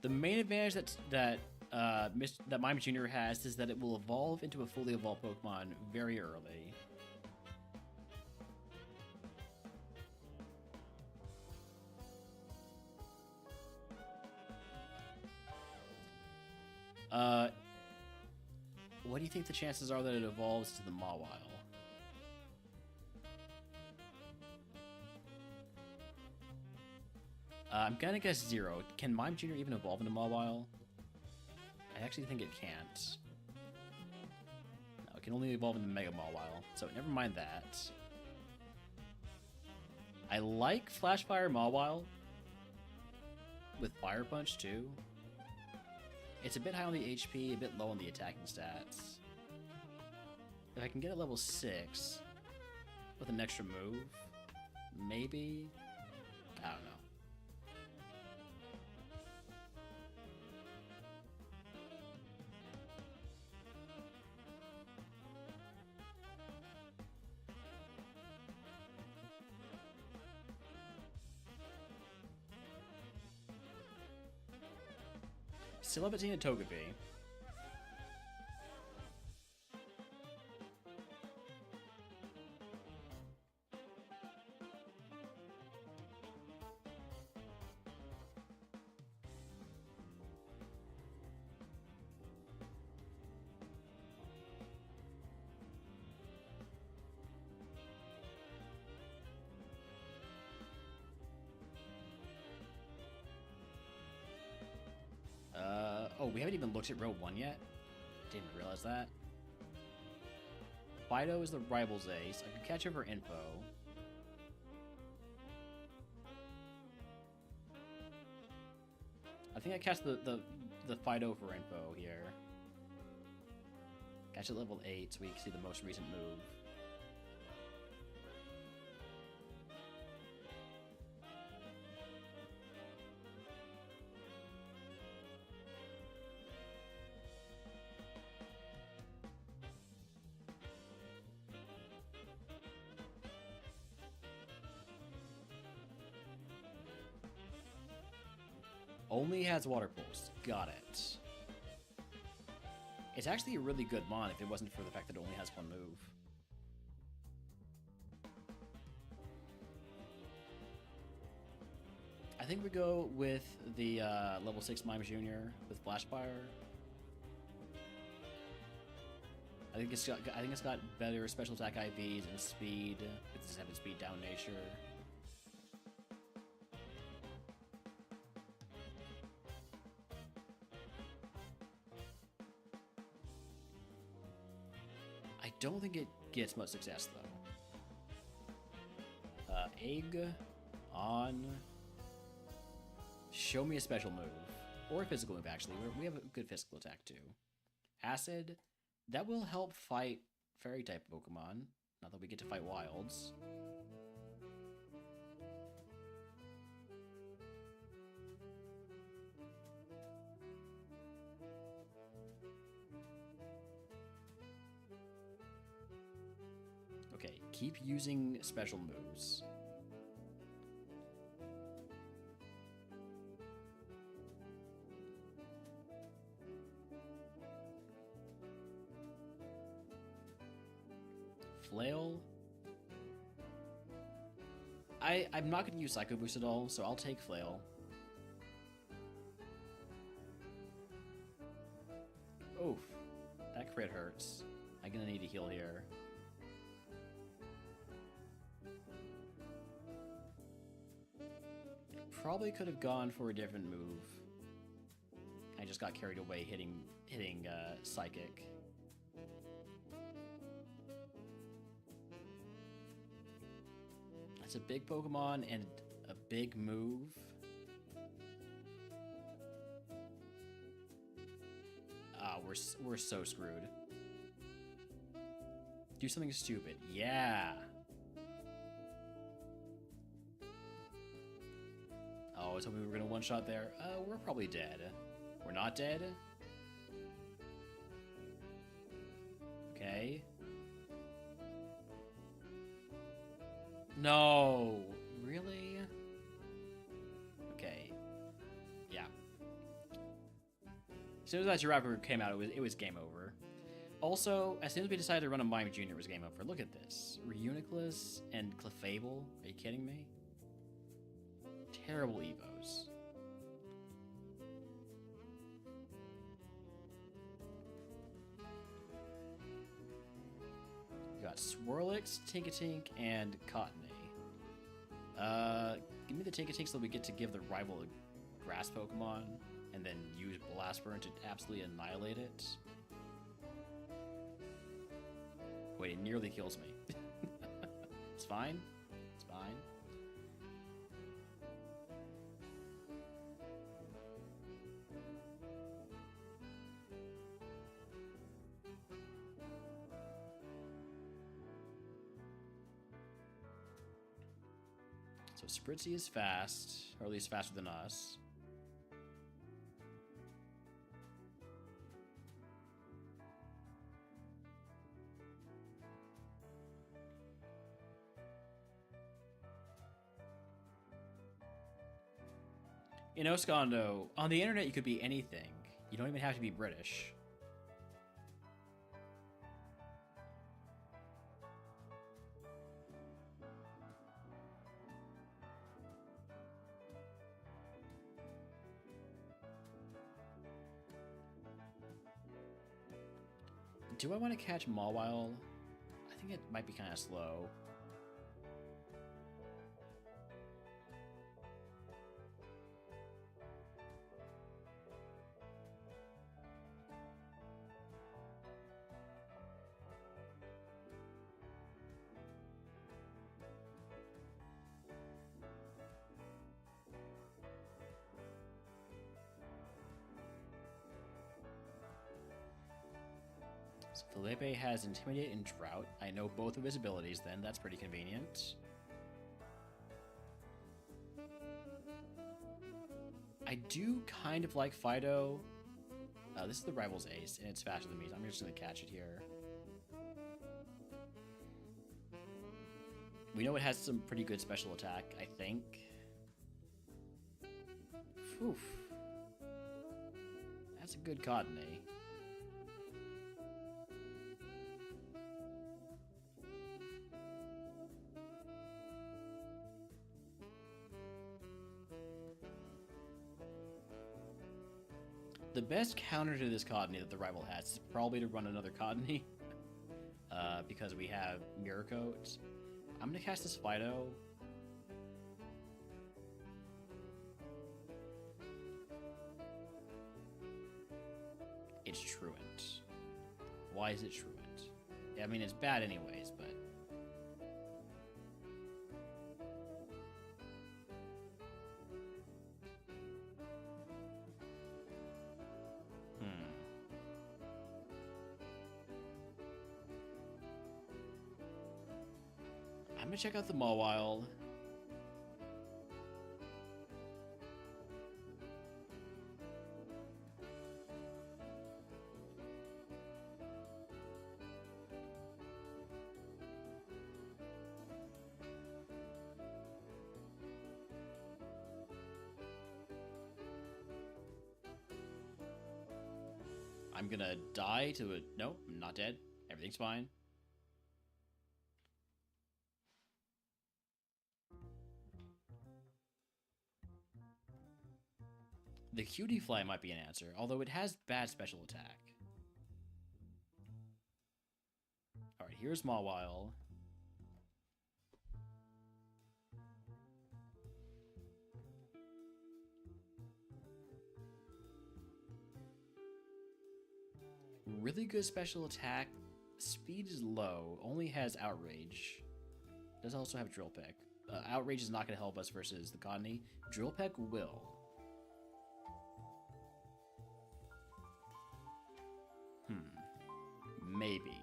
The main advantage that Mime Jr. has is that it will evolve into a fully evolved Pokemon very early. What do you think the chances are that it evolves to the Mawile? I'm gonna guess 0. Can Mime Jr. even evolve into Mawile? I actually think it can't. No, it can only evolve into Mega Mawile, so never mind that. I like Flash Fire Mawile with Fire Punch too. It's a bit high on the HP, a bit low on the attacking stats. If I can get a level 6 with an extra move, maybe? I don't know. Still haven't seen a Togepi. Oh, we haven't even looked at Rogue One yet? Didn't realize that. Fido is the rival's ace. I can catch over info. I think I catch the Fido for info here. Catch at level 8 so we can see the most recent move. Only has Water Pulse. Got it. It's actually a really good mon if it wasn't for the fact that it only has one move. I think we go with the level 6 Mime Jr. with Flash Fire. I think it's got better special attack IVs and speed. It's 7 speed down nature. I don't think it gets much success though. Egg on. Show me a special move. Or a physical move, actually. We have a good physical attack too. Acid. That will help fight fairy type Pokemon. Not that we get to fight wilds. Okay, keep using special moves. Flail. I'm not going to use Psycho Boost at all, so I'll take Flail. Oof. That crit hurts. I'm going to need to heal here. Probably could have gone for a different move. I just got carried away hitting Psychic. That's a big Pokemon and a big move. Ah, we're so screwed. Do something stupid. Yeah. Oh, I was hoping we were gonna one-shot there. We're probably dead. We're not dead? Okay. No! Really? Okay. Yeah. As soon as that Giraffe came out, it was game over. Also, as soon as we decided to run a Mime Jr., it was game over. Look at this. Reuniclus and Clefable? Are you kidding me? Terrible Evos. We got Swirlix, Tinkatink, and Cottony. Give me the take it takes that we get to give the rival a grass Pokemon and then use Blast Burn to absolutely annihilate it. Wait, it nearly kills me. It's fine. It's fine. So Spritzy is fast, or at least faster than us. In Oskondo, on the internet you could be anything. You don't even have to be British. Do I want to catch Mawile? I think it might be kind of slow. So Felipe has Intimidate and Drought. I know both of his abilities then. That's pretty convenient. I do kind of like Fido. This is the rival's ace, and it's faster than me, so I'm just going to catch it here. We know it has some pretty good special attack, I think. Oof. That's a good Cottonee. The best counter to this Cottonee that the rival has is probably to run another Cottonee. Because we have Mirror Coat. I'm going to cast this Fido. It's Truant. Why is it Truant? I mean, it's bad anyways, but... I'm gonna check out the Mawile. I'm gonna die to it. Nope, I'm not dead. Everything's fine. The Cutie Fly might be an answer, although it has bad special attack. Alright, here's Mawile. Really good special attack. Speed is low, only has Outrage. Does also have Drill Peck. Outrage is not going to help us versus the Cottonee. Drill Peck will. Maybe.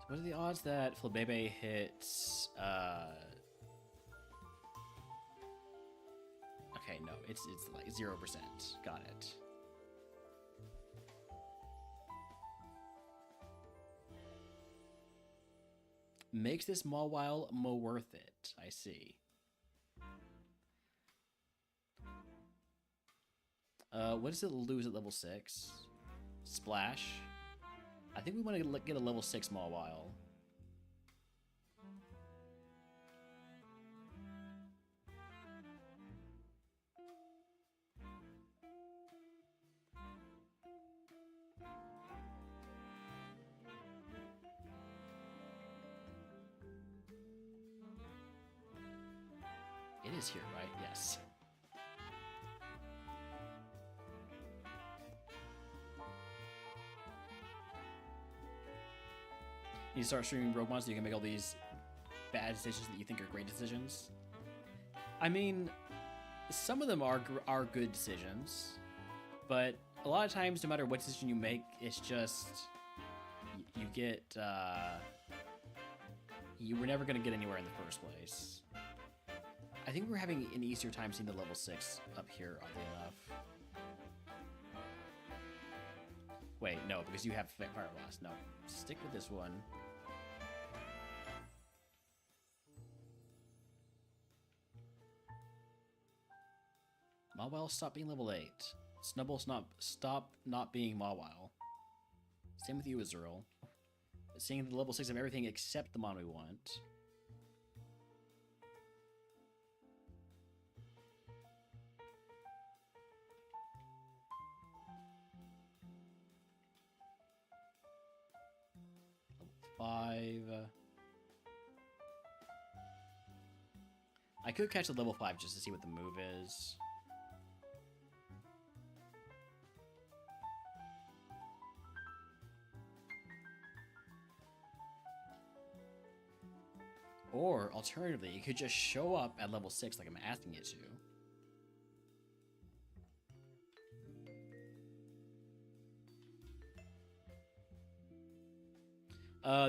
So what are the odds that Flabebe hits, okay, no, it's like 0%. Got it. Makes this Mawile more worth it, I see. What does it lose at level 6? Splash. I think we want to get a level 6 Mawile. is here, right? Yes. You start streaming RogueMon so you can make all these bad decisions that you think are great decisions. I mean, some of them are good decisions, but a lot of times, no matter what decision you make, it's just you get you were never gonna get anywhere in the first place. I think we're having an easier time seeing the level 6 up here, oddly enough. Wait, no, because you have Fire Blast. No, stick with this one. Mawile, stop being level 8. Snubble, stop not being Mawile. Same with you, Azurill. Seeing the level 6 of everything except the Mon we want. Level 5. I could catch the level 5 just to see what the move is. Or, alternatively, it could just show up at level 6 like I'm asking it to.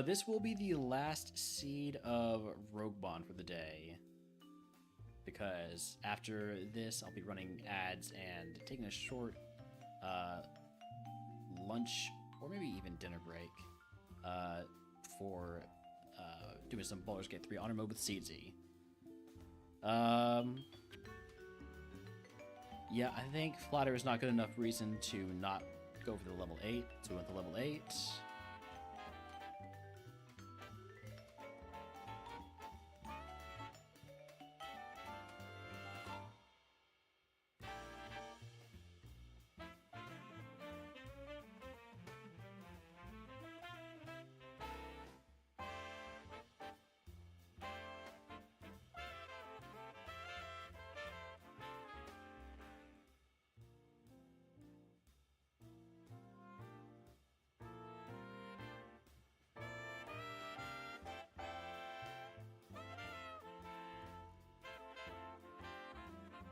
This will be the last seed of RogueMon for the day. Because after this, I'll be running ads and taking a short lunch, or maybe even dinner break, for doing some Baldur's Gate 3 Honor Mode with CZ. Yeah, I think Flatter is not good enough reason to not go for the level 8, so we went to level 8.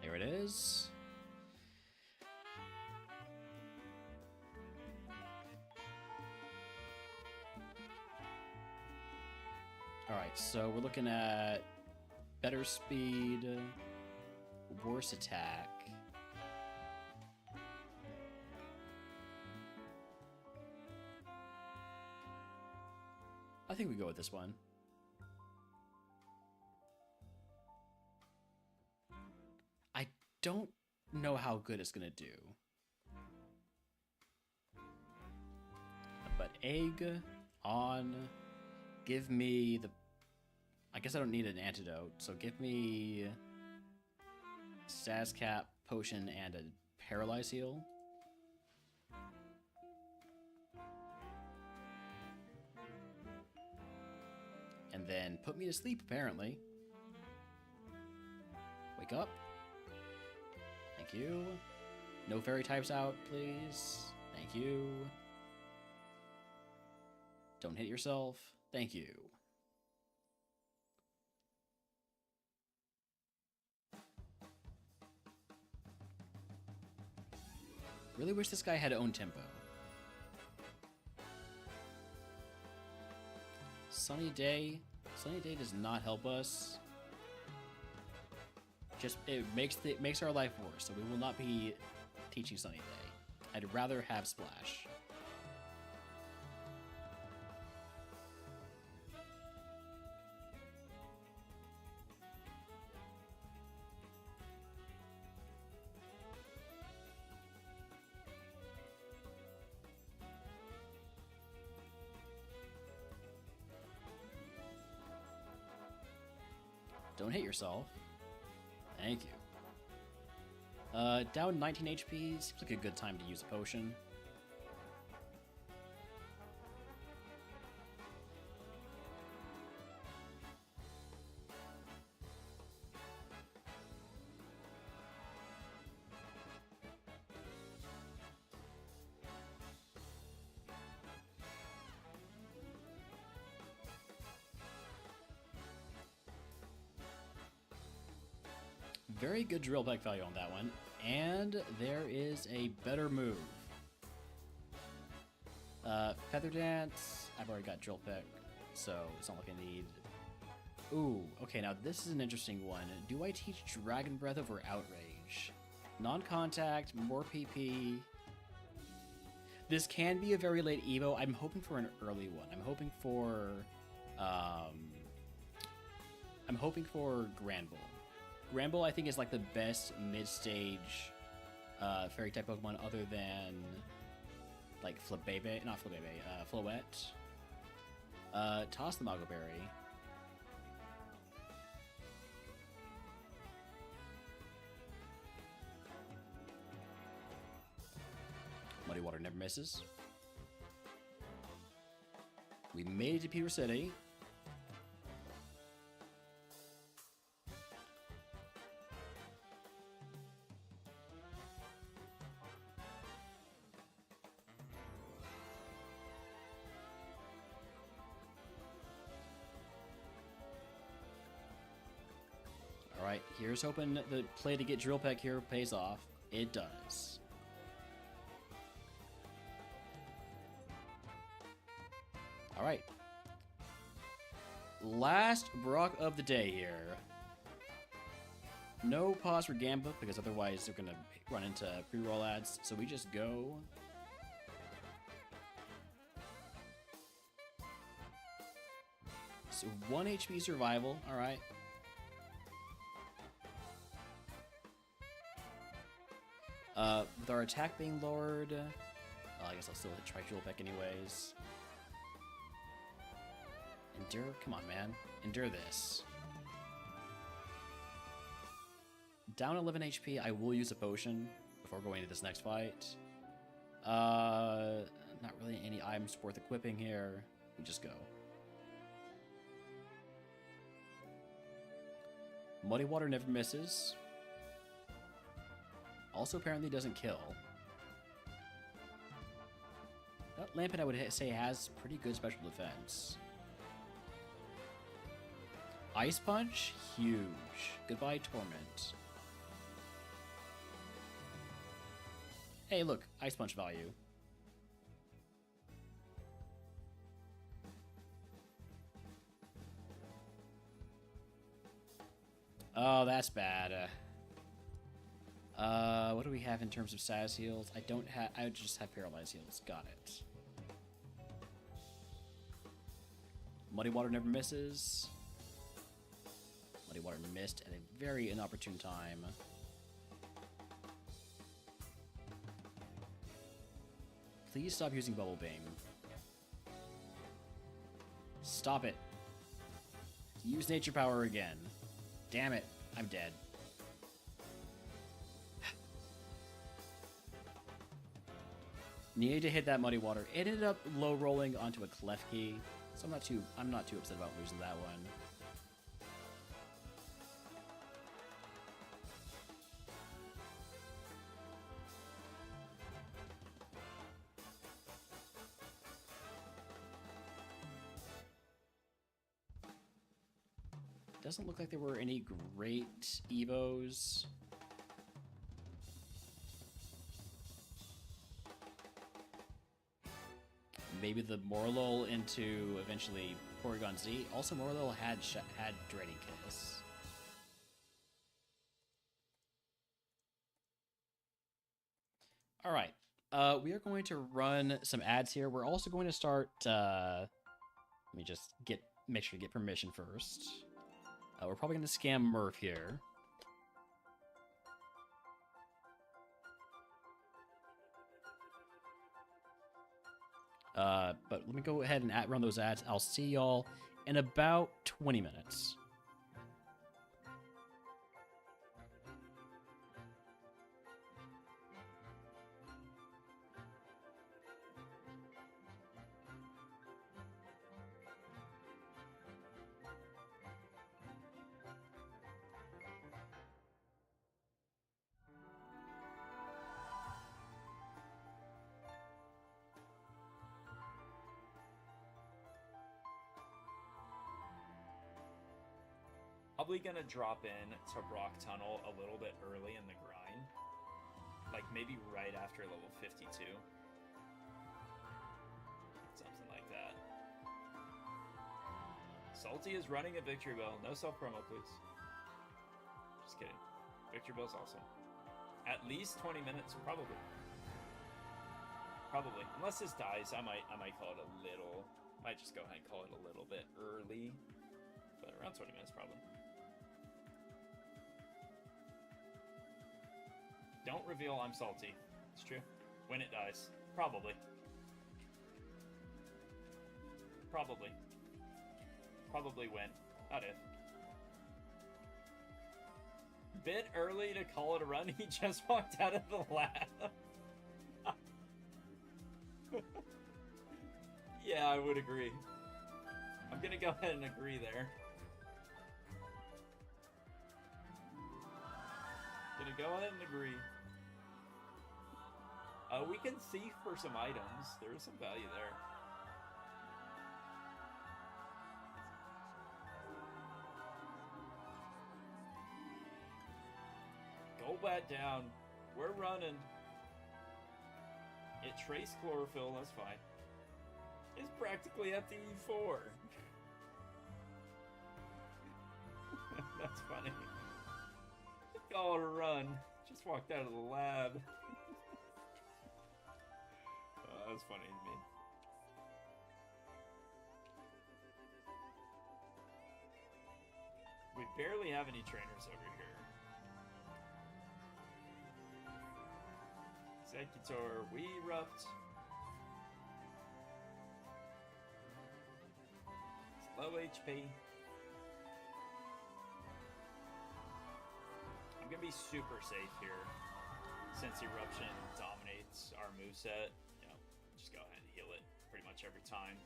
There it is. Alright, so we're looking at better speed, worse attack. I think we go with this one. I don't know how good it's gonna do. But egg on, give me the... I guess I don't need an antidote, so give me Sazcap, potion, and a paralyze heal. And then put me to sleep, apparently. Wake up. Thank you. No fairy types out, please. Thank you. Don't hit yourself. Thank you. Really wish this guy had own tempo. Sunny Day. Sunny Day does not help us. Just it makes our life worse, so we will not be teaching Sunny Day. I'd rather have Splash. Don't hit yourself. Thank you. Down 19 HP. Seems like a good time to use a potion. Very good drill peck value on that one. And there is a better move. Feather Dance. I've already got drill peck, so it's not like I need. Ooh, okay, now this is an interesting one. Do I teach Dragon Breath over Outrage? Non-contact, more PP. This can be a very late Evo. I'm hoping for an early one. I'm hoping for Granbull. Granbull, I think, is like the best mid-stage fairy type Pokemon other than like Flabebe, not Flabebe, Floette. Toss the Mago Berry. Muddy Water never misses. We made it to Pewter City. Alright, here's hoping the play to get Drill Peck here pays off. It does. Alright. Last Brock of the day here. No pause for Gambit, because otherwise they're going to run into pre-roll ads, so we just go. So 1 HP survival, alright. With our attack being lowered, I guess I'll still hit Tri-Jewel Peck anyways. Endure? Come on, man. Endure this. Down 11 HP, I will use a potion before going into this next fight. Not really any items worth equipping here. We just go. Muddy Water never misses. Also apparently doesn't kill. That Lampent, I would say, has pretty good special defense. Ice Punch? Huge. Goodbye, Torment. Hey, look. Ice Punch value. Oh, that's bad. What do we have in terms of status heals? I don't have. I just have paralyzed heals. Got it. Muddy Water never misses. Muddy Water missed at a very inopportune time. Please stop using Bubble Beam. Stop it. Use Nature Power again. Damn it. I'm dead. Needed to hit that Muddy Water. It ended up low rolling onto a Klefki, so I'm not too upset about losing that one. Doesn't look like there were any great Evos. Maybe the Morlul into eventually Porygon Z. Also, Morlul had Dreading Kiss. All right, we are going to run some ads here. We're also going to start. Let me just make sure to get permission first. We're probably going to scam Murph here. But let me go ahead and run those ads. I'll see y'all in about 20 minutes. probably gonna drop in to Rock Tunnel a little bit early in the grind. Like maybe right after level 52. Something like that. Salty is running a Victory Bell. No self-promo, please. Just kidding. Victory Bell's awesome. At least 20 minutes, probably. Probably. Unless this dies, I might call it a little. Might just go ahead and call it a little bit early. But around 20 minutes, probably. Don't reveal I'm salty. It's true. When it dies. Probably. Probably. Probably when. Not if. Bit early to call it a run. He just walked out of the lab. Yeah, I would agree. I'm gonna go ahead and agree there. Gonna go ahead and agree. We can thief for some items. There is some value there. Go back down. We're running. It traced chlorophyll, that's fine. It's practically at the E4. That's funny. Call it a run. Just walked out of the lab. That was funny to me. We barely have any trainers over here. Executor, we erupt. It's low HP. I'm gonna be super safe here. Since Eruption dominates our moveset, you know, just go ahead and heal it pretty much every time.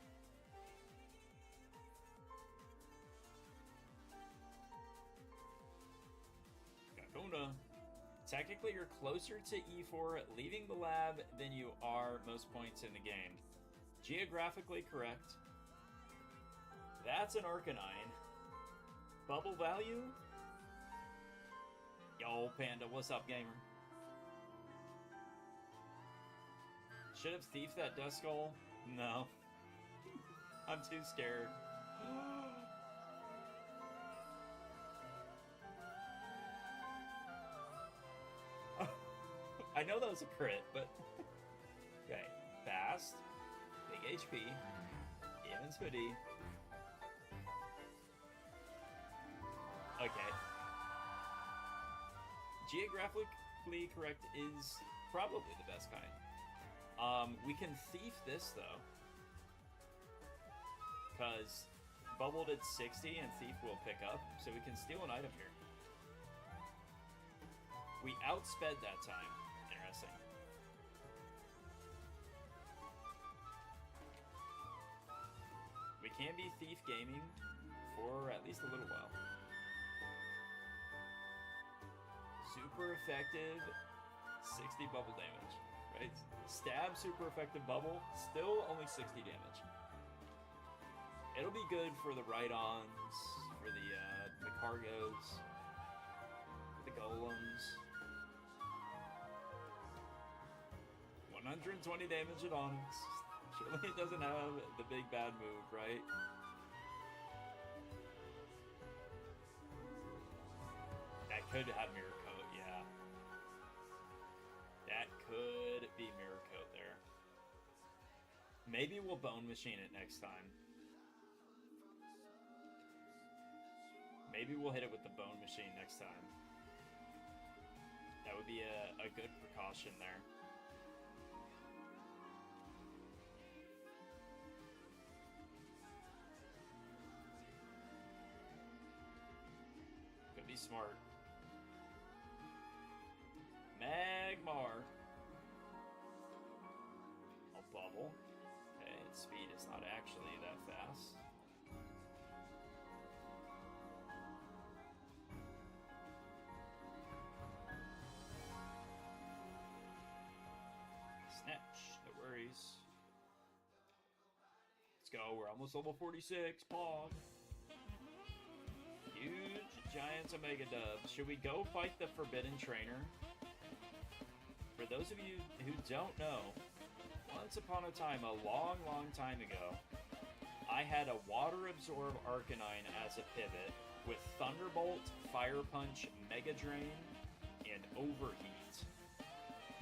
Kakuna. Technically, you're closer to E4 leaving the lab than you are most points in the game. Geographically correct. That's an Arcanine. Bubble value? Yo, Panda, what's up, gamer? Should have thiefed that Dust Skull? No. I'm too scared. I know that was a crit, but... Okay. Fast. Big HP. Even speedy. Okay. Geographically correct is probably the best kind. We can thief this, though. Because Bubble did 60 and Thief will pick up, so we can steal an item here. We outsped that time. Interesting. We can be Thief gaming for at least a little while. Super effective, 60 bubble damage, right? Stab, super effective bubble, still only 60 damage. It'll be good for the Rhydons, for the Cargos, for the Golems. 120 damage at Onyx. Surely it doesn't have the big bad move, right? That could have Mirror Coat, yeah. That could be Mirror Coat there. Maybe we'll Bone Machine it next time. Maybe we'll hit it with the Bone Machine next time. That would be a good precaution there. Could be smart. Magmar. A bubble. Okay, its speed is not actually that fast. Snatch, no worries. Let's go, we're almost level 46, Pog. Huge Giants Omega Dub. Should we go fight the Forbidden Trainer? For those of you who don't know, once upon a time, a long, long time ago, I had a Water Absorb Arcanine as a pivot with Thunderbolt, Fire Punch, Mega Drain, and Overheat.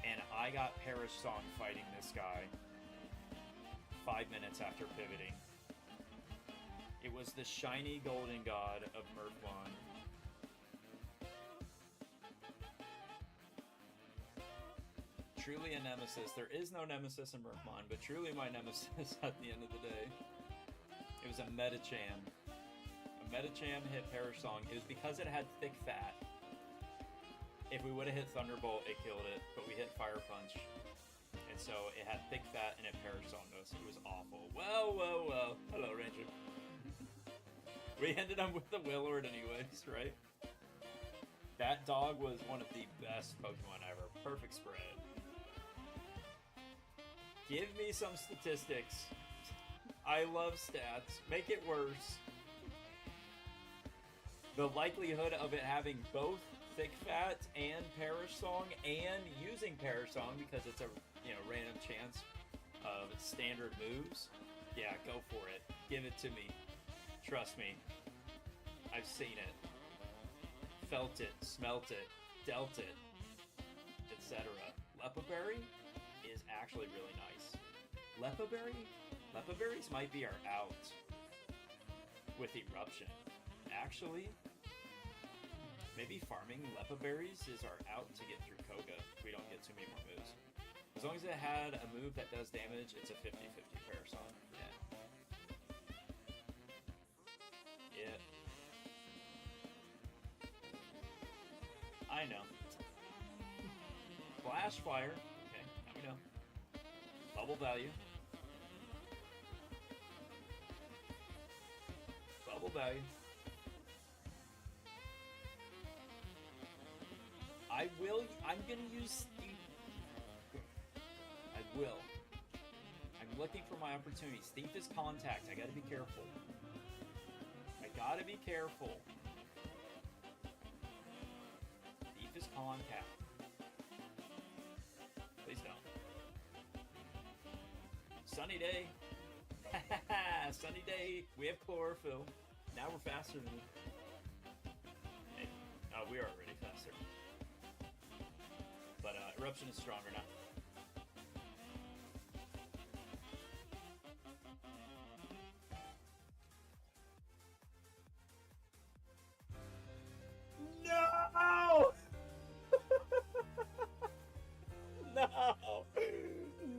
And I got Perish Song fighting this guy 5 minutes after pivoting. It was the shiny golden god of Murphlon. Truly a nemesis. There is no nemesis in Murphlon, but truly my nemesis at the end of the day. It was a Metacham. A Metacham hit Perish Song. It was because it had thick fat. If we would have hit Thunderbolt, it killed it, but we hit Fire Punch. And so it had thick fat and it Perish Songed us. It was awful. Well, well, well. Hello, Ranger. We ended up with the Willard anyways, right? That dog was one of the best Pokemon ever. Perfect spread. Give me some statistics. I love stats. Make it worse. The likelihood of it having both thick fat and Perish Song and using Perish Song because it's a random chance of standard moves. Yeah, go for it. Give it to me. Trust me. I've seen it. Felt it, smelt it, dealt it, etc. Lepaberry is actually really nice. Lepaberries might be our out with Eruption. Actually, maybe farming Lepaberries is our out to get through Koga if we don't get too many more moves. As long as it had a move that does damage, it's a 50-50 Parasol. Yeah. Yeah. I know. Flash Fire. Okay, now we know. Bubble value. Bubble value. I'm gonna use Steve. I will. I'm looking for my opportunity. Steve is contact. I gotta be careful. I gotta be careful. Steve is contact. Please don't. Sunny day. Sunny day. We have chlorophyll. Now we're faster than. Hey. Oh, we are already faster. But Eruption is stronger now. No! No!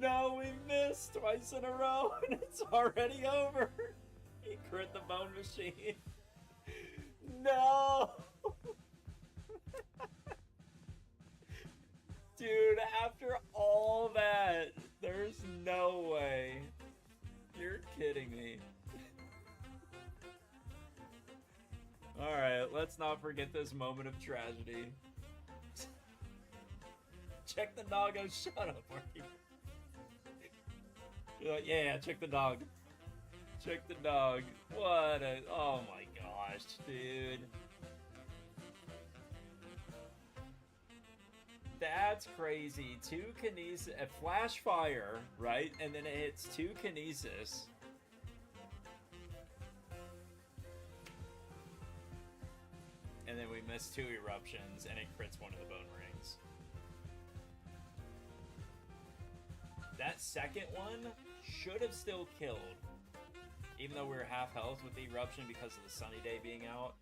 No, we missed twice in a row and it's already over. He crit the Bone Machine. No! Dude, after all that, there's no way. You're kidding me. Alright, let's not forget this moment of tragedy. Check the dog. Oh, shut up, Marky. You're like, yeah, check the dog. Check the dog. What a... Oh my gosh, dude. That's crazy. 2 Kinesis... A Flash Fire, right? And then it hits 2 Kinesis. And then we miss 2 Eruptions, and it crits one of the Bone Rings. That second one should have still killed. Even though we were half health with the Eruption because of the Sunny Day being out.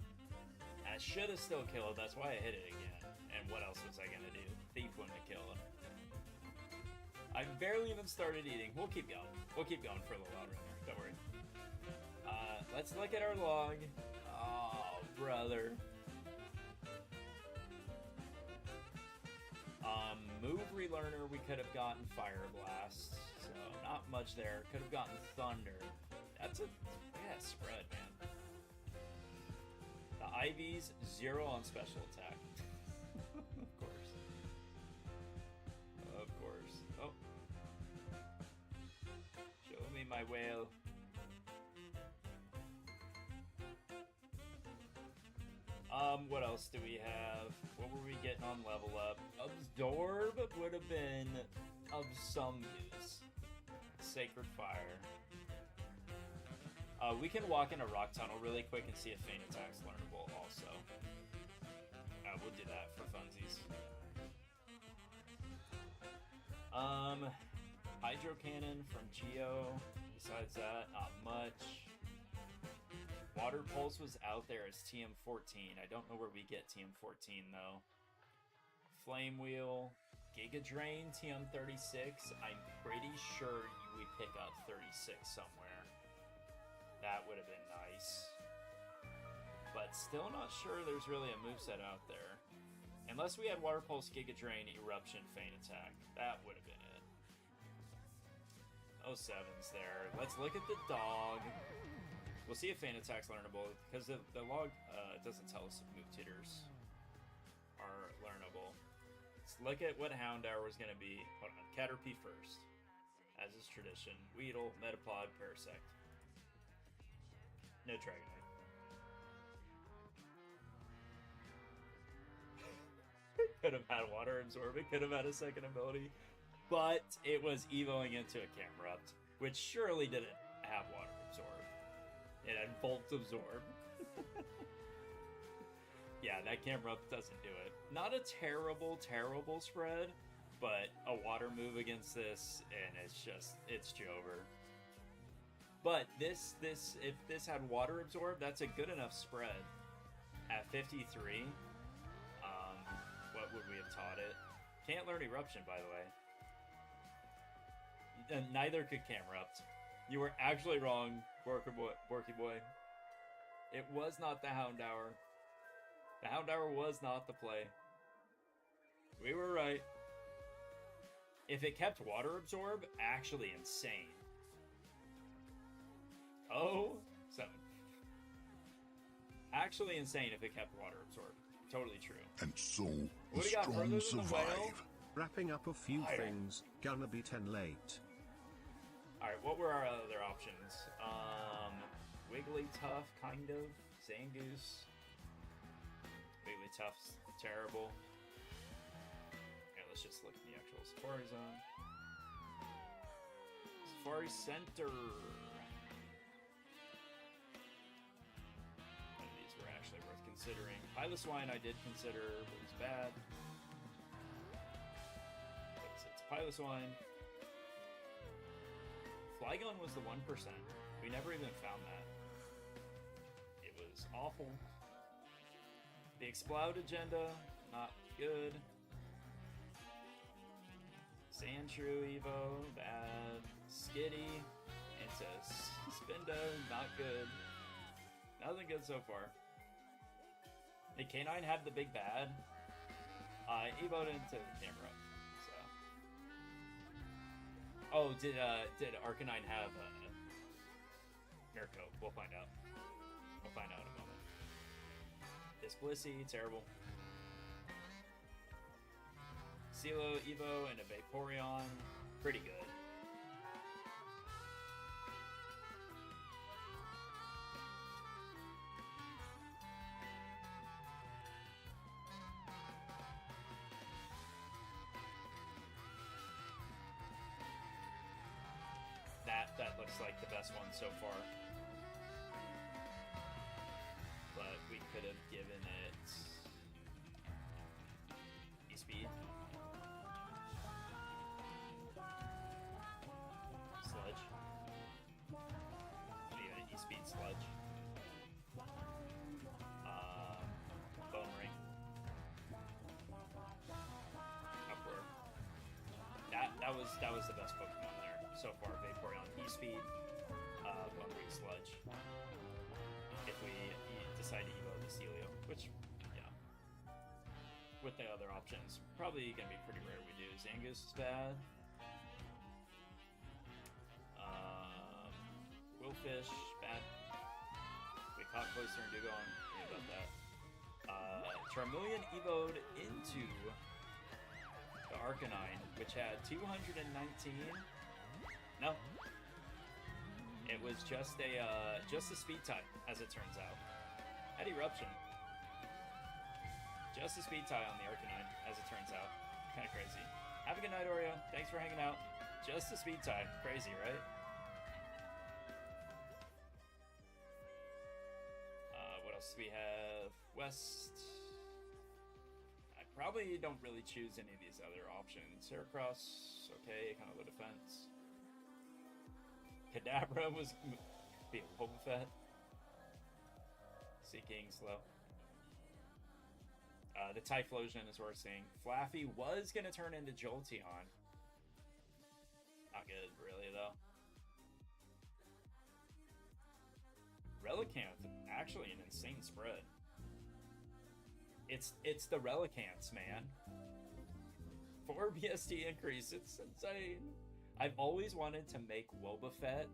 I should have still killed, that's why I hit it again. And what else was I gonna do? Thief wouldn't have killed. I barely even started eating. We'll keep going. We'll keep going for a little while, Runner. Don't worry. Let's look at our log. Oh, brother. Move Relearner, we could have gotten Fire Blast, so not much there. Could have gotten Thunder. That's a spread, man. The Ivies, 0 on special attack. Of course. Of course. Oh. Show me my whale. What else do we have? What were we getting on level up? Absorb would have been of some use. Sacred Fire. We can walk in a rock tunnel really quick and see if Feint Attack's learnable also. We'll do that for funsies. Hydro Cannon from Geo. Besides that, not much. Water Pulse was out there as TM14. I don't know where we get TM14 though. Flame Wheel. Giga Drain TM36. I'm pretty sure we pick up 36 somewhere. That would have been nice. But still not sure there's really a moveset out there. Unless we had Water Pulse, Giga Drain, Eruption, Feint Attack. That would have been it. 07's there. Let's look at the dog. We'll see if Feint Attack's learnable, because the log doesn't tell us if move titters are learnable. Let's look at what Houndour was going to be. Hold on. Caterpie first. As is tradition. Weedle, Metapod, Parasect. No Dragonite. Could have had Water Absorb. It could have had a second ability. But it was evoing into a Camerupt, which surely didn't have Water Absorb. It had Volt Absorb. Yeah, that Camerupt doesn't do it. Not a terrible, terrible spread, but a water move against this, and it's Jover. But if this had Water Absorb, that's a good enough spread. At 53, what would we have taught it? Can't learn Eruption, by the way. And neither could Camerupt. You were actually wrong, Borky Boy. It was not the Houndour. The Houndour was not the play. We were right. If it kept Water Absorb, actually insane. Oh, 7. Actually insane if it kept Water Absorb. Totally true. And so, what the do you got further strong than the survive. whale? Wrapping up a few Fire. things, gonna be 10 late. Alright, what were our other options? Wigglytuff, kind of. Zangoose. Wigglytuff's terrible. Okay, let's just look at the actual Safari Zone. Safari Center. None of these were actually worth considering. Piloswine I did consider, but it was bad. What is it? It's Piloswine. Flygon was the 1%. We never even found that. It was awful. The Explode Agenda, not good. Sandshrew Evo, bad. Skitty into Spindo, not good. Nothing good so far. The Canine had the big bad. Evoed into Camera. So. Oh, did Arcanine have Mirko? We'll find out. We'll find out in a moment. This Blissey, terrible. Silo, Evo, and a Vaporeon, pretty good. That looks like the best one so far. But we could have given it E-Speed. Sludge. Even an E-Speed Sludge. Bone Ring. Upward. That was the best Pokemon there so far. Vaporeon, E-Speed, Bone Ring, Sludge. If we decide to evo the Celio, which, yeah, with the other options, probably gonna be pretty rare we do. Zangoose is bad. Willfish, bad. We caught Cloyster and Dugong. Think about that. Charmeleon evoed into the Arcanine, which had 219. No. It was just a speed type, as it turns out. Had Eruption. Just a speed tie on the Arcanine, as it turns out. Kind of crazy. Have a good night, Oreo. Thanks for hanging out. Just a speed tie. Crazy, right? What else do we have? West. I probably don't really choose any of these other options. Heracross, okay, kind of low defense. Kadabra was be a Wobbuffet. Seeking slow. The Typhlosion is worth seeing. Flaffy was going to turn into Jolteon. Not good, really, though. Relicanth, actually an insane spread. It's the Relicanths, man. 4 BST increase, it's insane. I've always wanted to make Wobbuffet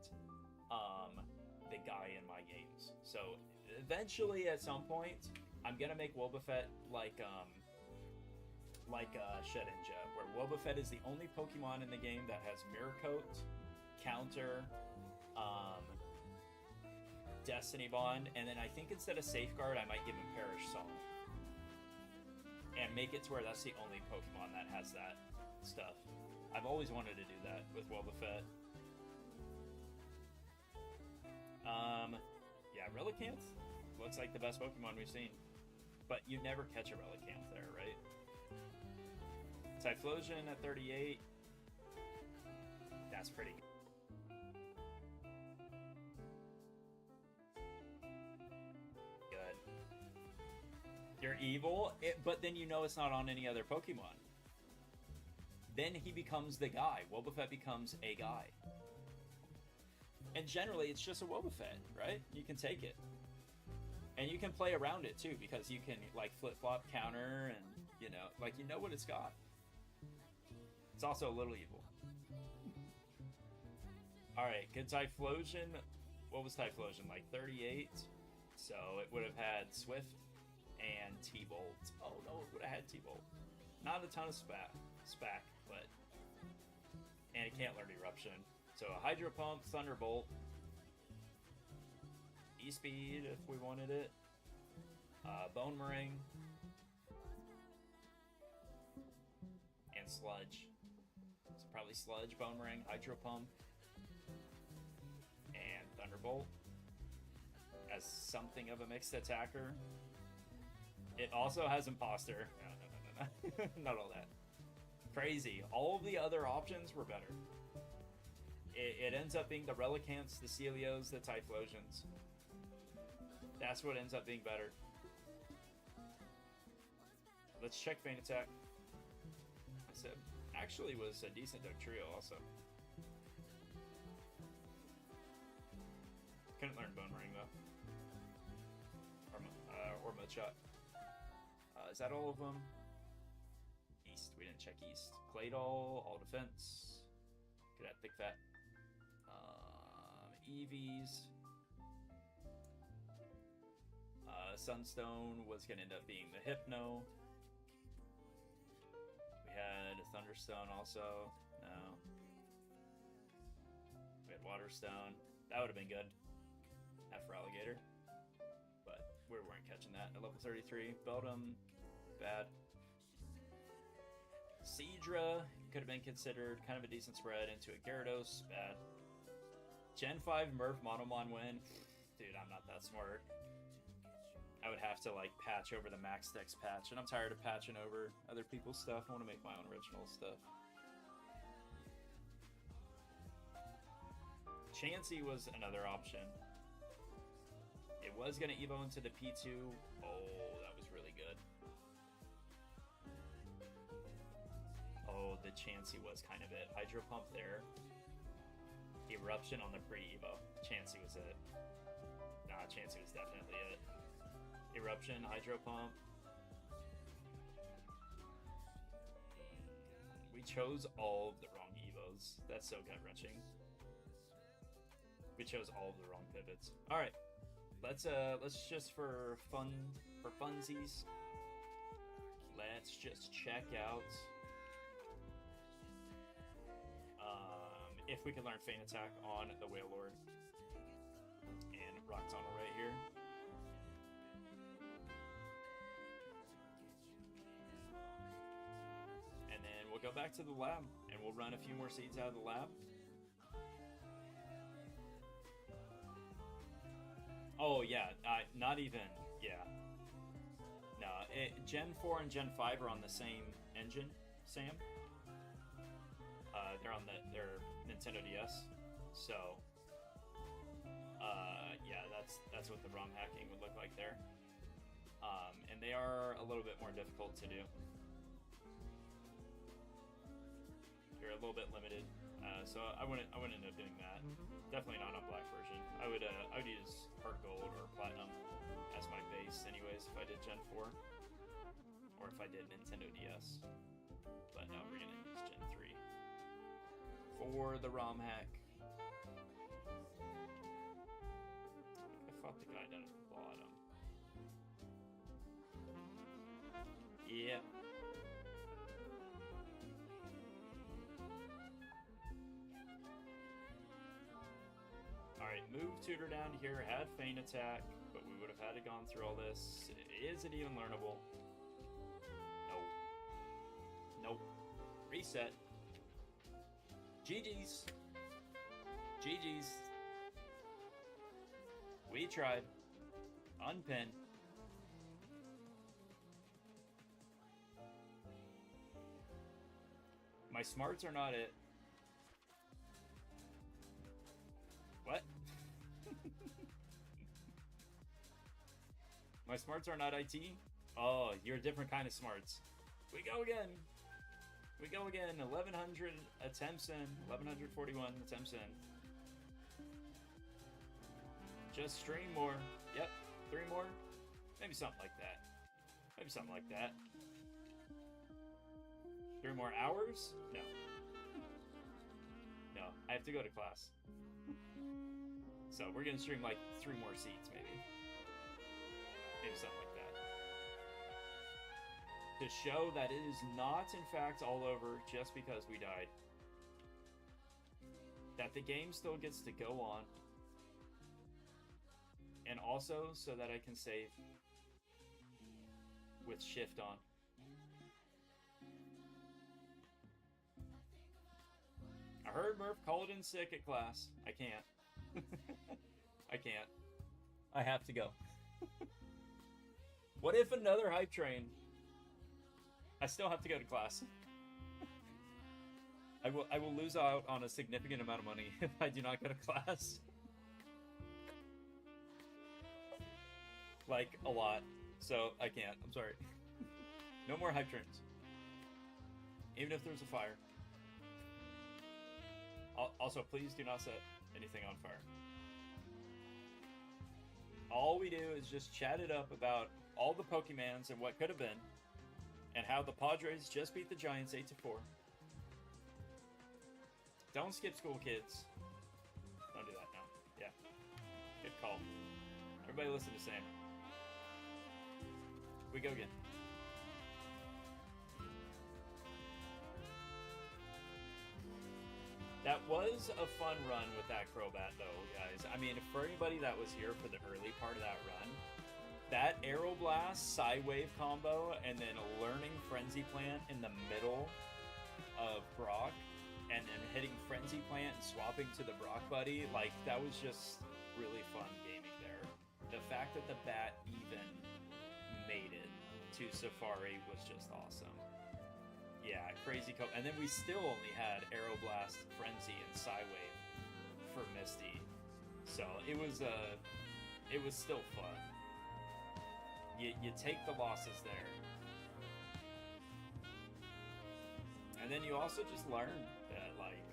the guy in my games. So eventually, at some point, I'm gonna make Wobbuffet like Shedinja, where Wobbuffet is the only Pokemon in the game that has Mirror Coat, Counter, Destiny Bond, and then I think instead of Safeguard, I might give him Perish Song. And make it to where that's the only Pokemon that has that stuff. I've always wanted to do that with Wobbuffet. Yeah, Relicanth looks like the best Pokemon we've seen. But you never catch a Relicanth there, right? Typhlosion at 38. That's pretty good. You're evil, but then you know it's not on any other Pokemon. Then he becomes the guy. Wobbuffet becomes a guy. And generally, it's just a Wobbuffet, right? You can take it. And you can play around it, too, because you can, like, flip-flop counter and, you know what it's got. It's also a little evil. Alright, good Typhlosion. What was Typhlosion? Like 38? So it would have had Swift and T-Bolt. Oh, no, it would have had T-Bolt. Not a ton of spac, but... And it can't learn Eruption. So a Hydro Pump, Thunderbolt, E-Speed if we wanted it, Bone Ring, and Sludge. So probably Sludge, Bone Ring, Hydro Pump, and Thunderbolt as something of a mixed attacker. It also has Imposter. No. Not all that. Crazy. All of the other options were better. It ends up being the Relicanths, the Celios, the Typhlosions. That's what ends up being better. Let's check Feint Attack. I said, actually was a decent Dugtrio also. Couldn't learn Bone Ring though. Or Mudshot. Is that all of them? East. We didn't check East. Claydol, all defense. Could have Thick Fat. Eevees. Sunstone was going to end up being the Hypno. We had Thunderstone also. No. We had Waterstone. That would have been good. After Alligator. But we weren't catching that. At level 33. Beldum. Bad. Seadra could have been considered kind of a decent spread into a Gyarados. Bad. Gen 5 Murph Monomon win. Dude, I'm not that smart. I would have to, like, patch over the Max Dex patch, and I'm tired of patching over other people's stuff. I want to make my own original stuff. Chansey was another option. It was going to evo into the P2. Oh, that was really good. Oh, the Chansey was kind of it. Hydro Pump there. Eruption on the pre-evo. Chansey was it. Nah, Chansey was definitely it. Eruption, Hydro Pump. We chose all of the wrong evos. That's so gut-wrenching. We chose all of the wrong pivots. Alright. Let's just for funsies. Let's just check out if we can learn Feint Attack on the Whale Lord and Rock Tunnel right here. we'll go back to the lab, and we'll run a few more seeds out of the lab. Oh, yeah, not even, yeah. No, Gen 4 and Gen 5 are on the same engine, Sam. They're on their Nintendo DS, so, yeah, that's what the ROM hacking would look like there. And they are a little bit more difficult to do. You're a little bit limited, so I wouldn't end up doing that. Definitely not on Black version. I would use Heart Gold or Platinum as my base, anyways, if I did Gen 4, or if I did Nintendo DS. But no, we're gonna use Gen 3 for the ROM hack. I fought the guy down at the bottom. Yeah. Alright, move Tutor down here, had Feint Attack, but we would have had to gone through all this. Is it even learnable? Nope. Nope. Reset. GG's. GG's. We tried. Unpin. My smarts are not it. What? My smarts are not IT? Oh, you're a different kind of smarts. We go again. We go again. 1,100 attempts in. 1,141 attempts in. Just stream more. Yep. 3 more. Maybe something like that. Maybe something like that. 3 more hours? No. No. I have to go to class. So we're gonna stream like 3 more seats, maybe. Maybe something like that. To show that it is not, in fact, all over just because we died. That the game still gets to go on. And also so that I can save with shift on. I heard Murph called in sick at class. I can't. I can't. I have to go. What if another hype train? I still have to go to class. I will lose out on a significant amount of money if I do not go to class. Like, a lot. So, I can't. I'm sorry. No more hype trains. Even if there's a fire. Also, please do not set anything on fire. All we do is just chat it up about all the Pokemons and what could have been, and how the Padres just beat the Giants 8-4. Don't skip school, kids. Don't do that now. Yeah. Good call. Everybody listen to Sam. We go again. That was a fun run with that Crobat, though, guys. I mean, for anybody that was here for the early part of that run, that Aeroblast, Psywave combo, and then a Learning Frenzy Plant in the middle of Brock, and then hitting Frenzy Plant and swapping to the Brock Buddy, like, that was just really fun gaming there. The fact that the bat even made it to Safari was just awesome. Yeah, crazy and then we still only had Aeroblast, Frenzy, and Psywave for Misty. So it was still fun. You take the losses there. And then you also just learn that, like,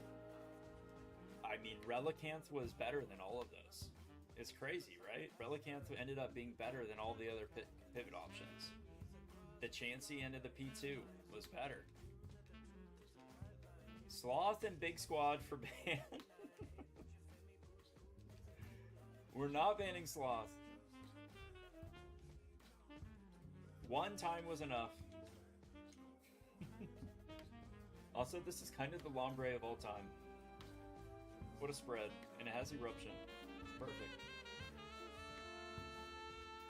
I mean, Relicanth was better than all of those. It's crazy, right? Relicanth ended up being better than all the other pivot options. The Chansey end of the P2 was better. Sloth and Big Squad for ban. We're not banning Sloth. One time was enough. Also, this is kind of the Lombre of all time. What a spread. And it has Eruption. Perfect.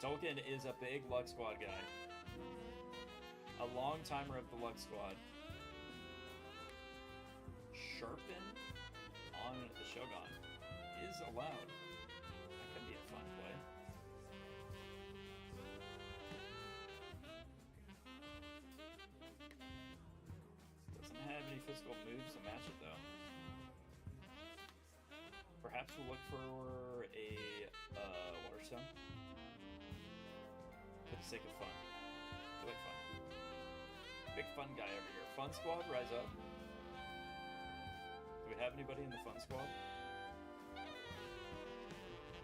Tolkien is a big Lux Squad guy. A long timer of the Lux Squad. Sharpen on the Shogun is allowed. That could be a fun play. Doesn't have any physical moves to match it though. Perhaps we'll look for a Waterstone. For the sake of fun. I like fun. Big fun guy over here. Fun Squad, rise up. Do we have anybody in the Fun Squad?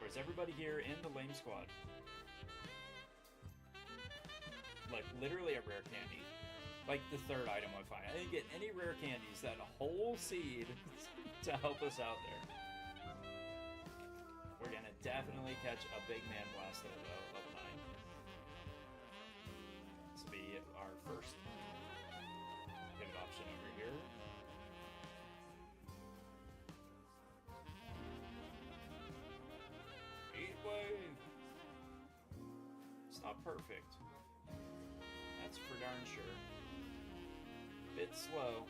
Or is everybody here in the Lame Squad? Like, literally a rare candy. Like the third item I find. I didn't get any rare candies. That whole seed to help us out there. We're gonna definitely catch a big man blaster though, level 9. This will be our first pivot option over here. Heat wave! It's not perfect. That's for darn sure. Bit slow.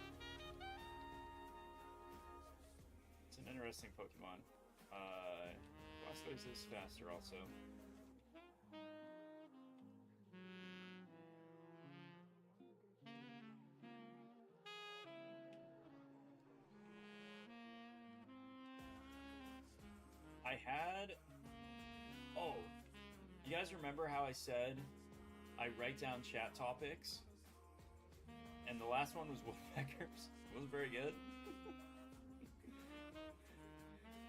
It's an interesting Pokemon. Blastoise is faster also. I had... Oh, you guys remember how I said I write down chat topics? And the last one was woodpeckers. It wasn't very good.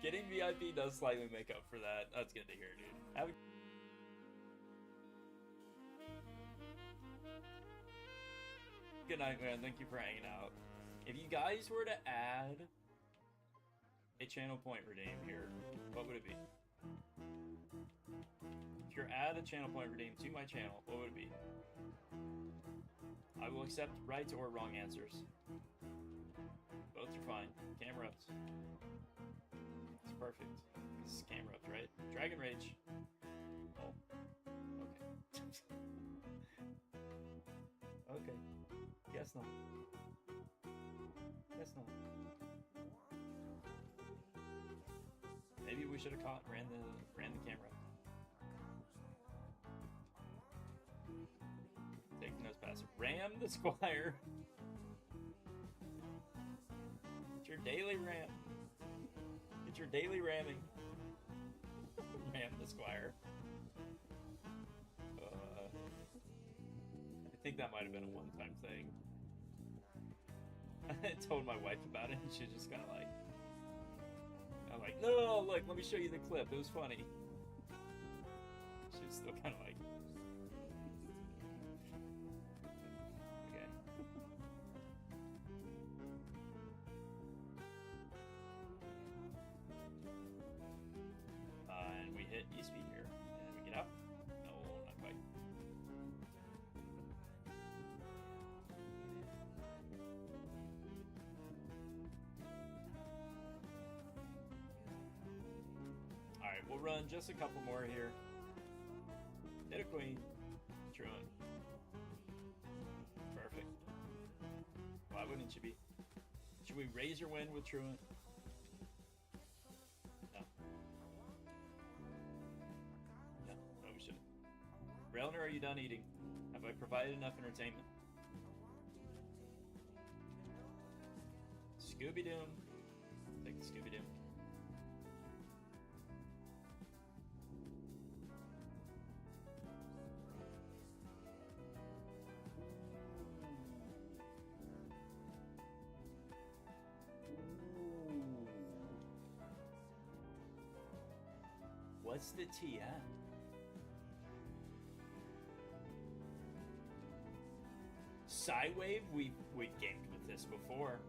Getting VIP does slightly make up for that. That's good to hear, dude. Have a good night, man. Thank you for hanging out. If you guys were to add a channel point redeem here, what would it be? If you're add a channel point redeem to my channel, what would it be? I will accept right or wrong answers. Both are fine. Camera ups. It's perfect. This is camera ups, right? Dragon Rage. Oh. Okay. Okay. Guess not. Guess not. Maybe we should have ran the camera. Take the nose passer. Ram the Squire. It's your daily ram. It's your daily ramming. Ram the Squire. I think that might have been a one-time thing. I told my wife about it and she just kind of like... I'm like, no, look, let me show you the clip. It was funny. She's still kind of like... Okay. And we hit E-Speed here. And we get up. No, not quite. Alright, we'll run just a couple more here. Hit a queen. Truant. Perfect. Why wouldn't you be? Should we raise your win with Truant? No. No, we shouldn't. Railner, are you done eating? Have I provided enough entertainment? Scooby-Doom. Take the Scooby-Doom. What's the TM? Psywave? We've gamed with this before.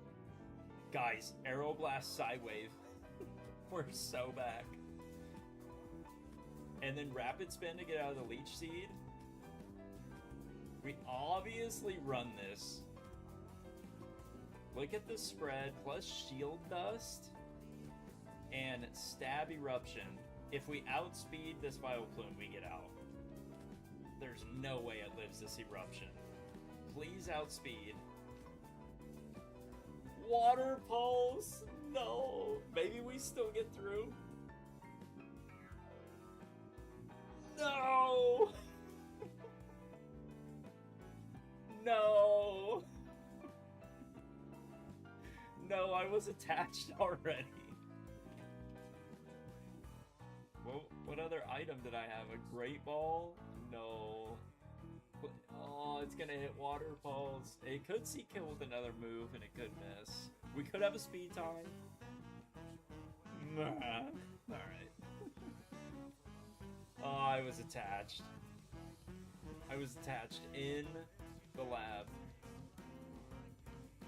Guys, Aeroblast Psywave. We're so back. And then Rapid Spin to get out of the Leech Seed. We obviously run this. Look at the spread, plus Shield Dust and Stab Eruption. If we outspeed this Vileplume, we get out. There's no way it lives this Eruption. Please outspeed. Water pulse. No. Maybe we still get through. No. No. No, I was attached already. Well, what other item did I have? A great ball? No. Oh, it's gonna hit water pulse. It could see kill with another move, and it could miss. We could have a speed time. Alright. Oh, I was attached. I was attached in the lab.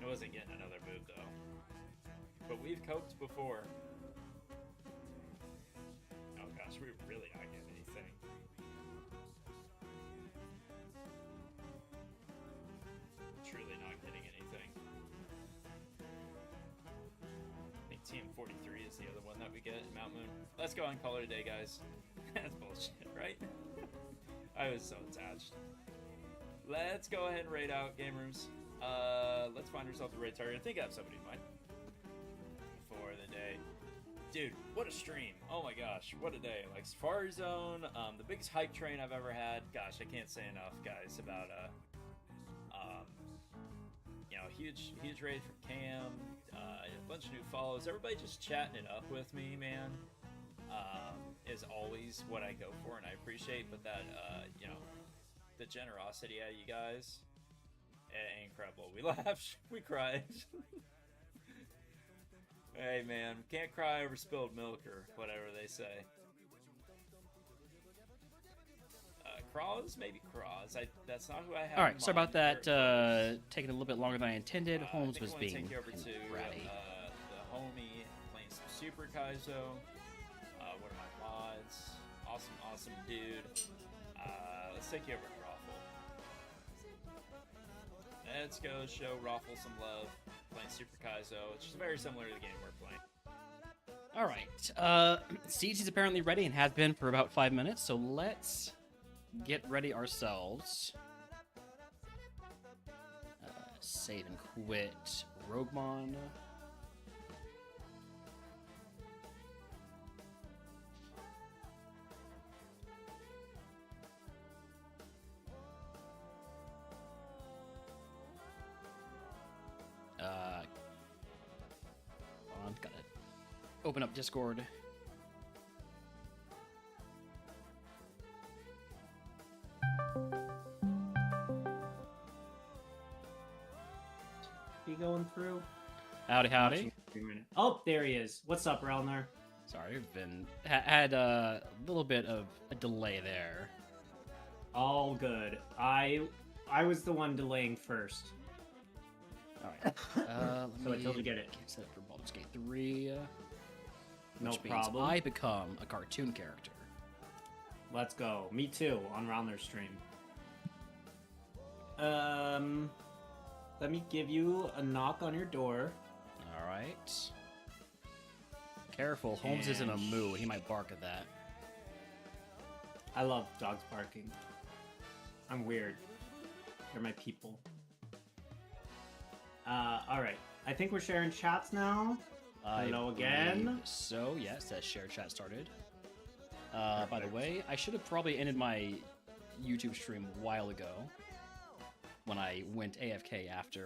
I wasn't getting another move, though. But we've coped before. Oh gosh, we're really not getting anything. Truly not getting anything. I think Team 43 is the other one that we get in Mount Moon. Let's go and call it a day, guys. That's bullshit, right? I was so attached. Let's go ahead and raid out GameGrooves. Let's find ourselves a raid target. I think I have somebody in mind for the day. Dude, what a stream. Oh my gosh, what a day. Like, Safari Zone, the biggest hype train I've ever had. Gosh, I can't say enough, guys, about, you know, huge raid from Cam, a bunch of new follows. Everybody just chatting it up with me, man, is always what I go for, and I appreciate, but that, you know, the generosity out of you guys, incredible. We laughed, we cried. Hey man, can't cry over spilled milk or whatever they say. Craws? Maybe Craws. That's not who I have. Alright, sorry about that. Taking a little bit longer than I intended. Holmes was being take you over to ratty. the homie playing some Super Kaizo. One of my mods. Awesome dude. Let's take you over to Raffle. Let's go show Raffle some love. Playing Super Kaizo, which is very similar to the game we're playing. Alright, Siege is apparently ready and has been for about 5 minutes, so let's get ready ourselves. Save and quit RogueMon. Gotta open up Discord. Be going through. Howdy. Oh, there he is. What's up, Relnar? Sorry, I've been had a little bit of a delay there. All good. I was the one delaying first. All right. So I totally get it. Get set up for Baldur's Gate 3. No Which means problem. I become a cartoon character. Let's go. Me too, on Relnar's stream. Let me give you a knock on your door. All right. Careful, Holmes isn't a moo. He might bark at that. I love dogs barking. I'm weird. They're my people. Alright. I think we're sharing chats now. Hello again. So, yes, that share chat started. By the way, I should have probably ended my YouTube stream a while ago when I went AFK after